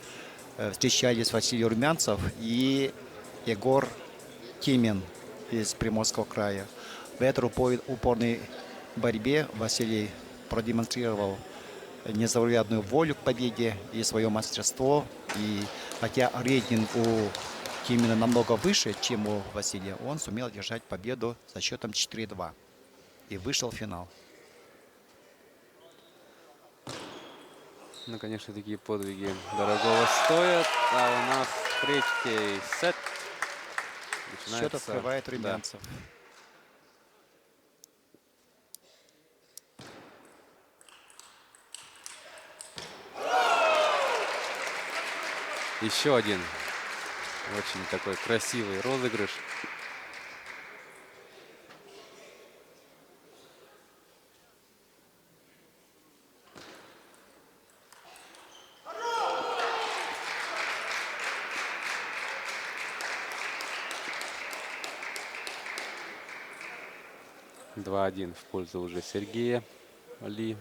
встречались Василий Румянцев и Егор Тимин из Приморского края. В этой упорной борьбе Василий продемонстрировал незаурядную волю к победе и свое мастерство. И хотя рейтинг у Тимина намного выше, чем у Василия, он сумел держать победу со счетом 4-2 и вышел в финал. Ну, конечно, такие подвиги дорогого стоят. А у нас третий сет Счет открывает Да. Румянцев. Еще один очень такой красивый розыгрыш. Два 1 в пользу уже Сергея Ли.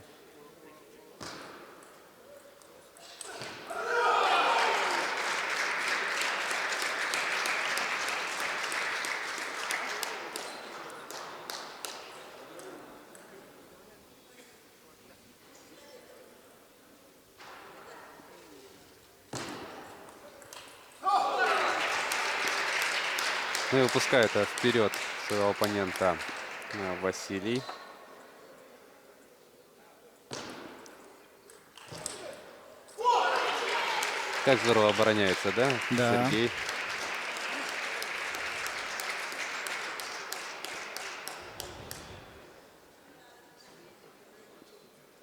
Ну и выпускает вперед своего оппонента Василий. Как здорово обороняется, да, Да. Сергей?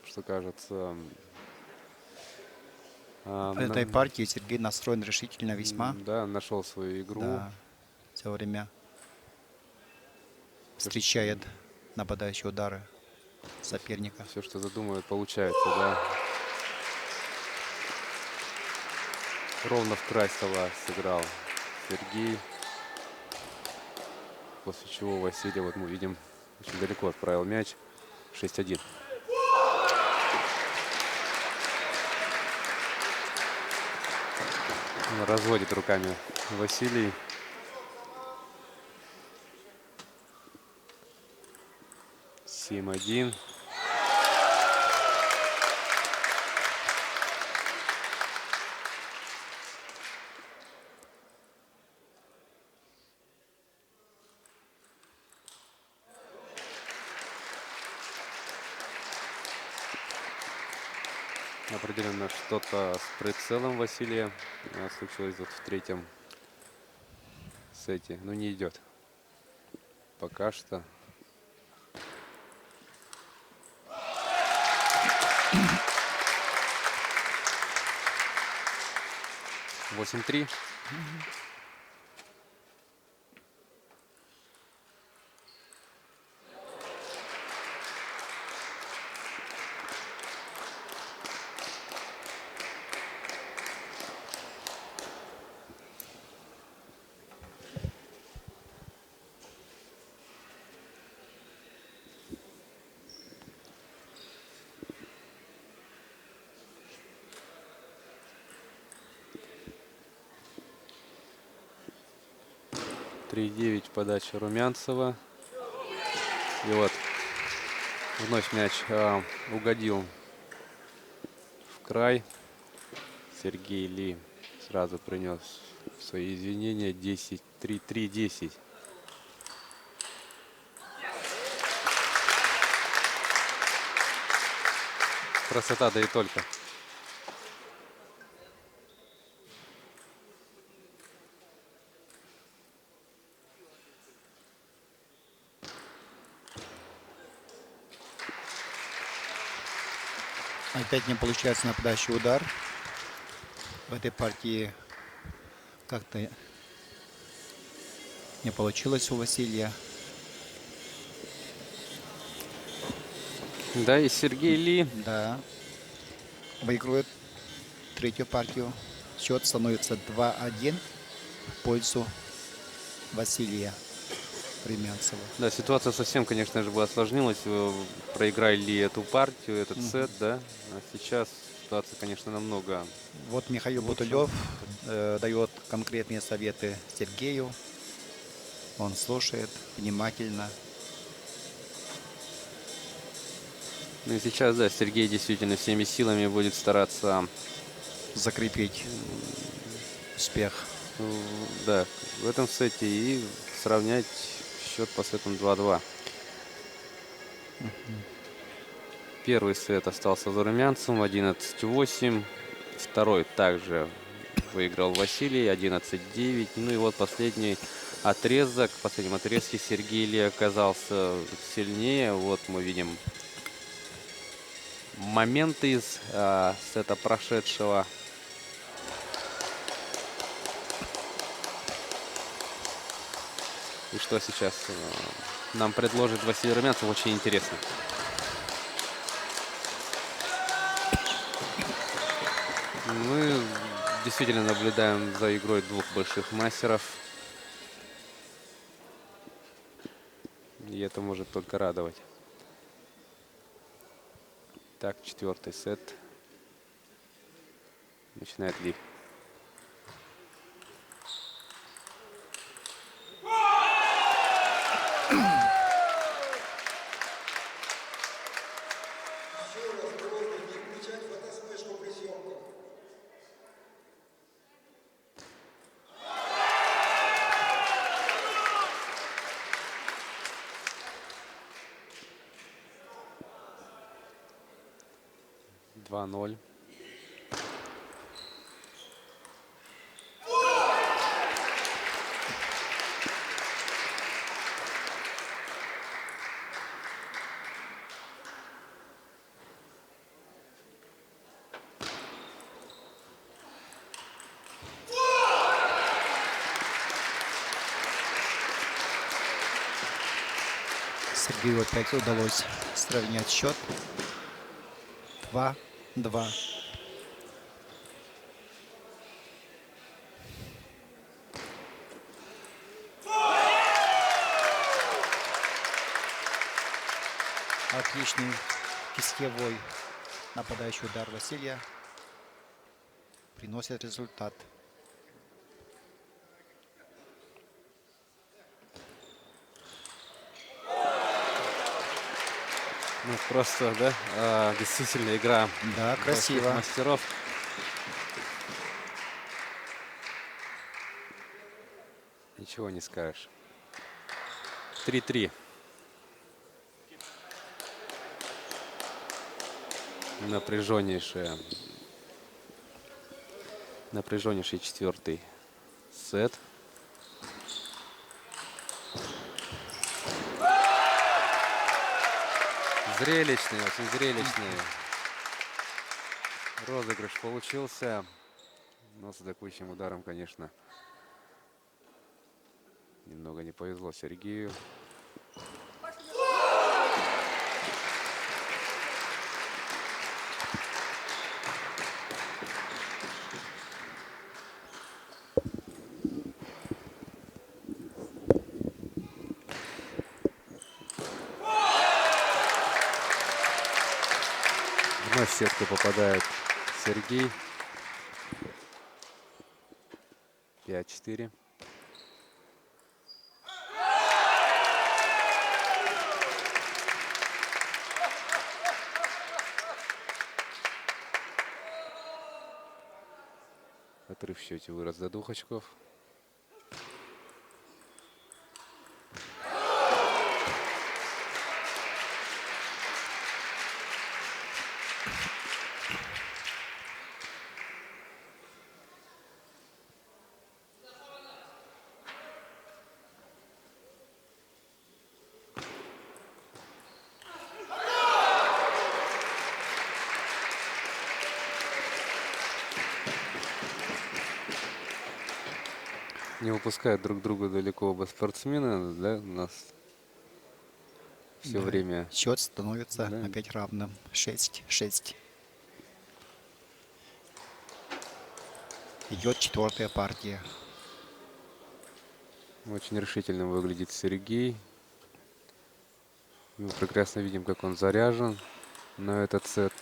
Что кажется... В этой партии Сергей настроен решительно весьма. Да, нашел свою игру. Да, все время встречает нападающие удары соперника. Все, что задумывает, получается, да. Ровно в край стола сыграл Сергей. После чего Василий, вот мы видим, очень далеко отправил мяч. 6-1. Разводит руками Василий. Семь 1. Определенно что-то с прицелом Василия случилось вот в третьем сете. Но не идет. Пока что. Восемь 3. 3-9 подача Румянцева. И вот вновь мяч угодил в край. Сергей Ли сразу принес свои извинения. 10-3-3-10. Красота, да и только. Опять не получается нападающий удар. В этой партии как-то не получилось у Василия. Да, и Сергей Ли. Да. Выигрывает третью партию. Счет становится 2-1 в пользу Василия Румянцева. Да, ситуация совсем, конечно же, бы осложнилась. Проиграли Ли эту партию, этот сет, да. А сейчас ситуация, конечно, намного. Вот Михаил Бутылев дает конкретные советы Сергею. Он слушает внимательно. Ну и сейчас, да, Сергей действительно всеми силами будет стараться, Закрепить успех. да, в этом сете и сравнять счет по сетам 2-2. Первый сет остался за Румянцевым, 11-8. Второй также выиграл Василий, 11-9. Ну и вот последний отрезок. В последнем отрезке Сергей Ли оказался сильнее. Вот мы видим моменты из сета прошедшего. И что сейчас нам предложит Василий Румянцев, очень интересно. Мы действительно наблюдаем за игрой двух больших мастеров. И это может только радовать. Так, четвертый сет. Начинает Ли. Два 0. Сергею опять удалось сравнять счет. 2-2. Отличный кистевой нападающий удар Василия приносит результат. Ну, просто, да, действительно игра Да, больших красиво. мастеров. Ничего не скажешь. 3-3. Напряженнейший четвертый сет. Зрелищный, очень зрелищный розыгрыш получился. Но с атакующим ударом, конечно, немного не повезло Сергею. Вновь в сетку попадает Сергей. 5-4. Отрыв в счете вырос до 2 очков. Не выпускают друг друга далеко оба спортсмена, да, у нас все Да. время. Счет становится Да. опять равным. 6-6. Идет 4-я партия. Очень решительно выглядит Сергей. Мы прекрасно видим, как он заряжен на этот сет.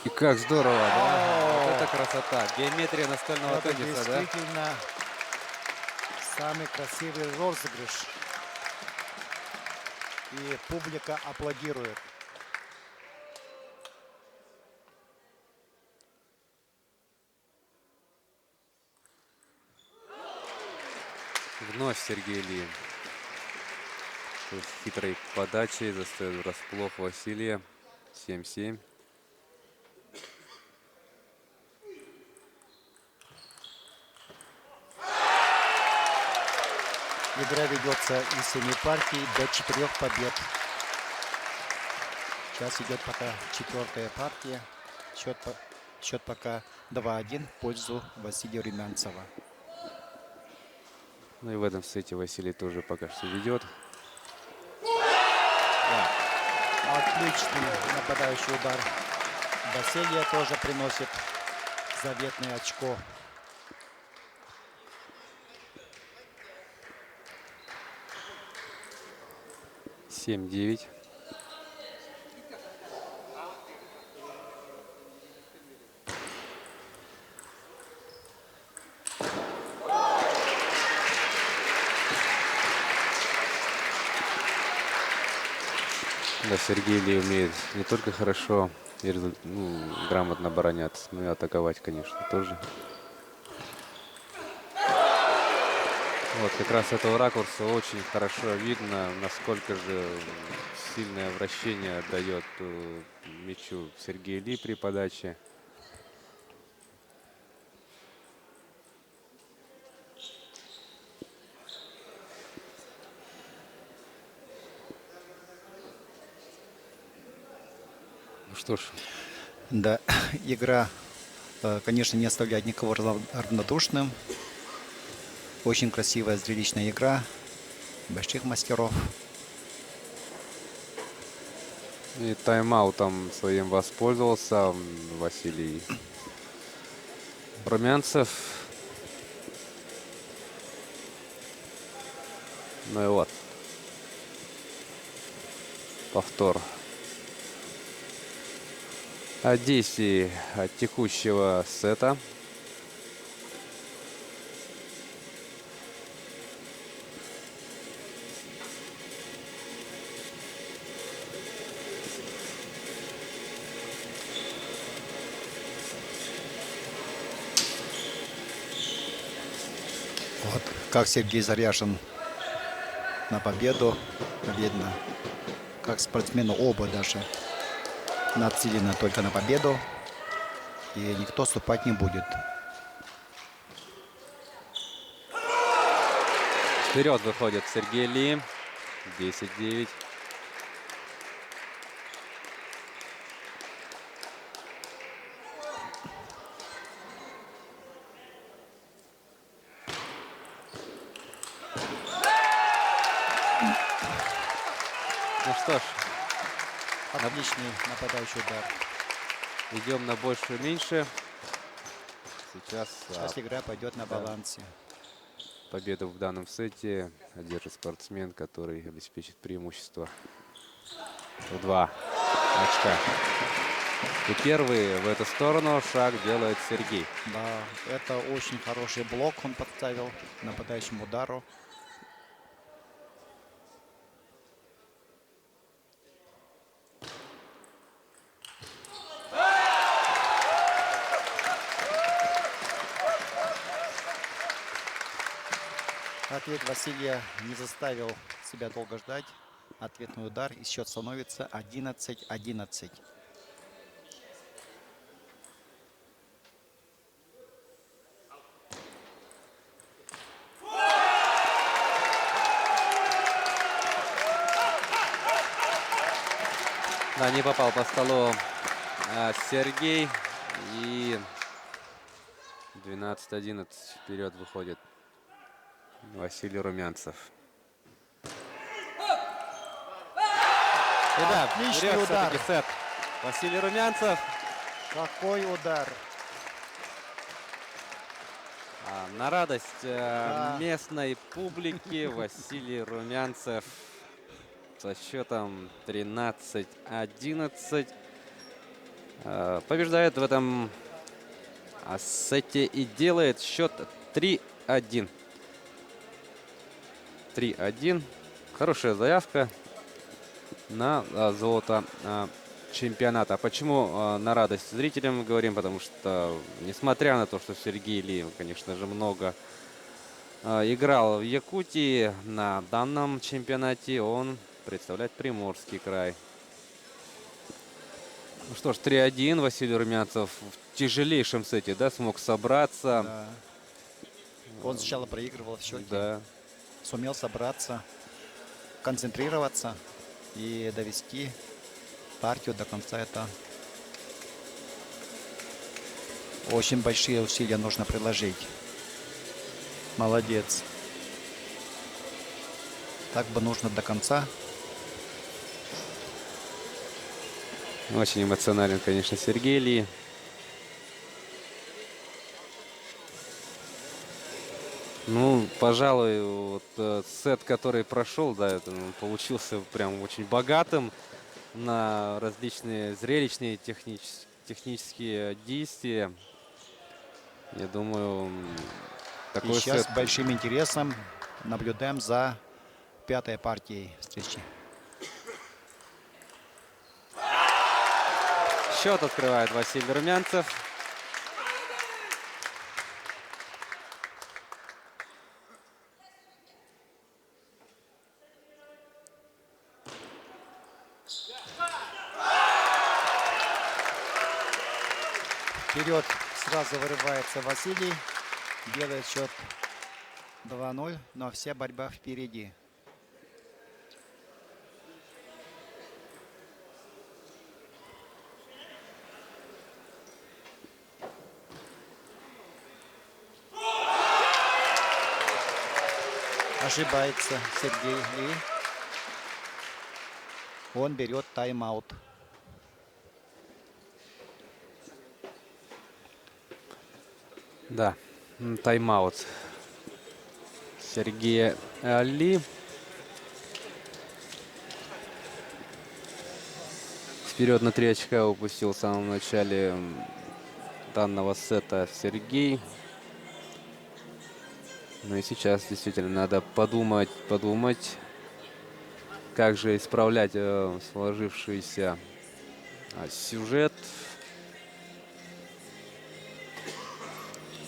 И как здорово, да? Вот это красота. Геометрия настольного Это тенниса, да? действительно самый красивый розыгрыш. И публика аплодирует. Вновь Сергей Ли. С хитрой подачей заставил врасплох Василия. 7-7. Игра ведется из 7 партий до 4 побед. Сейчас идет пока 4-я партия. Счет пока 2-1 в пользу Василия Румянцева. Ну и в этом сете Василий тоже пока что ведет. Отличный нападающий удар. Василия тоже приносит заветное очко. Семь 9. Да, Сергей Ли умеет не только хорошо и грамотно обороняться, но и атаковать, конечно, тоже. Вот как раз с этого ракурса очень хорошо видно, насколько же сильное вращение дает мячу Сергей Ли при подаче. Ну что ж, Да, игра, конечно, не оставляет никого равнодушным. Очень красивая, зрелищная игра больших мастеров. и тайм-аутом своим воспользовался Василий Румянцев. Ну и вот. Повтор о действии от текущего сета. Вот как Сергей заряжен на победу. Видно, как спортсмены оба даже нацелены только на победу. И никто ступать не будет. Вперед выходит Сергей Ли. 10-9. Ну что ж, Отличный нападающий удар. идем на больше-меньше. Сейчас Сейчас игра пойдет на балансе. победу в данном сете одержит спортсмен, который обеспечит преимущество в 2 очка. И первый в эту сторону шаг делает Сергей. Да, это очень хороший блок он подставил нападающему удару. Ответ Василия не заставил себя долго ждать. Ответный удар, и счет становится 11-11. Да, не попал по столу Сергей. И 12-11 вперед выходит Василий Румянцев. И да, Отличный берет удар. все-таки сет Василий Румянцев. Какой удар! На радость местной публики Василий Румянцев со счетом 13-11 побеждает в этом сете и делает счет 3-1. 3-1. Хорошая заявка на золото чемпионата. Почему на радость зрителям говорим? Потому что, несмотря на то, что Сергей Ли, конечно же, много играл в Якутии, на данном чемпионате он представляет Приморский край. Ну что ж, 3-1. Василий Румянцев в тяжелейшем сете, да, смог собраться. Да. Он сначала проигрывал в счете, Да. сумел собраться, концентрироваться и довести партию до конца. Это очень большие усилия нужно приложить. Молодец. Так бы нужно до конца. Очень эмоционален, конечно, Сергей Ли. Ну, пожалуй, вот сет, который прошел, да, это, получился прям очень богатым на различные зрелищные технические действия. Я думаю, И такой сейчас сет. с большим интересом наблюдаем за пятой партией встречи. Счет открывает Василий Румянцев. Вперед сразу вырывается Василий. Делает счет 2-0, но вся борьба впереди. Ошибается Сергей Ли. Он берет тайм-аут. Да, тайм-аут Сергея Ли. Вперед на 3 очка упустил в самом начале данного сета Сергей. Ну и сейчас действительно надо подумать, как же исправлять сложившийся сюжет.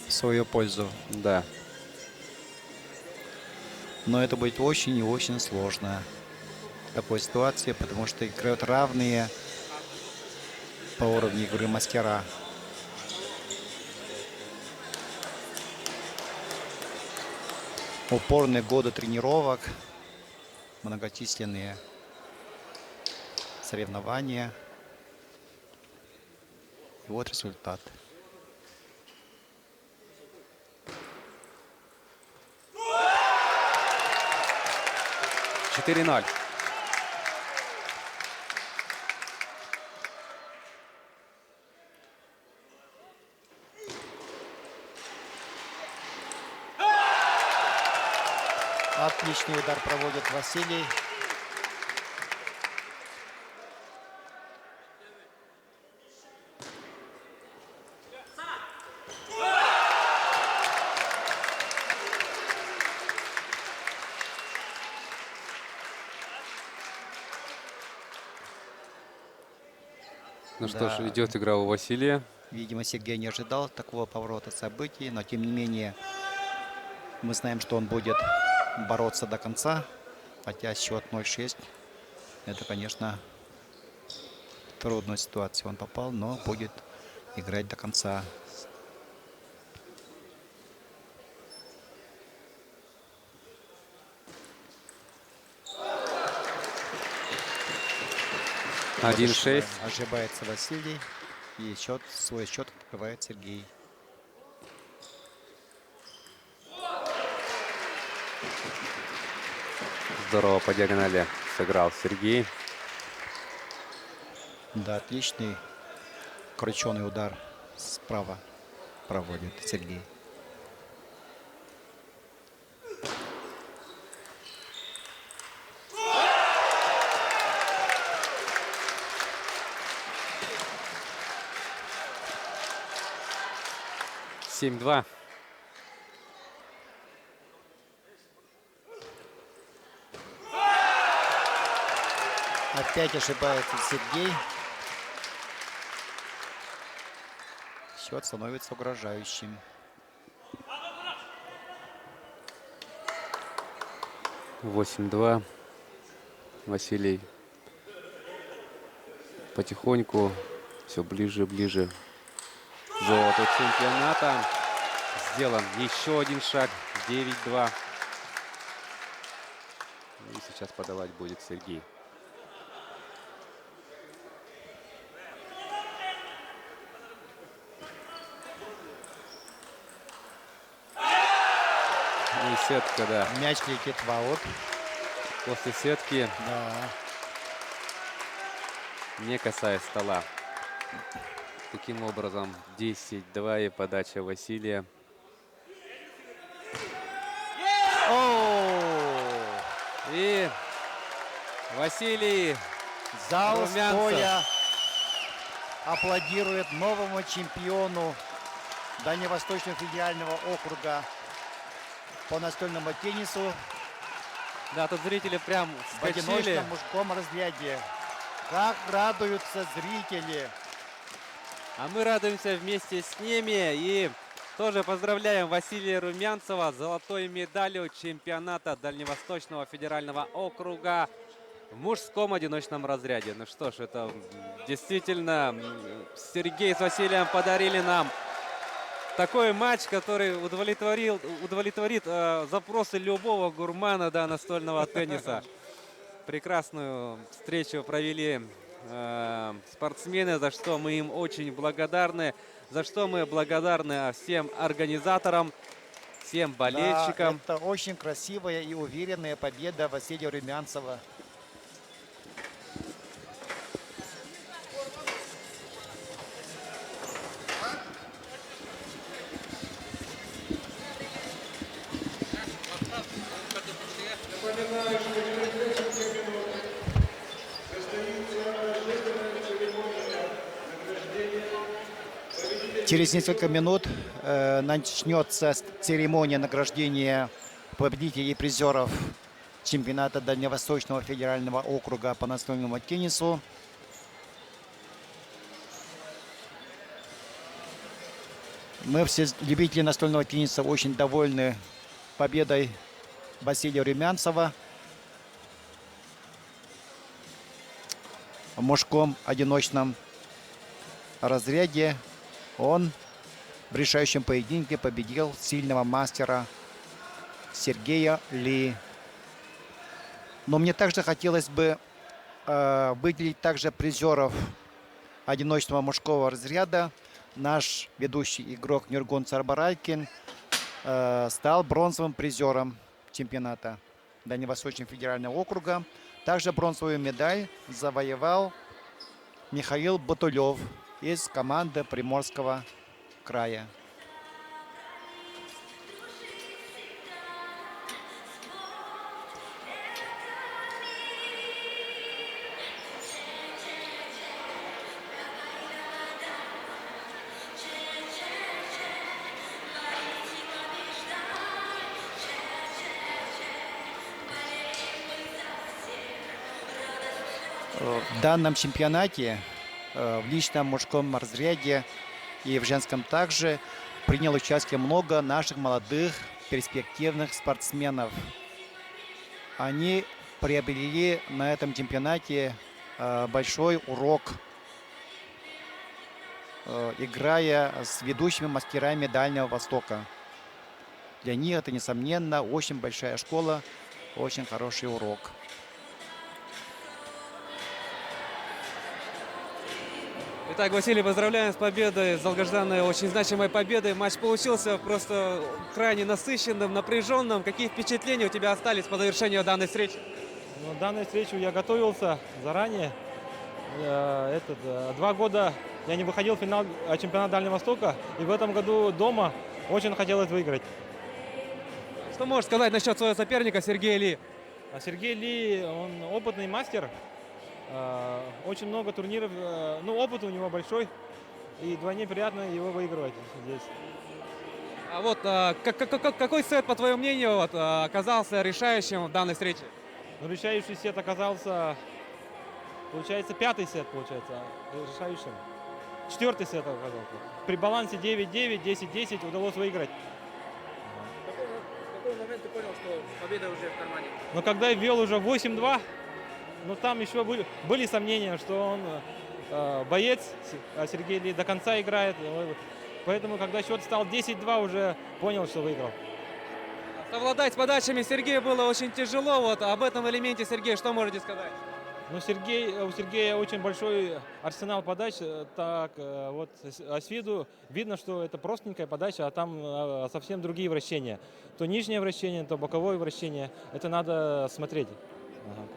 В свою пользу. Да. Но это будет очень и очень сложно в такой ситуации, потому что играют равные по уровню игры мастера. Упорные годы тренировок, многочисленные соревнования. И вот результат. $4-0. Отличный удар проводит Василий. Ну что Да. ж, идет игра у Василия. Видимо, Сергей не ожидал такого поворота событий, но тем не менее мы знаем, что он будет бороться до конца. Хотя счет 0-6. Это, конечно, трудная ситуация. Он попал, но будет играть до конца. Один шесть. Ошибается Василий. И свой счет открывает Сергей. Здорово по диагонали сыграл Сергей. Да, отличный крученый удар справа проводит Сергей. Семь-два. Опять ошибается Сергей. Счет становится угрожающим. 8-2. Василий потихоньку все ближе и ближе к золоту чемпионата. Сделан еще один шаг. 9-2. И сейчас подавать будет Сергей. И сетка, да. Мяч летит в аут. После сетки, Да. не касаясь стола. Таким образом, 10-2 и подача Василия. И Василий Зал Румянцев. стоя аплодирует новому чемпиону Дальневосточного федерального округа по настольному теннису Да, тут зрители прям в вскочили. одиночном мужском разряде. Как радуются зрители! А мы радуемся вместе с ними. И тоже поздравляем Василия Румянцева с золотой медалью чемпионата Дальневосточного федерального округа в мужском одиночном разряде. Ну что ж, это действительно Сергей с Василием подарили нам такой матч, который удовлетворит запросы любого гурмана, да, настольного тенниса. Прекрасную встречу провели спортсмены, за что мы им очень благодарны. За что мы благодарны всем организаторам, всем болельщикам. Да, это очень красивая и уверенная победа Василия Румянцева. Через несколько минут начнется церемония награждения победителей и призеров чемпионата Дальневосточного федерального округа по настольному теннису. Мы все любители настольного тенниса очень довольны победой Василия Румянцева в мужском одиночном разряде. Он в решающем поединке победил сильного мастера Сергея Ли. Но мне также хотелось бы выделить также призеров одиночного мужского разряда. Наш ведущий игрок Нургун Сарбарайкин стал бронзовым призером чемпионата Дальневосточного федерального округа. Также бронзовую медаль завоевал Михаил Батулев из команды Приморского края. В данном чемпионате в личном мужском разряде и в женском также приняло участие много наших молодых перспективных спортсменов. они приобрели на этом чемпионате большой урок, играя с ведущими мастерами Дальнего Востока. Для них это, несомненно, очень большая школа, очень хороший урок. Итак, Василий, поздравляем с победой, с долгожданной, очень значимой победой. Матч получился просто крайне насыщенным, напряженным. Какие впечатления у тебя остались по завершению данной встречи? Ну, данную встречу я готовился заранее. 2 года я не выходил в финал чемпионата Дальнего Востока. И в этом году дома очень хотелось выиграть. Что можешь сказать насчет своего соперника Сергея Ли? А Сергей Ли, он опытный мастер. Очень много турниров. Ну, опыт у него большой. И вдвойне приятно его выигрывать здесь. А вот какой сет, по твоему мнению, оказался решающим в данной встрече? Но решающий сет оказался, получается, 5-й сет, получается, решающим. 4-й сет оказался. При балансе 9-9, 10-10 удалось выиграть. В какой момент ты понял, что победа уже в кармане? Но когда я ввел уже 8-2, но там еще были сомнения, что он боец, а Сергей Ли до конца играет. Поэтому, когда счет стал 10-2, уже понял, что выиграл. Совладать с подачами Сергею было очень тяжело. Вот об этом элементе, Сергей, что можете сказать? Но у Сергея очень большой арсенал подач. Так, вот с виду видно, что это простенькая подача, а там совсем другие вращения. То нижнее вращение, то боковое вращение. Это надо смотреть.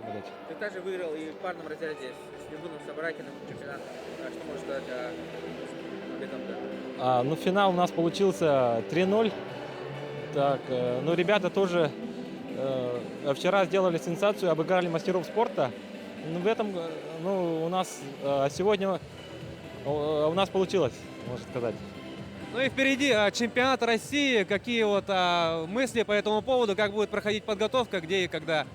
Подача. Ты также выиграл и в парном разряде с Нергуном Сабаракиным чемпионат. Что можешь сказать об этом? Ну, финал у нас получился 3-0. Так, ну, ребята тоже вчера сделали сенсацию, обыграли мастеров спорта. Ну, в этом, ну, у нас сегодня у нас получилось, можно сказать. Ну и впереди чемпионат России. Какие вот мысли по этому поводу? Как будет проходить подготовка, где и когда?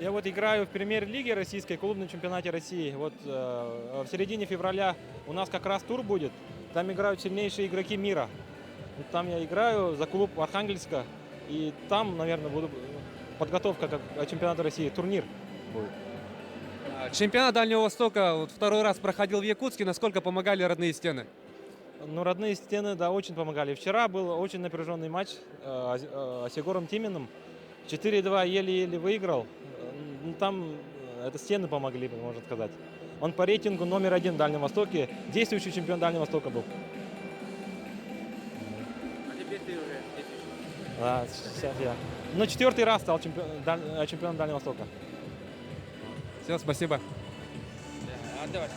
Я вот играю в премьер-лиге российской, клубном чемпионате России. Вот в середине февраля у нас как раз тур будет. Там играют сильнейшие игроки мира. Там я играю за клуб Архангельска. И там, наверное, буду подготовка к чемпионату России, турнир будет. Чемпионат Дальнего Востока вот второй раз проходил в Якутске. Насколько помогали родные стены? Ну, родные стены, да, очень помогали. Вчера был очень напряженный матч с Егором Тиминым. 4-2 еле-еле выиграл. Ну, там это стены помогли, можно сказать. Он по рейтингу номер 1 в Дальнем Востоке. Действующий чемпион Дальнего Востока был. А теперь ты уже действующий. Да, сейчас я. Ну, 4-й раз стал чемпионом Дальнего Востока. Все, спасибо. Отдавай.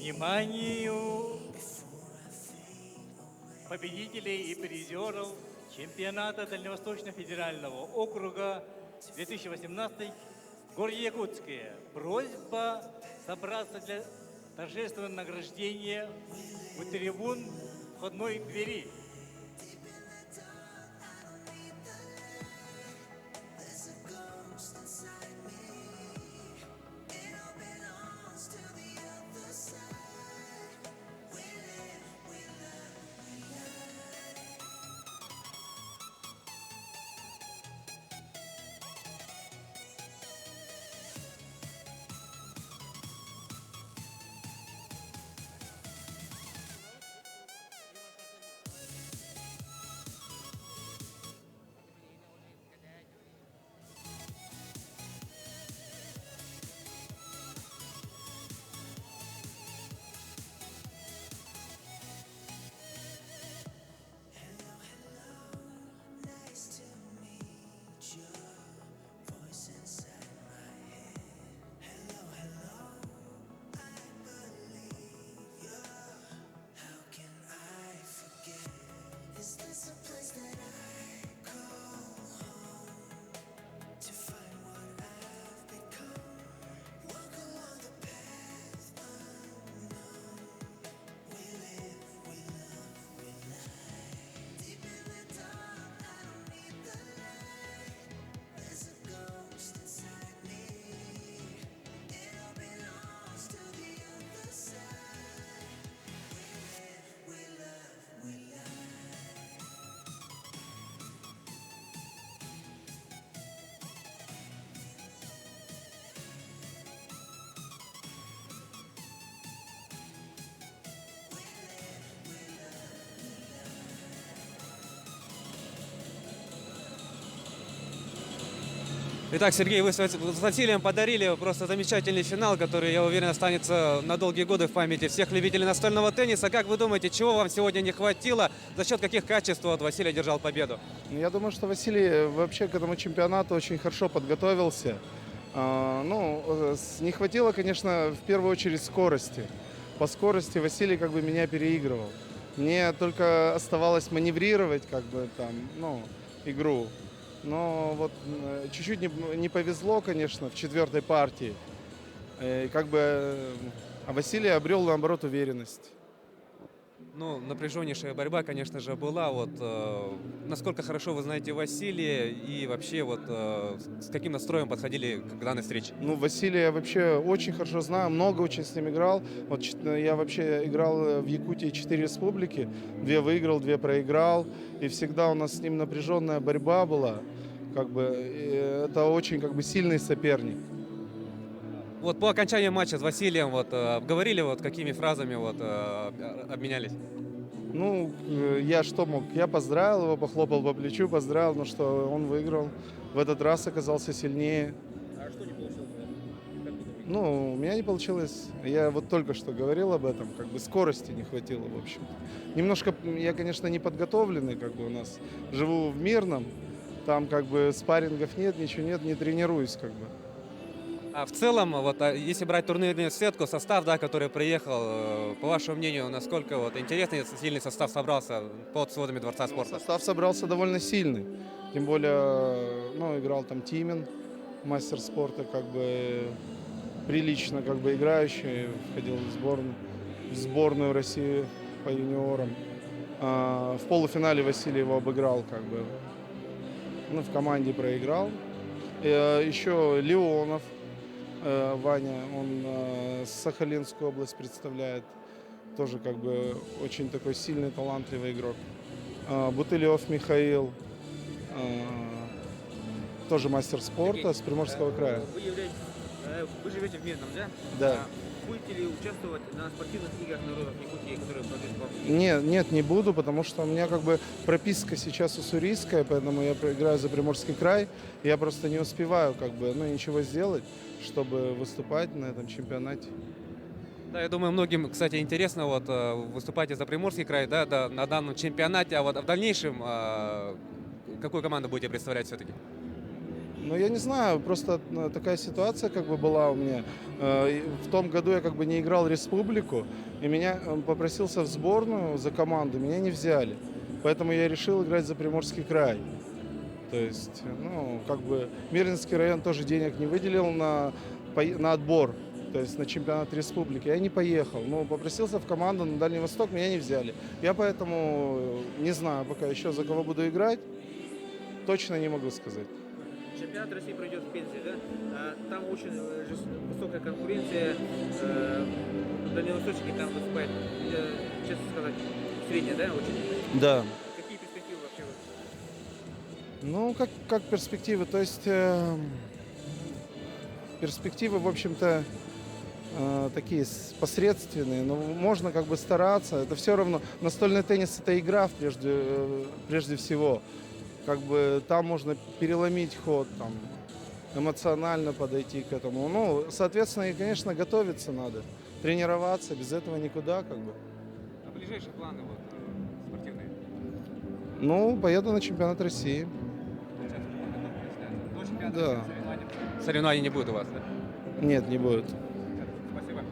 Вниманию победителей и призеров чемпионата Дальневосточного федерального округа 2018 в городе Якутске. Просьба собраться для торжественного награждения у трибун входной двери. Итак, Сергей, вы с Василием подарили просто замечательный финал, который, я уверен, останется на долгие годы в памяти всех любителей настольного тенниса. Как вы думаете, чего вам сегодня не хватило? За счет каких качеств вот Василий одержал победу? Я думаю, что Василий вообще к этому чемпионату очень хорошо подготовился. Не хватило, конечно, в первую очередь скорости. По скорости Василий как бы меня переигрывал. Мне только оставалось маневрировать игру. Но вот чуть-чуть не повезло, конечно, в четвертой партии. А Василий обрел, наоборот, уверенность. Ну, напряженнейшая борьба, конечно же, была. Вот насколько хорошо вы знаете Василия и вообще вот с каким настроем подходили к данной встрече? Ну, Василия я вообще очень хорошо знаю, много очень с ним играл. Вот я вообще играл в Якутии 4 республики, 2 выиграл, 2 проиграл. И всегда у нас с ним напряженная борьба была. Это очень сильный соперник. Вот по окончании матча с Василием говорили какими фразами обменялись? Ну, я что мог? Я поздравил его, похлопал по плечу, поздравил, но что он выиграл. В этот раз оказался сильнее. А что не получилось? Ну, у меня не получилось. Я вот только что говорил об этом. Скорости не хватило, в общем. Немножко, я, конечно, не подготовленный, у нас. Живу в Мирном. Там спаррингов нет, ничего нет, не тренируюсь А в целом, если брать турнирную сетку, состав, который приехал, по вашему мнению, насколько интересный, сильный состав собрался под сводами Дворца спорта? Состав собрался довольно сильный. Тем более, играл там Тимин, мастер спорта, прилично играющий, входил в сборную России по юниорам. В полуфинале Василий его обыграл, в команде проиграл. Еще Леонов, Ваня, он Сахалинскую область представляет, тоже очень такой сильный, талантливый игрок. Бутылев Михаил, тоже мастер спорта с Приморского края. Вы живете в Мирном, да? Да. Будете ли участвовать на спортивных играх народов Якутии, которые пройдут в Баку? Нет, не буду, потому что у меня прописка сейчас уссурийская, поэтому я играю за Приморский край. Я просто не успеваю ничего сделать, чтобы выступать на этом чемпионате. Да, я думаю, многим, кстати, интересно выступать за Приморский край, на данном чемпионате, а в дальнейшем какую команду будете представлять все-таки? Ну, я не знаю, просто такая ситуация как бы была у меня. В том году я как бы не играл республику, и меня попросился в сборную за команду, меня не взяли. Поэтому я решил играть за Приморский край. То есть, ну, как бы Мирнинский район тоже денег не выделил на отбор, то есть на чемпионат республики. Я не поехал, но попросился в команду на Дальний Восток, меня не взяли. Я поэтому не знаю пока еще, за кого буду играть, точно не могу сказать. Чемпионат России пройдет в Пензе, да? Там очень высокая конкуренция. Дальневосточники там выступают, честно сказать, средняя, да, очень? Да. Какие перспективы вообще? Ну, как перспективы, то есть перспективы, в общем-то, такие посредственные, но можно как бы стараться. Это все равно, настольный теннис — это игра прежде всего. Как бы там можно переломить ход, там, эмоционально подойти к этому. Ну, соответственно, и, конечно, готовиться надо, тренироваться, без этого никуда, как бы. А ближайшие планы вот, спортивные? Ну, поеду на чемпионат России. До чемпионата Да. Соревнований не будет у вас, да? Нет, не будет. Спасибо.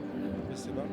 Спасибо.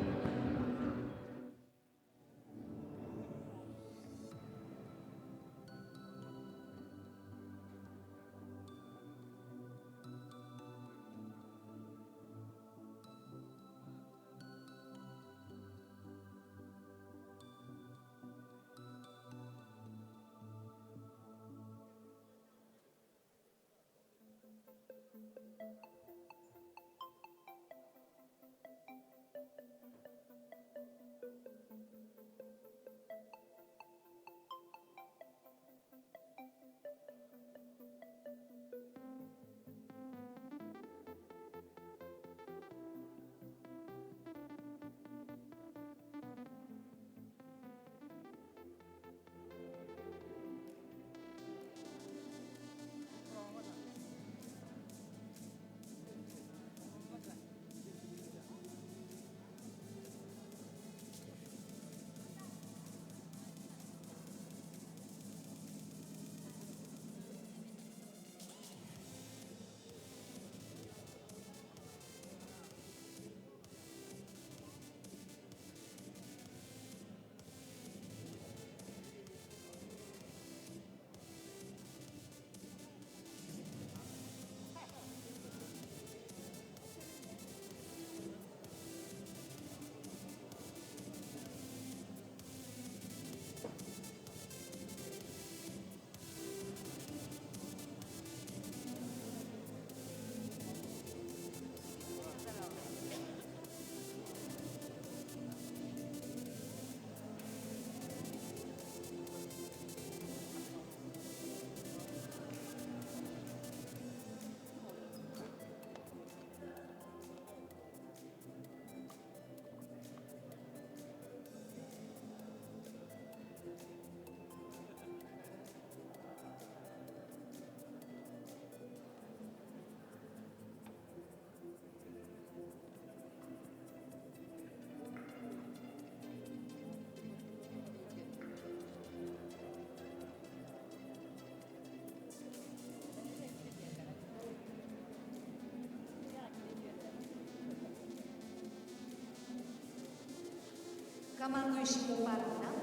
Командующему парадом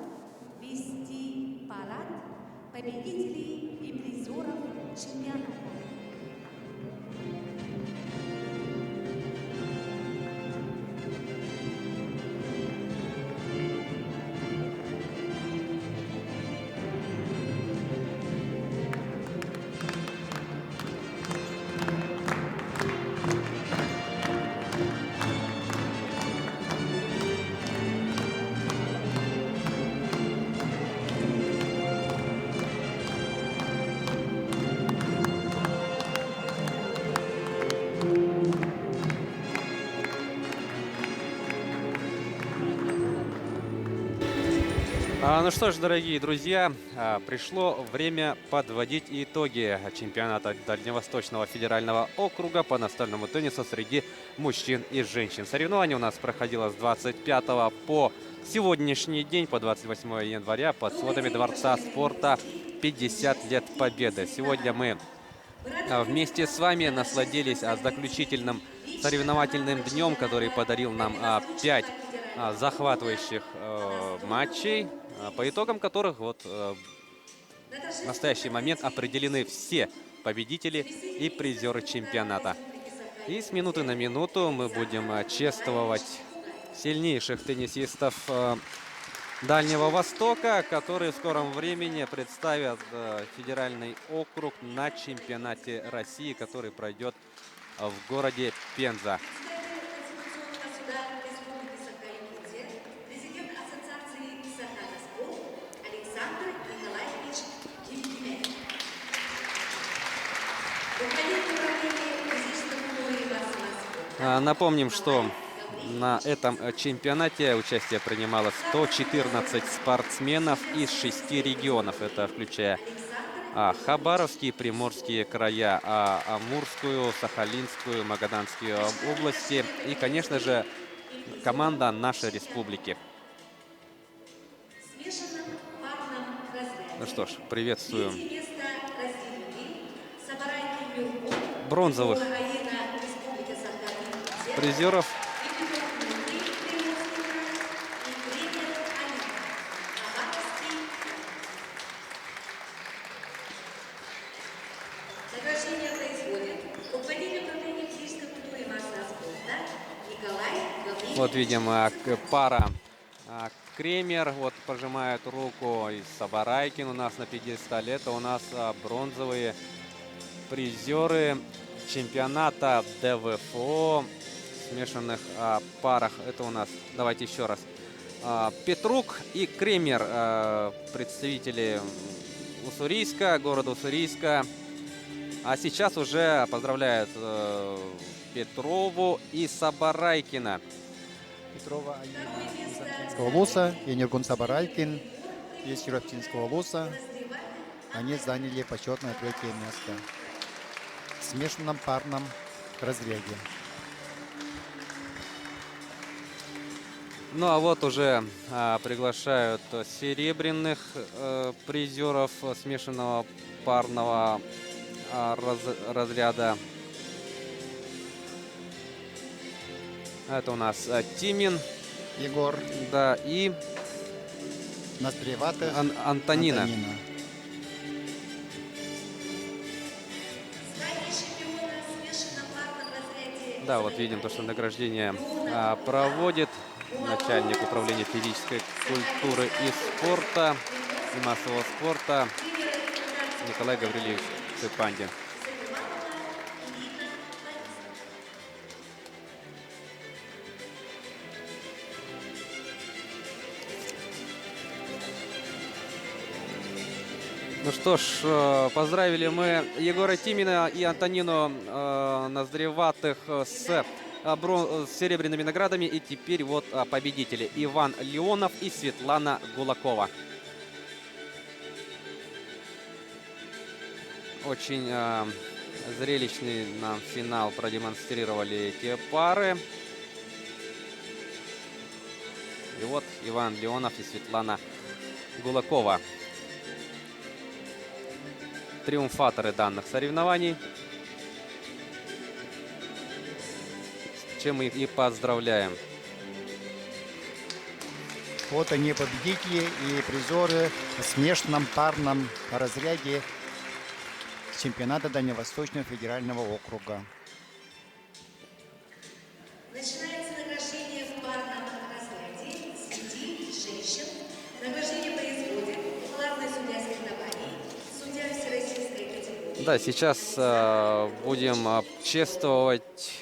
вести парад победителей и призеров чемпионата. Ну что ж, дорогие друзья, пришло время подводить итоги чемпионата Дальневосточного федерального округа по настольному теннису среди мужчин и женщин. Соревнование у нас проходило с 25 по сегодняшний день, по 28 января, под сводами Дворца спорта «50 лет Победы». Сегодня мы вместе с вами насладились заключительным соревновательным днем, который подарил нам 5 захватывающих матчей, по итогам которых вот в настоящий момент определены все победители и призеры чемпионата. И с минуты на минуту мы будем чествовать сильнейших теннисистов Дальнего Востока, которые в скором времени представят федеральный округ на чемпионате России, который пройдет в городе Пенза. Президент Ассоциации Сахана-Спорт Александр Николаевич Кимкимен. Руководитель управления физической культуры и массового спорта. Напомним, что на этом чемпионате участие принимало 114 спортсменов из 6 регионов. Это включая Хабаровские, Приморские края, Амурскую, Сахалинскую, Магаданские области и, конечно же, команда нашей республики. Ну что ж, приветствую бронзовых призеров. Награждение производит руководитель управления физической культуры и массового спорта Николай Гаврилович. Вот видим пара Кремер, вот пожимает руку, и Сабарайкин у нас на пьедестале. Это у нас бронзовые призеры чемпионата ДВФО в смешанных парах. Это у нас, давайте еще раз, Петрук и Кремер, представители Уссурийска, города Уссурийска. А сейчас уже поздравляют Петрову и Сабарайкина. Петрова из Антинского лоса и Нергун Сабарайкин из Сироптинского лоса. Они заняли почетное 3-е место в смешанном парном разряде. Ну а вот уже приглашают серебряных призеров смешанного парного разряда. Это у нас Тимин. Егор. Да, и Ноздреватых. Антонина. Да, вот видим то, что награждение проводит начальник управления физической культуры и спорта и массового спорта Николай Гаврилович Цепандин. Ну что ж, поздравили мы Егора Тимина и Антонину Ноздреватых с серебряными наградами. И теперь вот победители: Иван Леонов и Светлана Гулакова. Очень зрелищный нам финал продемонстрировали эти пары. И вот Иван Леонов и Светлана Гулакова, триумфаторы данных соревнований, с чем мы их и поздравляем. Вот они, победители и призеры в смешанном парном разряде чемпионата Дальневосточного федерального округа. Начинается награждение в парном разряде среди женщин. Награждение производит главный судья соревнований, судья всероссийской категории. Да, сейчас будем чествовать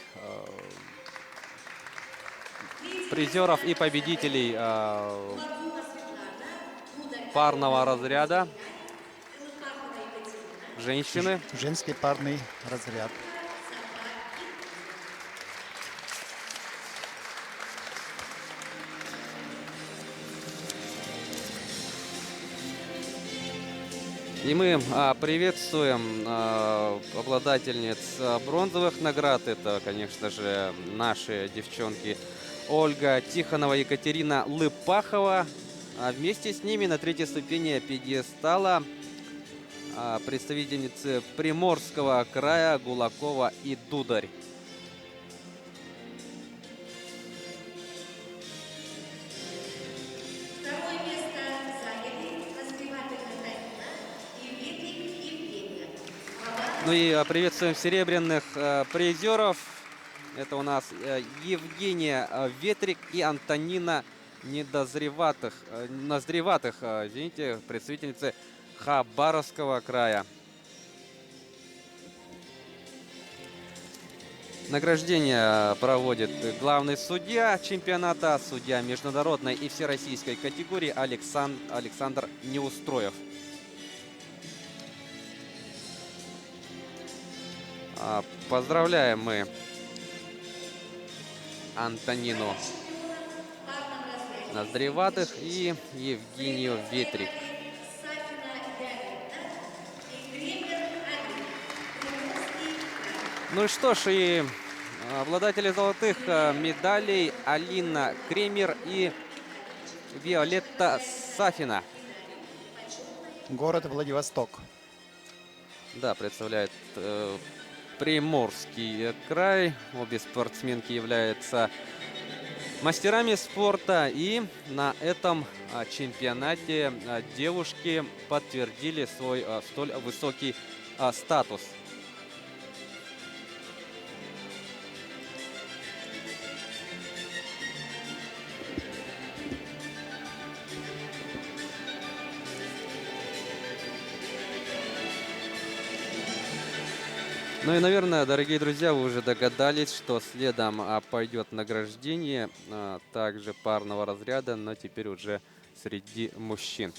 призеров и победителей парного разряда. Женщины. Женский парный разряд. И мы приветствуем обладательниц бронзовых наград. Это, конечно же, наши девчонки Ольга Тихонова и Екатерина Лыпахова. А вместе с ними на 3-й ступени пьедестала представительницы Приморского края Гулакова и Дударь. Второе место заняли Назреватых Антонина и Ветрик Евгения. Ну и приветствуем серебряных призеров. Это у нас Евгения Ветрик и Антонина Наздреватых, извините, представительницы Хабаровского края. Награждение проводит главный судья чемпионата, судья международной и всероссийской категории Александр Неустроев. Поздравляем мы Антонину Наздреватых и Евгению Ветрик. Ну и что ж, и обладатели золотых медалей Алина Кремер и Виолетта Сафина. Город Владивосток. Да, представляет Приморский край. Обе спортсменки являются мастерами спорта. И на этом чемпионате девушки подтвердили свой столь высокий статус. Ну и, наверное, дорогие друзья, вы уже догадались, что следом пойдет награждение также парного разряда, но теперь уже среди мужчин.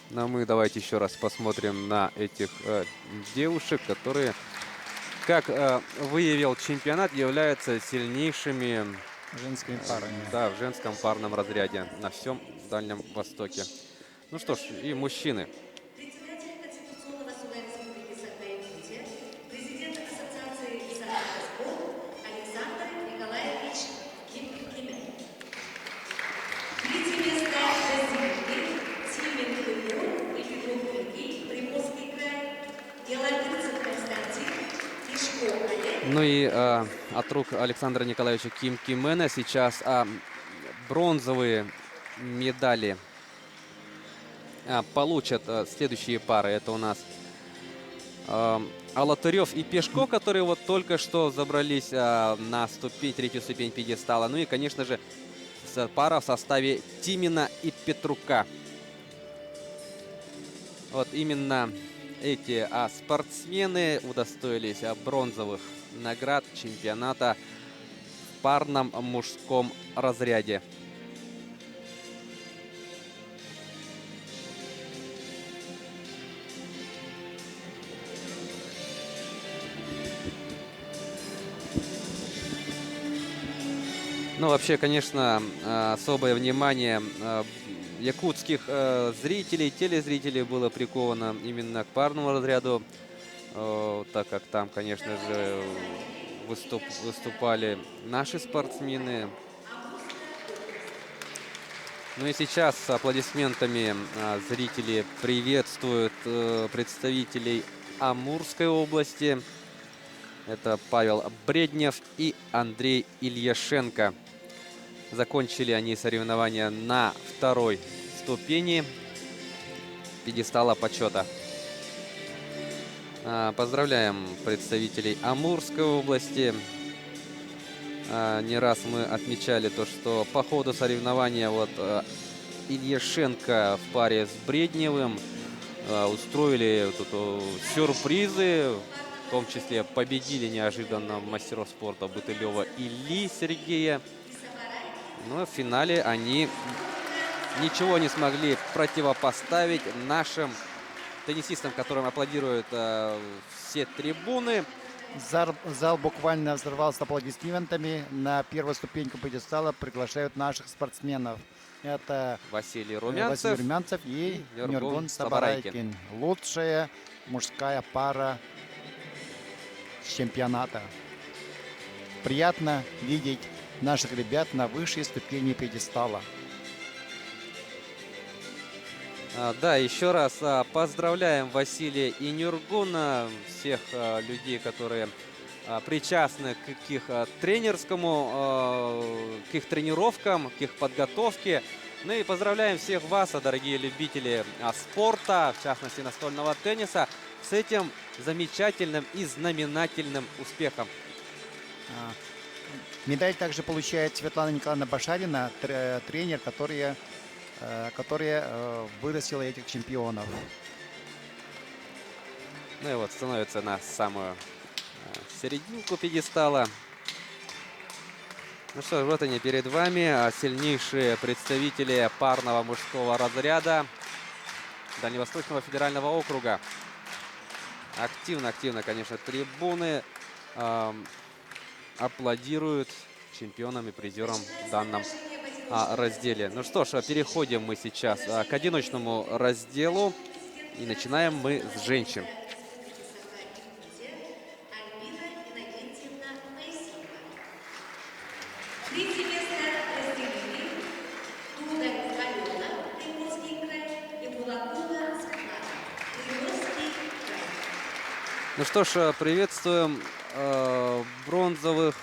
Но мы давайте еще раз посмотрим на этих девушек, которые, как выявил чемпионат, являются сильнейшими Женскими парами. Да, в женском парном разряде на всем Дальнем Востоке. Ну что ж, и мужчины. Председатель Конституционного суда Республики Саха-Якутия, президент Ассоциации Саха-Спорт Александр Николаевич Кимен. Третье место разделили Тимин Курион и Петров Георгий, Приморский край, Деловицын Константин, Тишко Олег. Ну и от рук Александра Николаевича Кимена сейчас бронзовые медали получат следующие пары. Это у нас Алатырев и Пешко, которые вот только что забрались на третью ступень пьедестала. Ну и, конечно же, пара в составе Тимина и Петрука. Вот именно эти спортсмены удостоились бронзовых наград чемпионата в парном мужском разряде. Ну, вообще, конечно, особое внимание якутских зрителей, телезрителей было приковано именно к парному разряду, так как там, конечно же, выступали наши спортсмены. Ну и сейчас с аплодисментами зрители приветствуют представителей Амурской области. Это Павел Бреднев и Андрей Ильяшенко. Закончили они соревнования на второй ступени пьедестала почета. Поздравляем представителей Амурской области. Не раз мы отмечали то, что по ходу соревнования вот Ильяшенко в паре с Бредневым устроили сюрпризы. В том числе победили неожиданно мастеров спорта Бутылева и Ли Сергея. Но в финале они ничего не смогли противопоставить нашим теннисистам, которым аплодируют все трибуны. Зал буквально взорвался аплодисментами. На первую ступеньку пьедестала приглашают наших спортсменов. Это Василий Василий Румянцев и Нюргун Сабарайкин. Лучшая мужская пара чемпионата. Приятно видеть наших ребят на высшей ступени пьедестала. Да, еще раз поздравляем Василия и Нюргуна, всех людей, которые причастны к их тренерскому, к их тренировкам, к их подготовке. Ну и поздравляем всех вас, дорогие любители спорта, в частности настольного тенниса, с этим замечательным и знаменательным успехом. Медаль также получает Светлана Николаевна Башарина, тренер, которая вырастила этих чемпионов. Ну и вот становится на самую серединку пьедестала. Ну что ж, вот они перед вами, сильнейшие представители парного мужского разряда Дальневосточного федерального округа. Активно, конечно, трибуны аплодируют чемпионам и призерам в данном разделе. Ну что ж, переходим мы сейчас к одиночному разделу. И начинаем мы с женщин. Третье место разделили Дударь Алена, Приморский край, и Булакова Светлана, Приморский край. Ну что ж, приветствуем бронзовых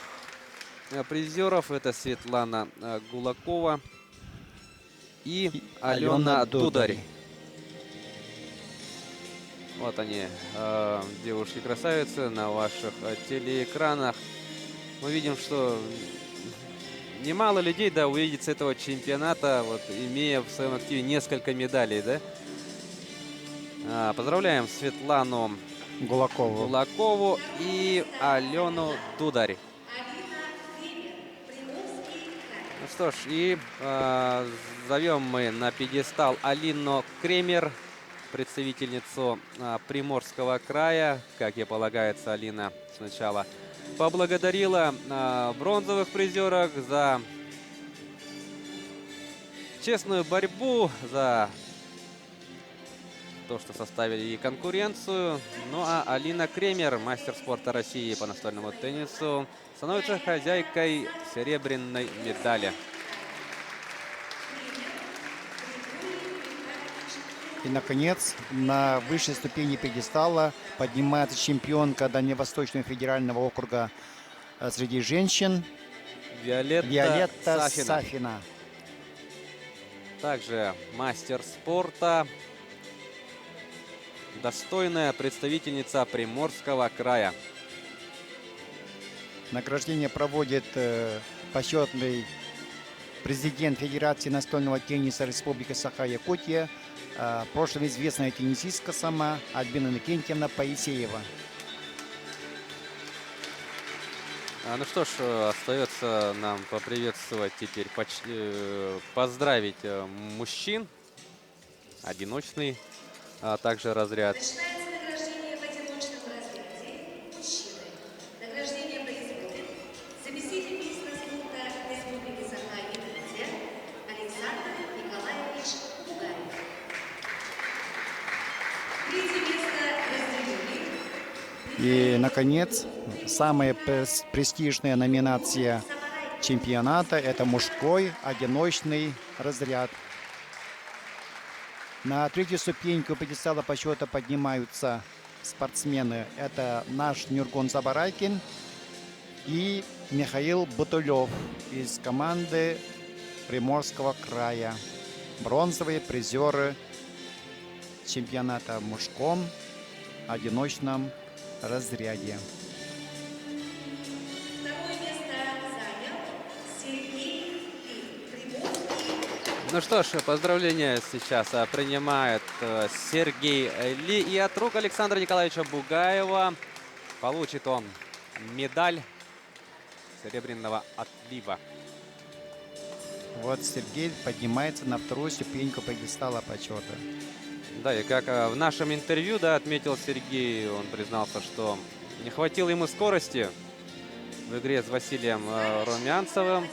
призеров. Это Светлана Гулакова и Алена Дударь. Вот они, девушки-красавицы, на ваших телеэкранах. Мы видим, что немало людей, да, увидит с этого чемпионата, вот, имея в своем активе несколько медалей, да. Поздравляем Светлану Гулакову и Алену Дударь. Ну что ж, и зовем мы на пьедестал Алину Кремер, представительницу Приморского края. Как и полагается, Алина сначала поблагодарила бронзовых призеров за честную борьбу, за то, что составили ей конкуренцию. Ну а Алина Кремер, мастер спорта России по настольному теннису, становится хозяйкой серебряной медали. И, наконец, на высшей ступени пьедестала поднимается чемпионка Дальневосточного федерального округа среди женщин Виолетта Сафина. Также мастер спорта, достойная представительница Приморского края. Награждение проводит почетный президент Федерации настольного тенниса Республики Саха-Якутия, в прошлом известная теннисистка сама Альбина Иннокентьевна Паисеева. Ну что ж, остается нам поприветствовать теперь, поздравить мужчин, одиночный, а также разряд. Начинается награждение в одиночном разряде мужчины. Награждение производит заместитель министра спорта Республики Саха-Якутия Александр Николаевич Бугаев. Третье место разделили. И, наконец, самая престижная номинация чемпионата – это мужской одиночный разряд. На третью ступеньку пьедестала почета поднимаются спортсмены. Это наш Нюргун Забарайкин и Михаил Бутулев из команды Приморского края. Бронзовые призеры чемпионата в мужском одиночном разряде. Второе место занял Сергей Приморский. Ну что ж, поздравления сейчас принимает Сергей Ли. И от рук Александра Николаевича Бугаева получит он медаль серебряного отлива. Вот Сергей поднимается на вторую ступеньку пьедестала почета. Да, и как в нашем интервью, да, отметил Сергей, он признался, что не хватило ему скорости в игре с Василием Румянцевым,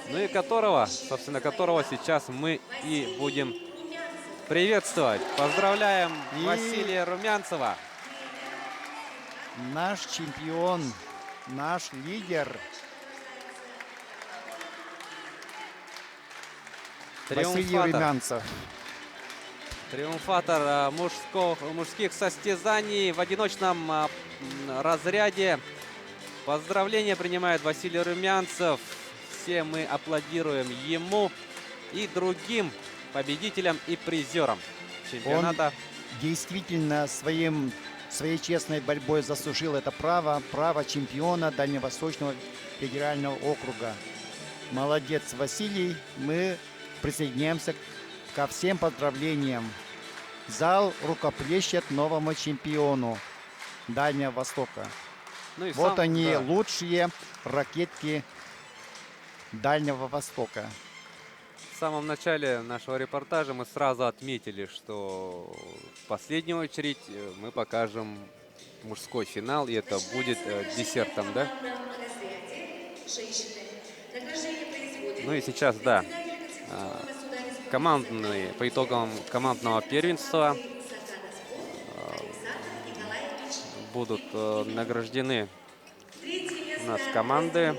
ну и которого сейчас мы и будем приветствовать. Поздравляем Василия Румянцева. Наш чемпион, наш лидер Василий Триумфатор. Румянцев. Триумфатор мужских состязаний в одиночном разряде. Поздравления принимает Василий Румянцев. Все мы аплодируем ему и другим победителям и призерам чемпионата. Он действительно своей честной борьбой заслужил это право чемпиона Дальневосточного федерального округа. Молодец, Василий. Мы присоединяемся ко всем поздравлениям. Зал рукоплещет новому чемпиону Дальнего Востока. Ну и Вот они, да. лучшие ракетки Дальнего Востока. В самом начале нашего репортажа мы сразу отметили, что в последнюю очередь мы покажем мужской финал, и это будет десертом, да? Ну и сейчас, да, по итогам командного первенства будут награждены у нас команды.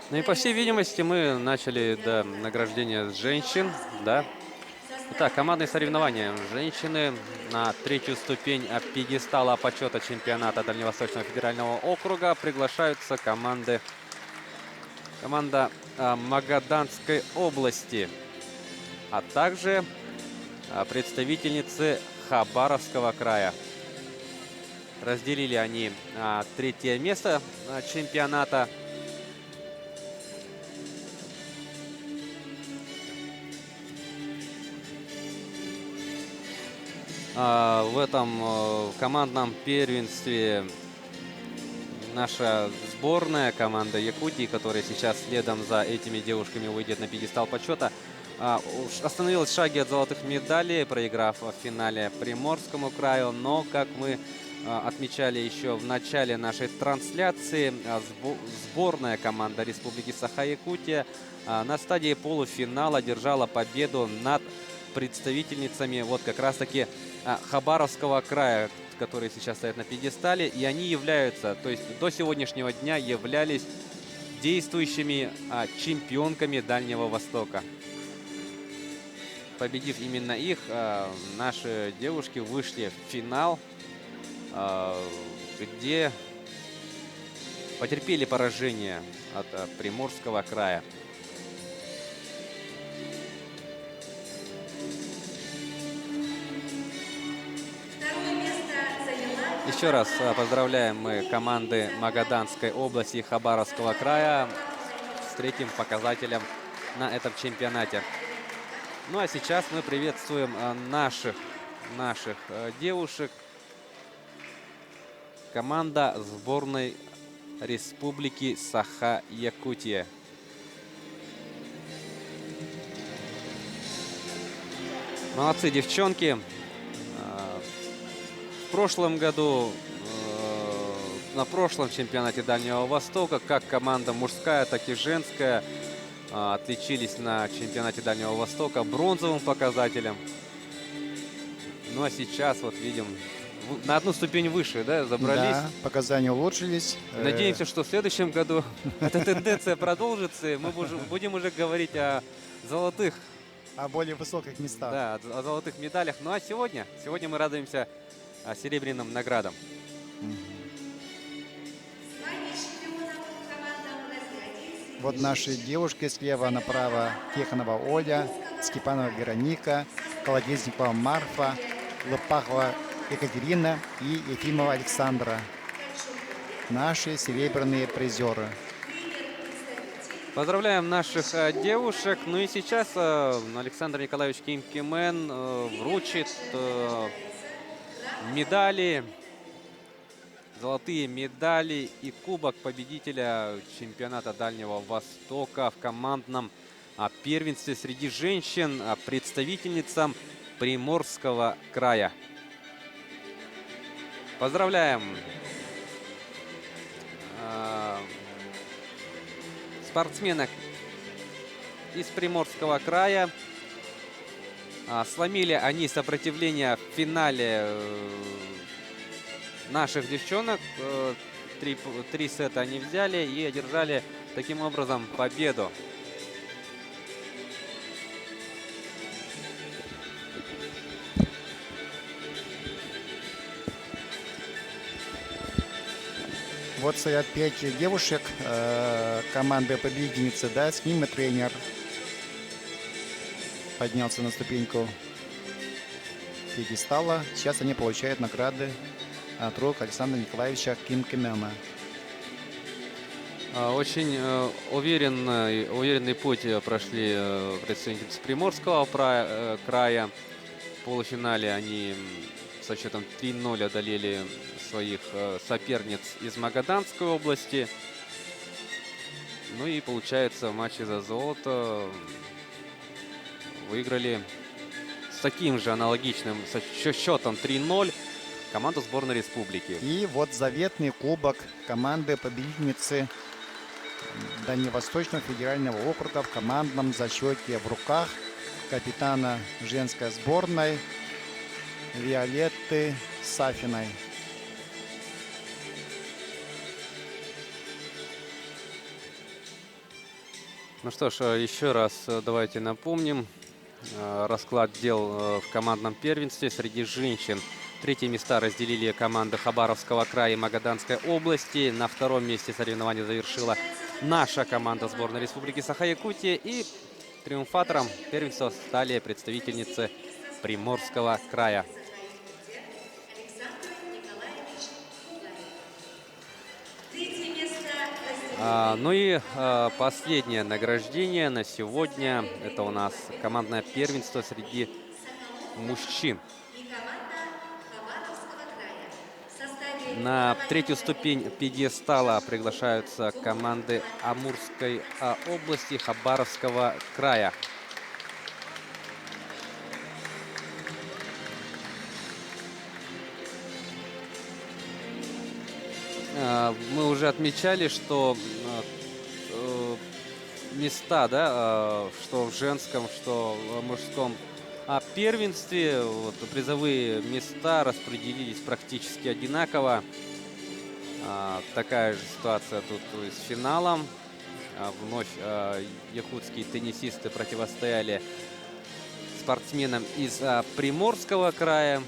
Ну и по всей видимости мы начали награждение женщин, да. Итак, командные соревнования. Женщины на третью ступень пьедестала почета чемпионата Дальневосточного федерального округа приглашаются команда Магаданской области, а также представительницы Хабаровского края. Разделили они третье место чемпионата. В этом командном первенстве наша сборная команда Якутии, которая сейчас следом за этими девушками выйдет на пьедестал почета, остановилась в шаге от золотых медалей, проиграв в финале Приморскому краю. Но, как мы отмечали еще в начале нашей трансляции, сборная команда Республики Саха-Якутия на стадии полуфинала одержала победу над представительницами вот как раз-таки Хабаровского края, которые сейчас стоят на пьедестале, и они являются, то есть до сегодняшнего дня являлись действующими чемпионками Дальнего Востока. Победив именно их, наши девушки вышли в финал, где потерпели поражение от Приморского края. Еще раз поздравляем мы команды Магаданской области и Хабаровского края с третьим показателем на этом чемпионате. Ну а сейчас мы приветствуем наших девушек. Команда сборной Республики Саха-Якутия. Молодцы, девчонки. В прошлом году, на прошлом чемпионате Дальнего Востока, как команда мужская, так и женская отличились на чемпионате Дальнего Востока бронзовым показателем. Ну а сейчас вот видим, на одну ступень выше, да, забрались. Да, показания улучшились. Надеемся, что в следующем году эта тенденция продолжится, и мы будем уже говорить о золотых. О более высоких местах. Да, о золотых медалях. Ну а сегодня мы радуемся серебряным наградам. Вот наши девушки слева направо: Тихонова Оля, Степанова Вероника, Колодезникова Марфа, Лопахова Екатерина и Ефимова Александра. Наши серебряные призеры. Поздравляем наших девушек. Ну и сейчас Александр Николаевич Кимкимен вручит медали, золотые медали и кубок победителя чемпионата Дальнего Востока в командном первенстве среди женщин представительницам Приморского края. Поздравляем спортсменок из Приморского края. Сломили они сопротивление в финале наших девчонок. Три сета они взяли и одержали таким образом победу. Вот стоят 5 девушек команды победительницы, да, с ними тренер поднялся на ступеньку пьедестала. Сейчас они получают награды от рук Александра Николаевича Кимкемяна. Очень уверенный путь прошли представители Приморского края. В полуфинале они со счетом 3-0 одолели своих соперниц из Магаданской области. Ну и получается, в матче за золото выиграли с таким же аналогичным счетом 3-0 команду сборной республики. И вот заветный кубок команды победительницы Дальневосточного федерального округа в командном зачете в руках капитана женской сборной Виолетты Сафиной. Ну что ж, еще раз давайте напомним расклад дел в командном первенстве среди женщин. Третьи места разделили команды Хабаровского края и Магаданской области. На втором месте соревнования завершила наша команда сборной Республики Саха-Якутия. И триумфатором первенства стали представительницы Приморского края. Ну и последнее награждение на сегодня. Это у нас командное первенство среди мужчин. На третью ступень пьедестала приглашаются команды Амурской области, Хабаровского края. Мы уже отмечали, что места, да, что в женском, что в мужском первенстве, вот, призовые места распределились практически одинаково. Такая же ситуация тут с финалом. Вновь якутские теннисисты противостояли спортсменам из Приморского края.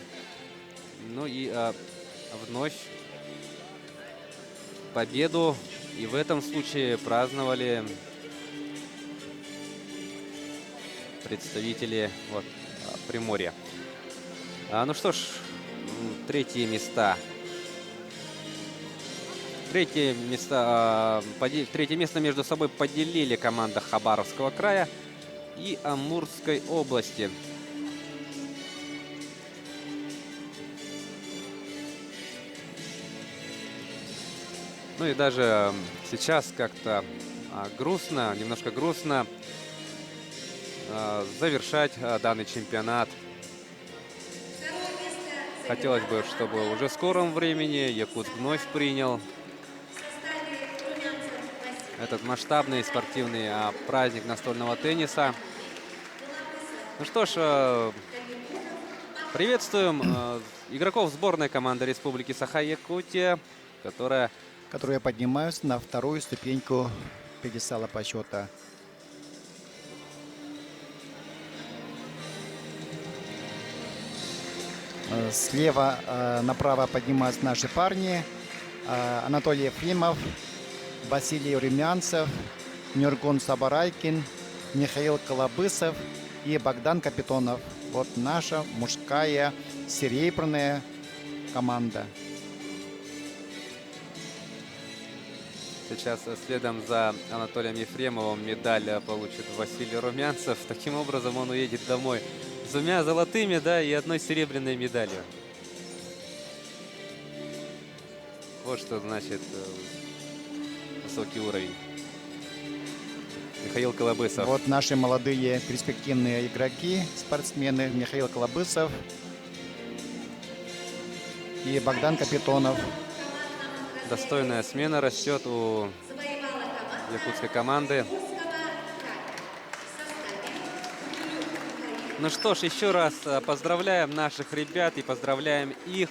Ну и вновь победу и в этом случае праздновали представители Приморья. Ну что ж, третье место между собой поделили команда Хабаровского края и Амурской области. Ну и даже сейчас как-то грустно, немножко грустно завершать данный чемпионат. Хотелось бы, чтобы уже в скором времени Якутск вновь принял этот масштабный спортивный праздник настольного тенниса. Ну что ж, приветствуем игроков сборной команды Республики Саха-Якутия, которые поднимаются на вторую ступеньку пьедестала почета. Слева направо поднимаются наши парни. Анатолий Ефремов, Василий Румянцев, Нюргун Сабарайкин, Михаил Колобысов и Богдан Капитонов. Вот наша мужская серебряная команда. Сейчас следом за Анатолием Ефремовым медаль получит Василий Румянцев. Таким образом он уедет домой с 2 золотыми, да, и 1 серебряной медалью. Вот что значит высокий уровень. Михаил Колобысов. Вот наши молодые перспективные игроки, спортсмены. Михаил Колобысов и Богдан Капитонов. Достойная смена растет у якутской команды. Ну что ж, еще раз поздравляем наших ребят и поздравляем их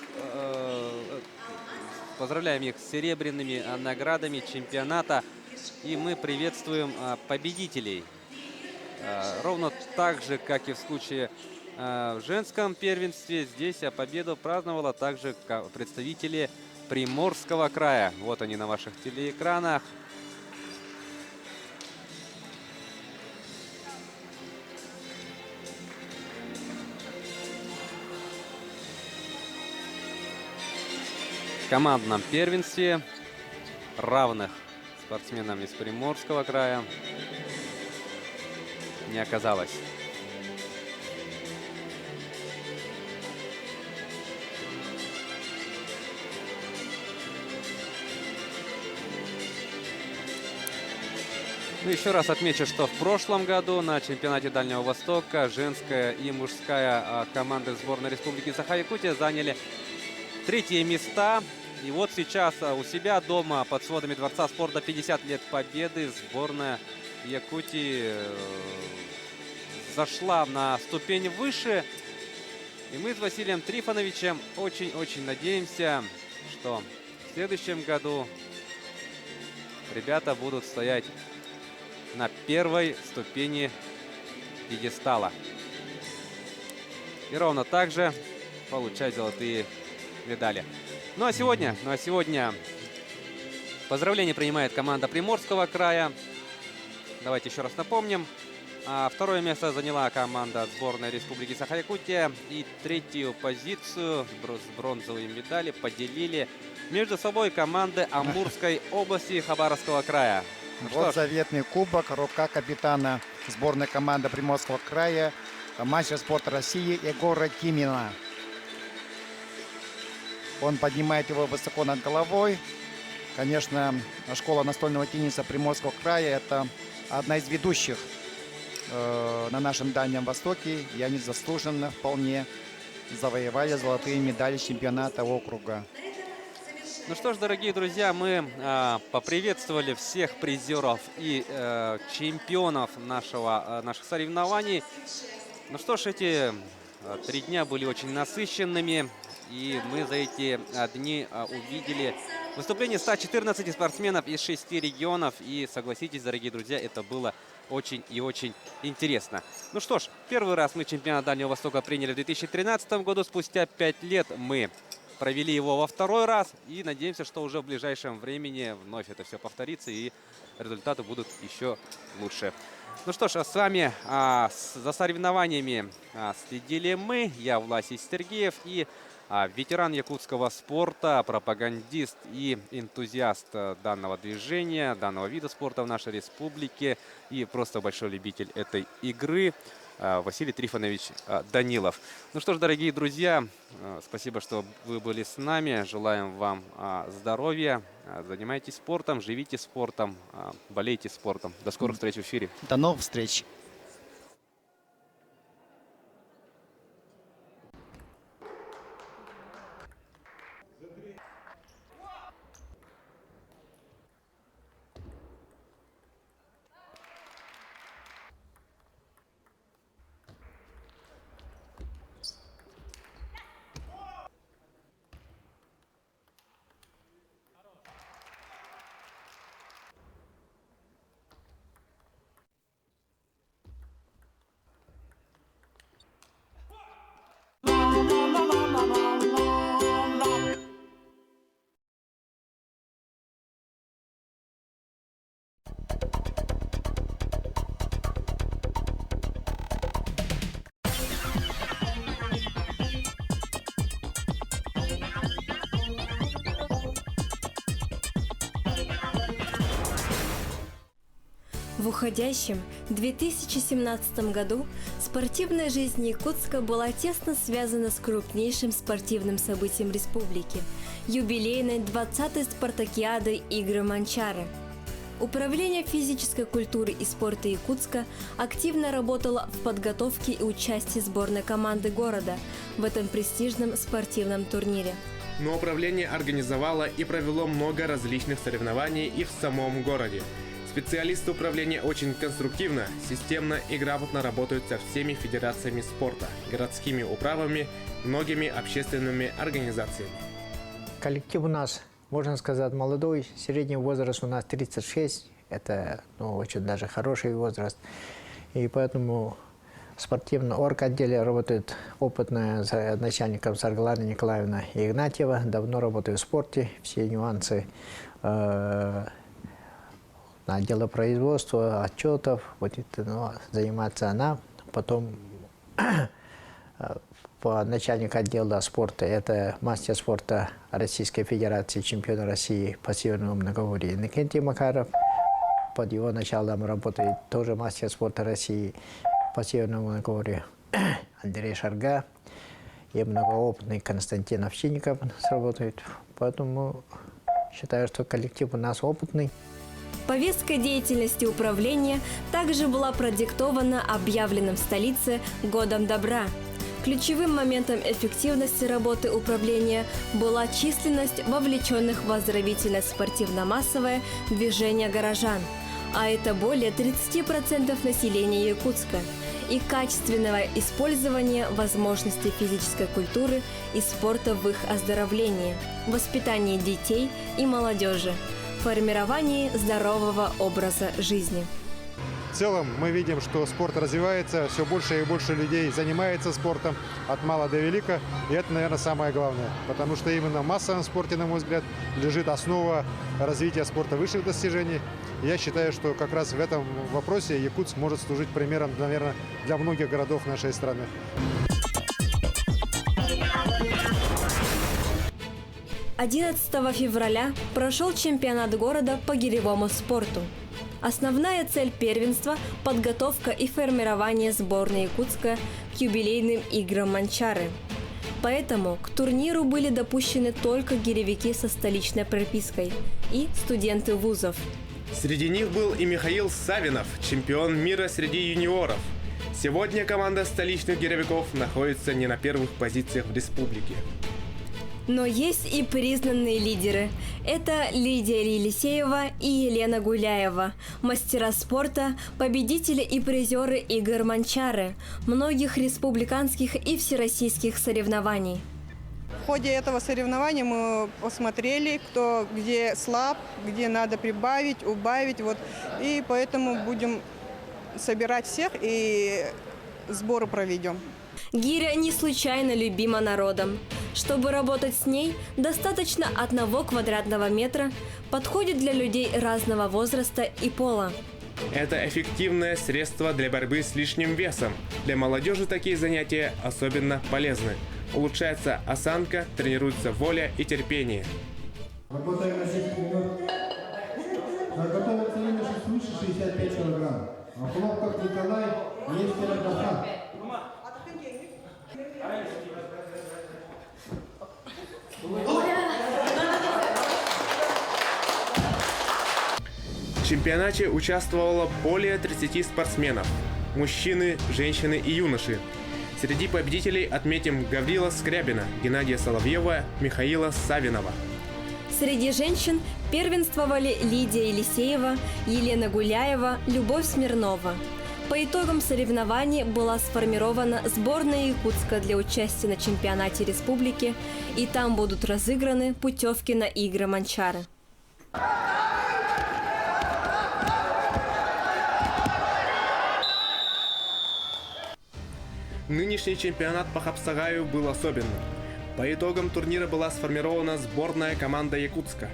Поздравляем их с серебряными наградами чемпионата. И мы приветствуем победителей. Ровно так же, как и в случае в женском первенстве, здесь победу праздновала также представители Приморского края. Вот они на ваших телеэкранах. В командном первенстве равных спортсменам из Приморского края не оказалось. Ну, еще раз отмечу, что в прошлом году на чемпионате Дальнего Востока женская и мужская команды сборной Республики Саха-Якутия заняли 3-е места. И вот сейчас у себя дома под сводами Дворца спорта 50 лет победы сборная Якутии зашла на ступень выше. И мы с Василием Трифоновичем очень-очень надеемся, что в следующем году ребята будут стоять на первой ступени пьедестала. И ровно так же получать золотые медали. Ну а сегодня поздравления принимает команда Приморского края. Давайте еще раз напомним. Второе место заняла команда сборной Республики Саха-Якутия. И 3-ю позицию с бронзовой медали поделили между собой команды Амурской области и Хабаровского края. Вот заветный кубок, рука капитана сборной команды Приморского края, мастер спорта России Егора Тимина. Он поднимает его высоко над головой. Конечно, школа настольного тенниса Приморского края – это одна из ведущих на нашем Дальнем Востоке. И они заслуженно вполне завоевали золотые медали чемпионата округа. Ну что ж, дорогие друзья, мы поприветствовали всех призеров и чемпионов наших соревнований. Ну что ж, эти 3 дня были очень насыщенными. И мы за эти дни увидели выступление 114 спортсменов из 6 регионов. И согласитесь, дорогие друзья, это было очень и очень интересно. Ну что ж, первый раз мы чемпионат Дальнего Востока приняли в 2013 году. Спустя 5 лет мы провели его во 2-й раз. И надеемся, что уже в ближайшем времени вновь это все повторится и результаты будут еще лучше. Ну что ж, с вами за соревнованиями следили мы. Я Власий Сергеев и ветеран якутского спорта, пропагандист и энтузиаст данного движения, данного вида спорта в нашей республике и просто большой любитель этой игры Василий Трифонович Данилов. Ну что ж, дорогие друзья, спасибо, что вы были с нами. Желаем вам здоровья. Занимайтесь спортом, живите спортом, болейте спортом. До скорых встреч в эфире. До новых встреч. В уходящем 2017 году спортивная жизнь Якутска была тесно связана с крупнейшим спортивным событием республики – юбилейной 20-й спартакиадой «Игры Манчары». Управление физической культуры и спорта Якутска активно работало в подготовке и участии сборной команды города в этом престижном спортивном турнире. Но управление организовало и провело много различных соревнований и в самом городе. Специалисты управления очень конструктивно, системно и грамотно работают со всеми федерациями спорта, городскими управами, многими общественными организациями. Коллектив у нас можно сказать, молодой. Средний возраст у нас 36. Это очень даже хороший возраст. И поэтому в спортивном орготделе работает опытная начальником Саргалана Николаевна Игнатьева. Давно работает в спорте. Все нюансы отдела производства, отчетов, занимается она. Потом по начальнику отдела спорта, это мастер спорта Российской Федерации, чемпион России по северному многоборью Иннокентий Макаров. Под его началом работает тоже мастер спорта России по северному многоборью Андрей Шарга. И многоопытный Константин Овчинников сработает. Поэтому считаю, что коллектив у нас опытный. Повестка деятельности управления также была продиктована объявленным в столице «Годом добра». Ключевым моментом эффективности работы управления была численность вовлеченных в оздоровительно-спортивно-массовое движение горожан, а это более 30% населения Якутска, и качественного использования возможностей физической культуры и спорта в их оздоровлении, воспитании детей и молодежи, формировании здорового образа жизни. В целом мы видим, что спорт развивается, все больше и больше людей занимается спортом от мала до велика. И это, наверное, самое главное. Потому что именно в массовом спорте, на мой взгляд, лежит основа развития спорта высших достижений. И я считаю, что как раз в этом вопросе Якутск может служить примером, наверное, для многих городов нашей страны. – 11 февраля прошел чемпионат города по гиревому спорту. Основная цель первенства – подготовка и формирование сборной Якутска к юбилейным играм Манчары. Поэтому к турниру были допущены только гиревики со столичной пропиской и студенты вузов. Среди них был и Михаил Савинов, чемпион мира среди юниоров. Сегодня команда столичных гиревиков находится не на первых позициях в республике. Но есть и признанные лидеры. Это Лидия Елисеева и Елена Гуляева, мастера спорта, победители и призеры игр Манчары, многих республиканских и всероссийских соревнований. В ходе этого соревнования мы посмотрели, кто где слаб, где надо прибавить, убавить. И поэтому будем собирать всех и сборы проведем. Гиря не случайно любима народом. Чтобы работать с ней, достаточно 1 квадратного метра, подходит для людей разного возраста и пола. Это эффективное средство для борьбы с лишним весом. Для молодежи такие занятия особенно полезны. Улучшается осанка, тренируется воля и терпение. Работаем на 10 минут. Готовы цилиндры свыше 65 килограмм. В хлопках Николай, Нестеров Дахат. В чемпионате участвовало более 30 спортсменов. Мужчины, женщины и юноши. Среди победителей отметим Гаврила Скрябина, Геннадия Соловьева, Михаила Савинова. Среди женщин первенствовали Лидия Елисеева, Елена Гуляева, Любовь Смирнова. По итогам соревнований была сформирована сборная Якутска для участия на чемпионате республики, и там будут разыграны путевки на игры Манчары. Нынешний чемпионат по Хапсагаю был особенным. По итогам турнира была сформирована сборная команда Якутска.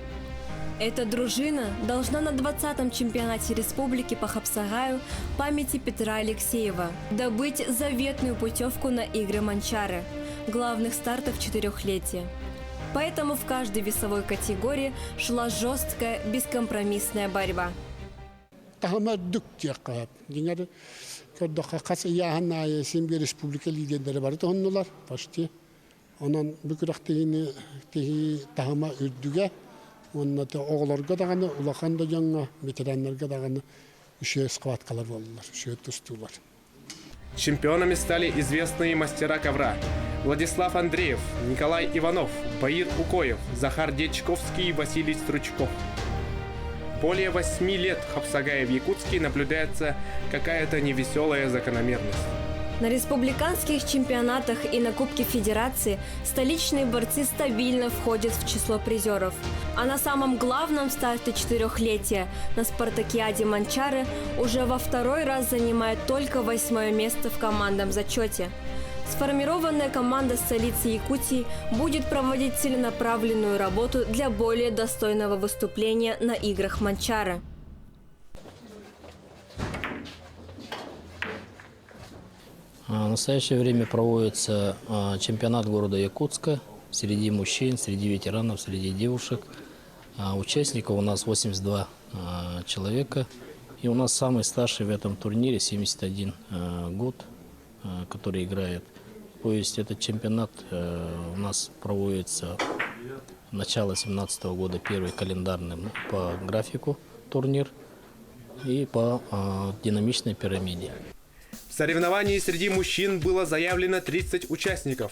Эта дружина должна на 20-м чемпионате республики по Хапсагаю памяти Петра Алексеева добыть заветную путевку на игры Манчары, главных стартов четырехлетия. Поэтому в каждой весовой категории шла жесткая, бескомпромиссная борьба. Оннаты оғыларға дағаны, улақанда жаңа ветеранларға дағаны үші сқаваткалар болдылар, үші тұстулар. Чемпионами стали известные мастера ковра Владислав Андреев, Николай Иванов, Баир Укоев, Захар Дечковский и Василий Стручков. Более 8 лет в Хапсагае в Якутске наблюдается какая-то невеселая закономерность. На республиканских чемпионатах и на Кубке Федерации столичные борцы стабильно входят в число призеров. А на самом главном старте четырехлетия на спартакиаде Манчары уже во второй раз занимает только 8-е место в командном зачете. Сформированная команда столицы Якутии будет проводить целенаправленную работу для более достойного выступления на играх Манчары. В настоящее время проводится чемпионат города Якутска среди мужчин, среди ветеранов, среди девушек. Участников у нас 82 человека. И у нас самый старший в этом турнире 71 год, который играет. То есть этот чемпионат у нас проводится начало 2017 года, первый календарный по графику турнир и по динамичной пирамиде. В соревновании среди мужчин было заявлено 30 участников.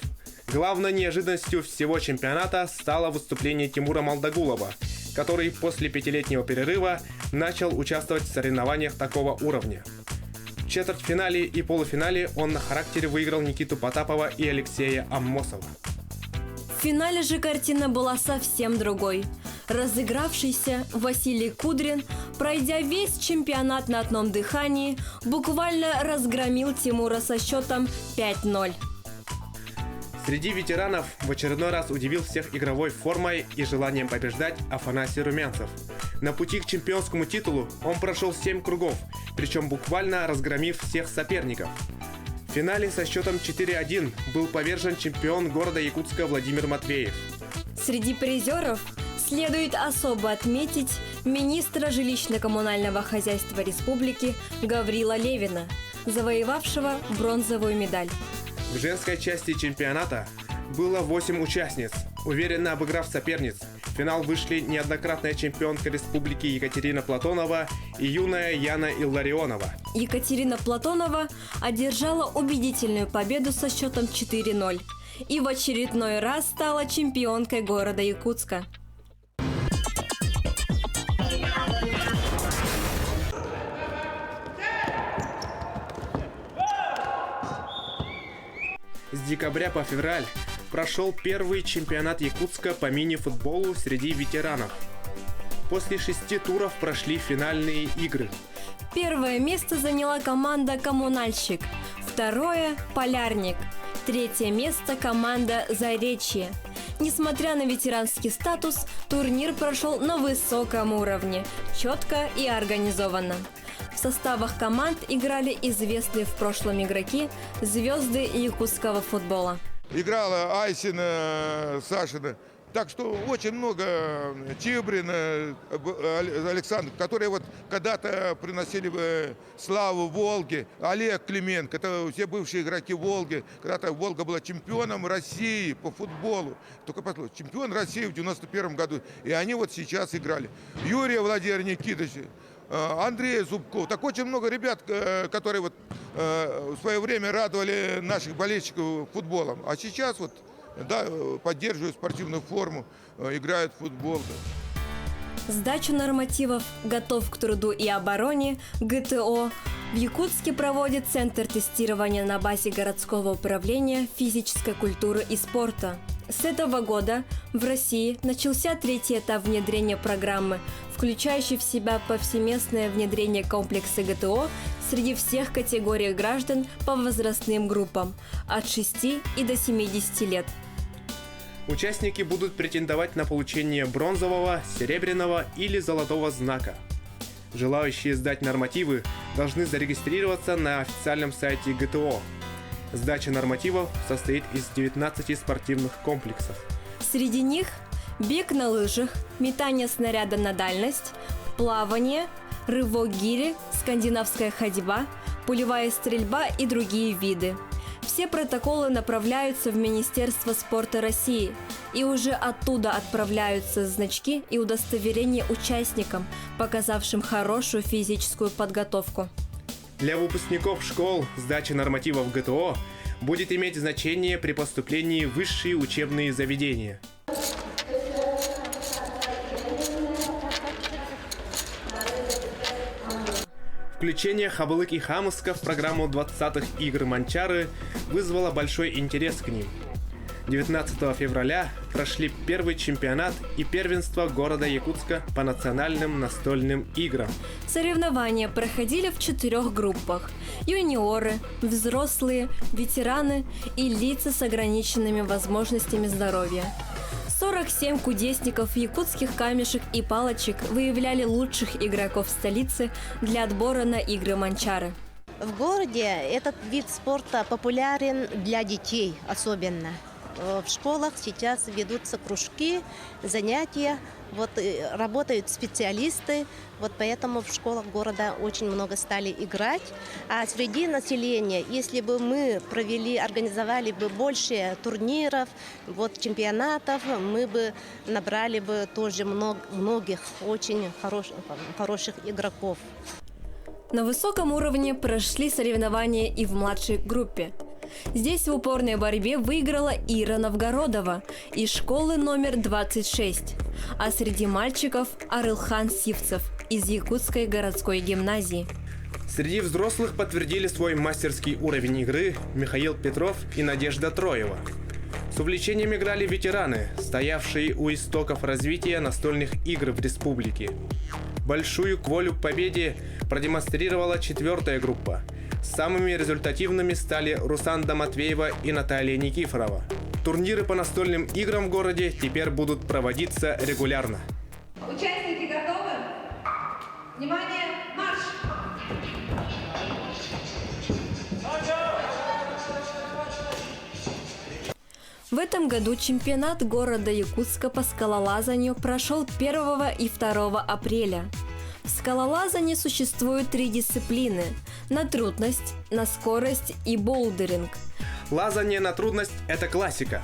Главной неожиданностью всего чемпионата стало выступление Тимура Малдагулова, который после 5-летнего перерыва начал участвовать в соревнованиях такого уровня. В четвертьфинале и полуфинале он на характере выиграл Никиту Потапова и Алексея Аммосова. В финале же картина была совсем другой. Разыгравшийся Василий Кудрин, пройдя весь чемпионат на одном дыхании, буквально разгромил Тимура со счетом 5-0. Среди ветеранов в очередной раз удивил всех игровой формой и желанием побеждать Афанасий Румянцев. На пути к чемпионскому титулу он прошел 7 кругов, причем буквально разгромив всех соперников. В финале со счетом 4-1 был повержен чемпион города Якутска Владимир Матвеев. Среди призеров следует особо отметить министра жилищно-коммунального хозяйства республики Гаврила Левина, завоевавшего бронзовую медаль. В женской части чемпионата было 8 участниц. Уверенно обыграв соперниц, в финал вышли неоднократная чемпионка республики Екатерина Платонова и юная Яна Илларионова. Екатерина Платонова одержала убедительную победу со счетом 4-0 и в очередной раз стала чемпионкой города Якутска. С декабря по февраль прошел первый чемпионат Якутска по мини-футболу среди ветеранов. После 6 туров прошли финальные игры. Первое место заняла команда «Коммунальщик», второе – «Полярник», третье место – команда «Заречье». Несмотря на ветеранский статус, турнир прошел на высоком уровне, четко и организованно. В составах команд играли известные в прошлом игроки, звезды якутского футбола. Играла Айсина, Сашина. Так что очень много Чибрин, Александр, которые вот когда-то приносили славу Волге, Олег Клименко, это все бывшие игроки Волги. Когда-то Волга была чемпионом России по футболу. Только послушайте, чемпион России в 91 году. И они вот сейчас играли. Юрий Владимир Никитович, Андрей Зубков. Так очень много ребят, которые вот в свое время радовали наших болельщиков футболом. А сейчас вот да, поддерживают спортивную форму, играют в футбол. Сдачу нормативов «Готов к труду и обороне» ГТО в Якутске проводит Центр тестирования на базе городского управления физической культуры и спорта. С этого года в России начался третий этап внедрения программы, включающий в себя повсеместное внедрение комплекса ГТО среди всех категорий граждан по возрастным группам от 6 и до 70 лет. Участники будут претендовать на получение бронзового, серебряного или золотого знака. Желающие сдать нормативы должны зарегистрироваться на официальном сайте ГТО. Сдача нормативов состоит из 19 спортивных комплексов. Среди них бег на лыжах, метание снаряда на дальность, плавание, рывок гири, скандинавская ходьба, пулевая стрельба и другие виды. Все протоколы направляются в Министерство спорта России, и уже оттуда отправляются значки и удостоверения участникам, показавшим хорошую физическую подготовку. Для выпускников школ сдача нормативов ГТО будет иметь значение при поступлении в высшие учебные заведения. В Включение Хабылык и Хамыска в программу 20-х игр Манчары вызвало большой интерес к ним. 19 февраля прошли первый чемпионат и первенство города Якутска по национальным настольным играм. Соревнования проходили в 4 группах: юниоры, взрослые, ветераны и лица с ограниченными возможностями здоровья. 47 кудесников якутских камешек и палочек выявляли лучших игроков столицы для отбора на игры Манчары. В городе этот вид спорта популярен для детей особенно. В школах сейчас ведутся кружки, занятия, работают специалисты, поэтому в школах города очень много стали играть. А среди населения, если бы мы организовали бы больше турниров, чемпионатов, мы бы набрали бы тоже многих очень хороших игроков. На высоком уровне прошли соревнования и в младшей группе. Здесь в упорной борьбе выиграла Ира Новгородова из школы номер 26, а среди мальчиков Арылхан Сивцев из Якутской городской гимназии. Среди взрослых подтвердили свой мастерский уровень игры Михаил Петров и Надежда Троева. С увлечением играли ветераны, стоявшие у истоков развития настольных игр в республике. Большую волю к победе продемонстрировала 4-я группа. Самыми результативными стали Русанда Матвеева и Наталья Никифорова. Турниры по настольным играм в городе теперь будут проводиться регулярно. Участники готовы? Внимание, марш! В этом году чемпионат города Якутска по скалолазанию прошел 1 и 2 апреля. В скалолазании существует 3 дисциплины – на трудность, на скорость и боулдеринг. Лазание на трудность – это классика.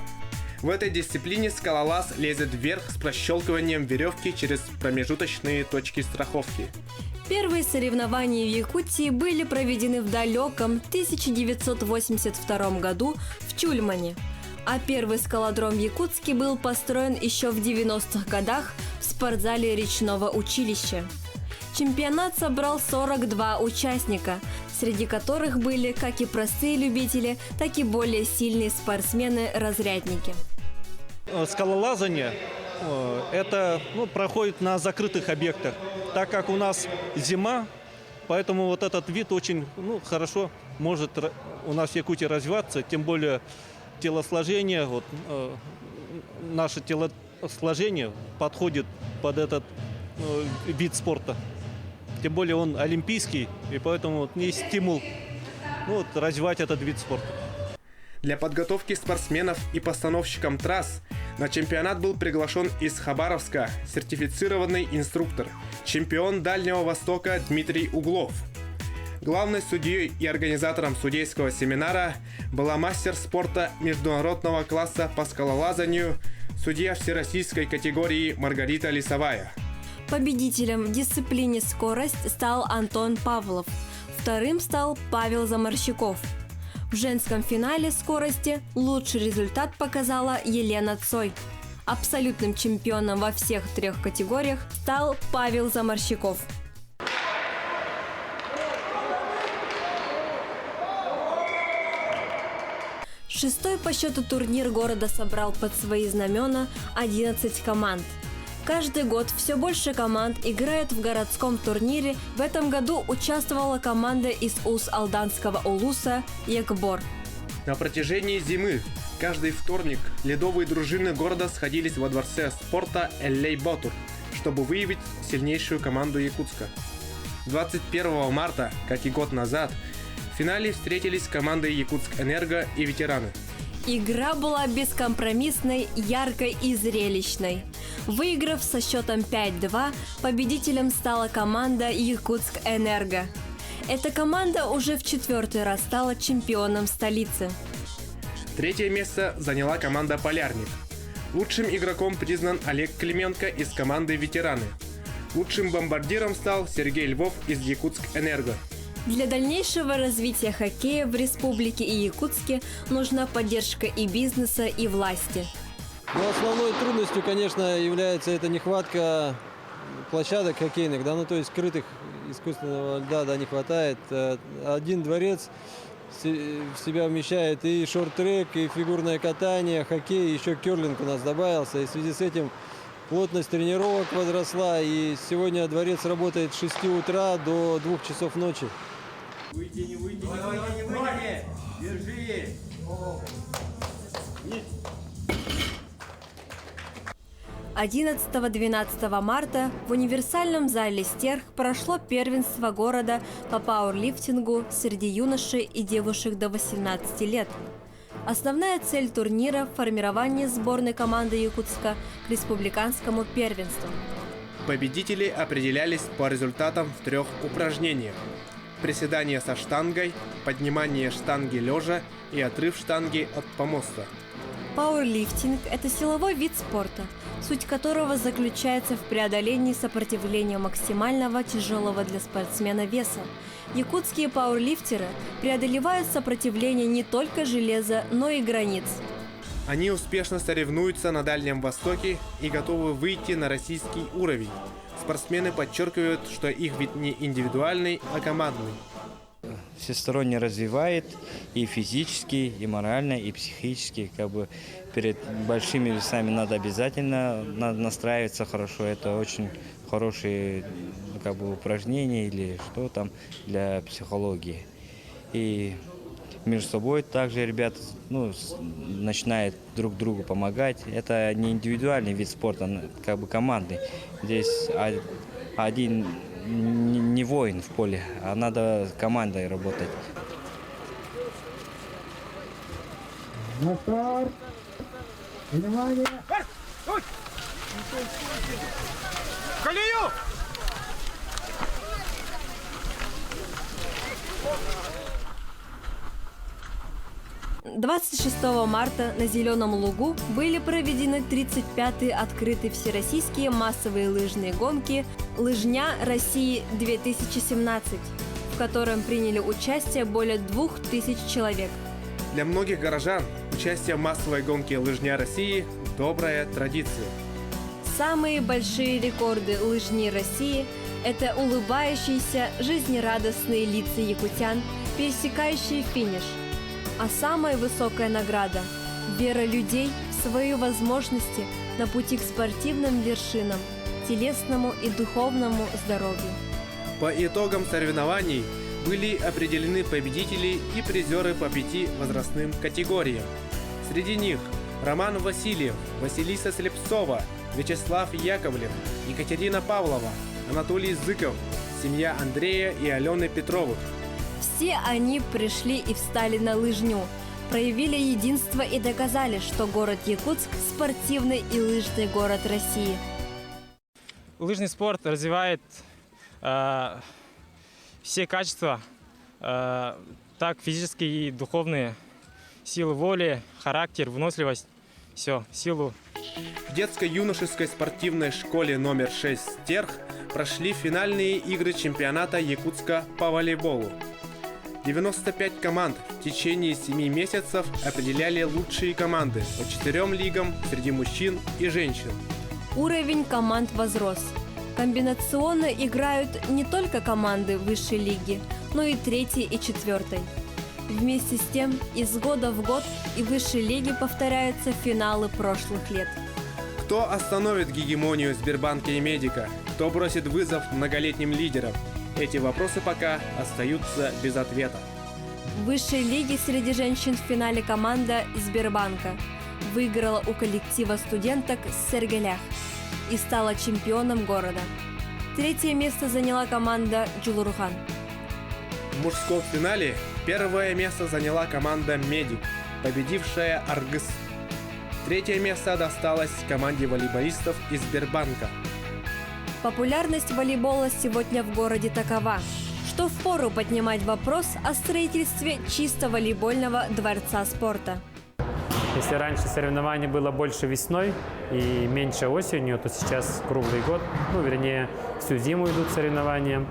В этой дисциплине скалолаз лезет вверх с прощелкиванием веревки через промежуточные точки страховки. Первые соревнования в Якутии были проведены в далеком 1982 году в Тюльмане. А первый скалодром в Якутске был построен еще в 90-х годах в спортзале речного училища. Чемпионат собрал 42 участника, среди которых были как и простые любители, так и более сильные спортсмены-разрядники. Скалолазание проходит на закрытых объектах. Так как у нас зима, поэтому этот вид очень хорошо может у нас в Якутии развиваться, тем более телосложение, наше телосложение подходит под этот вид спорта. Тем более он олимпийский, и поэтому есть стимул развивать этот вид спорта. Для подготовки спортсменов и постановщикам трасс на чемпионат был приглашен из Хабаровска сертифицированный инструктор, чемпион Дальнего Востока Дмитрий Углов. Главной судьей и организатором судейского семинара была мастер спорта международного класса по скалолазанию, судья всероссийской категории Маргарита Лисовая. Победителем в дисциплине «Скорость» стал Антон Павлов. Вторым стал Павел Заморщиков. В женском финале «Скорости» лучший результат показала Елена Цой. Абсолютным чемпионом во всех 3 категориях стал Павел Заморщиков. Шестой по счету турнир города собрал под свои знамена 11 команд. Каждый год все больше команд играет в городском турнире. В этом году участвовала команда из Ус-Алданского улуса «Якбор». На протяжении зимы каждый вторник ледовые дружины города сходились во дворце спорта Эллей-Батур, чтобы выявить сильнейшую команду Якутска. 21 марта, как и год назад, в финале встретились команды Якутск-Энерго и ветераны. Игра была бескомпромиссной, яркой и зрелищной. Выиграв со счетом 5-2, победителем стала команда Якутск-Энерго. Эта команда уже в 4-й раз стала чемпионом столицы. 3-е место заняла команда «Полярник». Лучшим игроком признан Олег Клименко из команды «Ветераны». Лучшим бомбардиром стал Сергей Львов из Якутск-Энерго. Для дальнейшего развития хоккея в республике и Якутске нужна поддержка и бизнеса, и власти. Основной трудностью, конечно, является это нехватка площадок хоккейных, то есть скрытых искусственного льда, да, не хватает. Один дворец в себя вмещает и шорт-трек, и фигурное катание, хоккей, еще керлинг у нас добавился. И в связи с этим плотность тренировок возросла. И сегодня дворец работает с 6 утра до 2 часов ночи. Выйти, не выйти, не выйти, не выйти. Держи. 11-12 марта в универсальном зале «Стерх» прошло первенство города по пауэрлифтингу среди юношей и девушек до 18 лет. Основная цель турнира – формирование сборной команды Якутска к республиканскому первенству. Победители определялись по результатам в 3 упражнениях. Приседание со штангой, поднимание штанги лежа и отрыв штанги от помоста. Пауэрлифтинг – это силовой вид спорта, суть которого заключается в преодолении сопротивления максимального тяжелого для спортсмена веса. Якутские пауэрлифтеры преодолевают сопротивление не только железа, но и границ. Они успешно соревнуются на Дальнем Востоке и готовы выйти на российский уровень. Спортсмены подчеркивают, что их вид не индивидуальный, а командный. Всесторонне развивает и физически, и морально, и психически. Перед большими весами надо обязательно настраиваться хорошо. Это очень хорошие упражнения или что там для психологии. И между собой также ребята начинают друг другу помогать. Это не индивидуальный вид спорта, командный. Здесь один не воин в поле, а надо командой работать. На старт! Внимание! Колею! 26 марта на Зеленом лугу были проведены 35-е открытые всероссийские массовые лыжные гонки «Лыжня России-2017», в котором приняли участие более 2000 человек. Для многих горожан участие в массовой гонке «Лыжня России» – добрая традиция. Самые большие рекорды «Лыжни России» – это улыбающиеся, жизнерадостные лица якутян, пересекающие финиш. А самая высокая награда – вера людей в свои возможности на пути к спортивным вершинам, телесному и духовному здоровью. По итогам соревнований были определены победители и призеры по 5 возрастным категориям. Среди них Роман Васильев, Василиса Слепцова, Вячеслав Яковлев, Екатерина Павлова, Анатолий Зыков, семья Андрея и Алены Петровых. Все они пришли и встали на лыжню, проявили единство и доказали, что город Якутск – спортивный и лыжный город России. Лыжный спорт развивает все качества, так физические и духовные, силу воли, характер, выносливость, все, силу. В детско-юношеской спортивной школе номер 6 «Стерх» прошли финальные игры чемпионата Якутска по волейболу. 95 команд в течение 7 месяцев определяли лучшие команды по 4 лигам среди мужчин и женщин. Уровень команд возрос. Комбинационно играют не только команды высшей лиги, но и 3-й и 4-й. Вместе с тем, из года в год и в высшей лиге повторяются финалы прошлых лет. Кто остановит гегемонию Сбербанка и Медика? Кто бросит вызов многолетним лидерам? Эти вопросы пока остаются без ответа. В высшей лиге среди женщин в финале команда Сбербанка выиграла у коллектива студенток Сергелях и стала чемпионом города. 3-е место заняла команда Джулурхан. В мужском финале 1-е место заняла команда Медик, победившая Аргыс. 3-е место досталось команде волейболистов из Сбербанка. Популярность волейбола сегодня в городе такова, что впору поднимать вопрос о строительстве чисто волейбольного дворца спорта. Если раньше соревнований было больше весной и меньше осенью, то сейчас круглый год, вернее, всю зиму идут соревнования.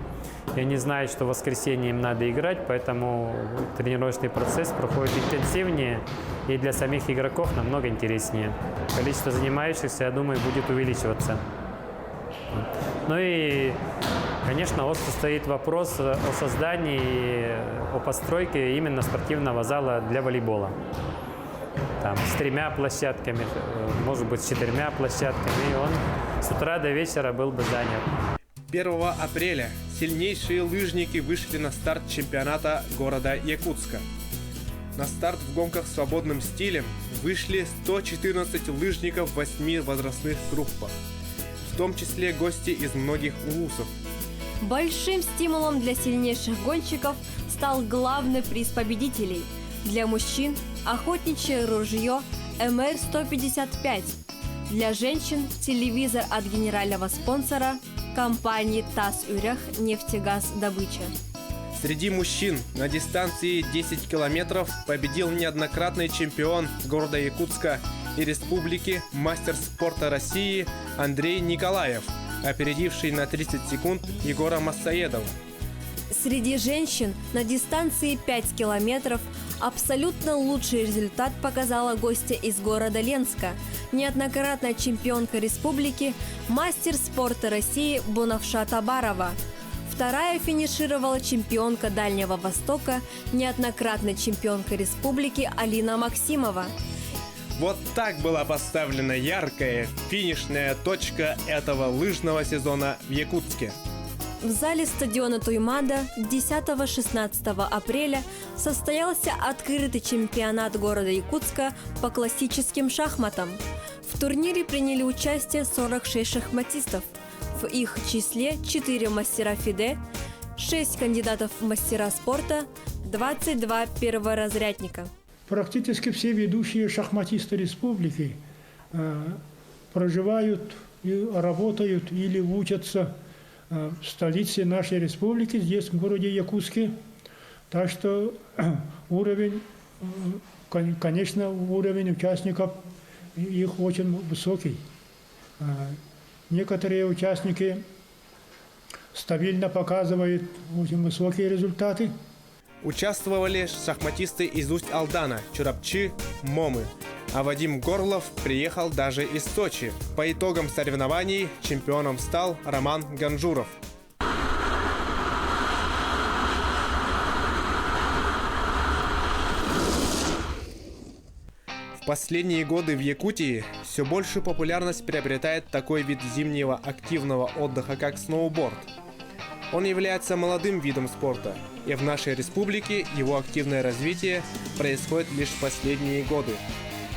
И они знают, что в воскресенье им надо играть, поэтому тренировочный процесс проходит интенсивнее и для самих игроков намного интереснее. Количество занимающихся, я думаю, будет увеличиваться. Ну и Конечно, остро стоит вопрос о создании, о постройке именно спортивного зала для волейбола. Там, с 3 площадками, может быть, с 4 площадками, и он с утра до вечера был бы занят. 1 апреля сильнейшие лыжники вышли на старт чемпионата города Якутска. На старт в гонках свободным стилем вышли 114 лыжников в 8 возрастных группах, в том числе гости из многих улусов. Большим стимулом для сильнейших гонщиков стал главный приз победителей. Для мужчин – охотничье ружье МР-155. Для женщин – телевизор от генерального спонсора компании ТАСС Юрях «Нефтегаз Добыча». Среди мужчин на дистанции 10 километров победил неоднократный чемпион города Якутска и республики, мастер спорта России Андрей Николаев, опередивший на 30 секунд Егора Массаедова. Среди женщин на дистанции 5 километров абсолютно лучший результат показала гостья из города Ленска, неоднократная чемпионка республики, мастер спорта России Бунавша Табарова. Вторая финишировала чемпионка Дальнего Востока, неоднократная чемпионка республики Алина Максимова. Вот так была поставлена яркая финишная точка этого лыжного сезона в Якутске. В зале стадиона Туймада 10-16 апреля состоялся открытый чемпионат города Якутска по классическим шахматам. В турнире приняли участие 46 шахматистов. В их числе 4 мастера ФИДЕ, 6 кандидатов в мастера спорта, 22 перворазрядника. Практически все ведущие шахматисты республики проживают и работают или учатся в столице нашей республики, здесь, в городе Якутске. Так что уровень, конечно, уровень участников их очень высокий. Некоторые участники стабильно показывают очень высокие результаты. Участвовали шахматисты из Усть-Алдана, Чурапчи, Момы. А Вадим Горлов приехал даже из Сочи. По итогам соревнований чемпионом стал Роман Ганжуров. В последние годы в Якутии все большую популярность приобретает такой вид зимнего активного отдыха, как сноуборд. Он является молодым видом спорта, и в нашей республике его активное развитие происходит лишь в последние годы.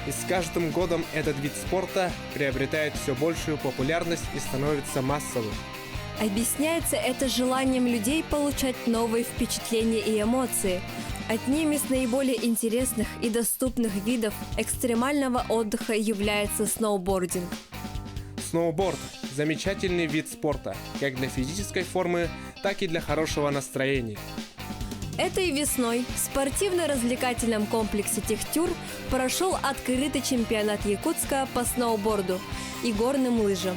И с каждым годом этот вид спорта приобретает все большую популярность и становится массовым. Объясняется это желанием людей получать новые впечатления и эмоции. Одним из наиболее интересных и доступных видов экстремального отдыха является сноубординг. Сноуборд – замечательный вид спорта, как для физической формы, так и для хорошего настроения. Этой весной в спортивно-развлекательном комплексе «Техтюр» прошел открытый чемпионат Якутска по сноуборду и горным лыжам.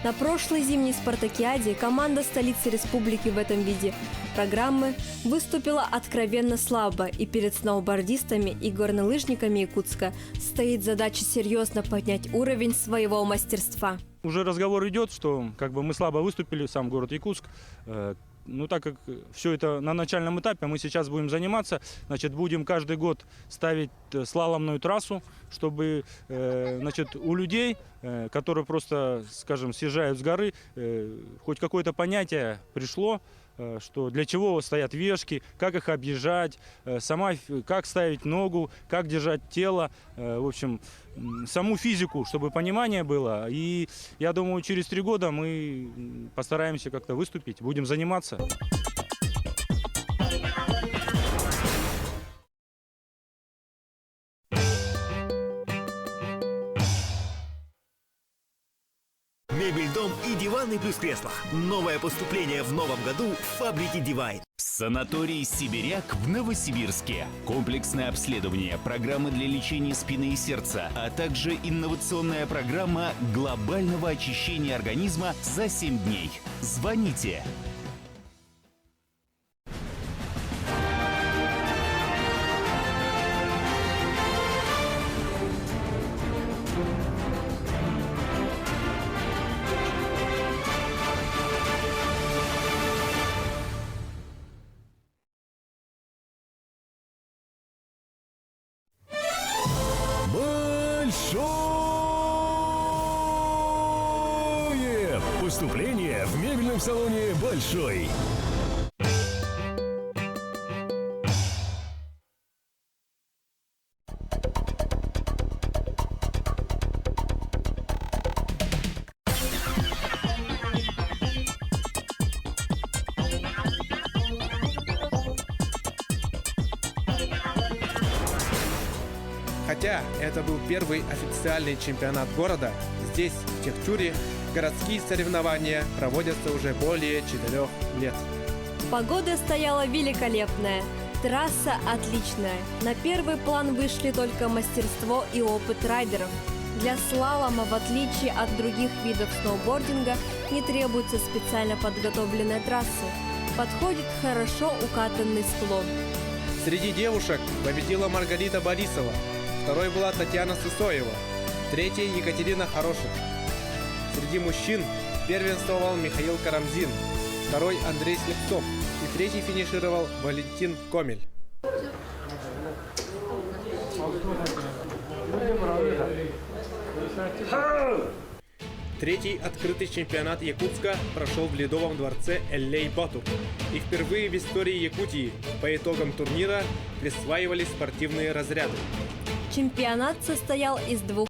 На прошлой зимней спартакиаде команда столицы республики в этом виде программы выступила откровенно слабо, и перед сноубордистами и горнолыжниками Якутска стоит задача серьезно поднять уровень своего мастерства. Уже разговор идет, что мы слабо выступили, сам город Якутск. Ну, так как все это на начальном этапе, мы сейчас будем заниматься, значит, будем каждый год ставить слаломную трассу, чтобы, значит, у людей, которые просто, скажем, съезжают с горы, хоть какое-то понятие пришло, что для чего стоят вешки, как их объезжать, как ставить ногу, как держать тело, в общем, саму физику, чтобы понимание было. И я думаю, через 3 года мы постараемся как-то выступить, будем заниматься. Мебель, дом и диваны плюс кресла. Новое поступление в новом году в фабрике Дивайн. Санаторий «Сибиряк» в Новосибирске. Комплексное обследование, программы для лечения спины и сердца, а также инновационная программа глобального очищения организма за 7 дней. Звоните. большое поступление в мебельном салоне «Большой». Хотя это был первый официальный чемпионат города, здесь, в Техчуре, городские соревнования проводятся уже более 4 лет. Погода стояла великолепная, трасса отличная. На первый план вышли только мастерство и опыт райдеров. Для слалома, в отличие от других видов сноубординга, не требуется специально подготовленной трассы. Подходит хорошо укатанный склон. Среди девушек победила Маргарита Борисова, второй была Татьяна Сысоева, третья Екатерина Хороших. Среди мужчин первенствовал Михаил Карамзин, второй Андрей Слепцов и третий финишировал Валентин Комель. Третий открытый чемпионат Якутска прошел в Ледовом дворце Эллей-Бату. И впервые в истории Якутии по итогам турнира присваивались спортивные разряды. Чемпионат состоял из 2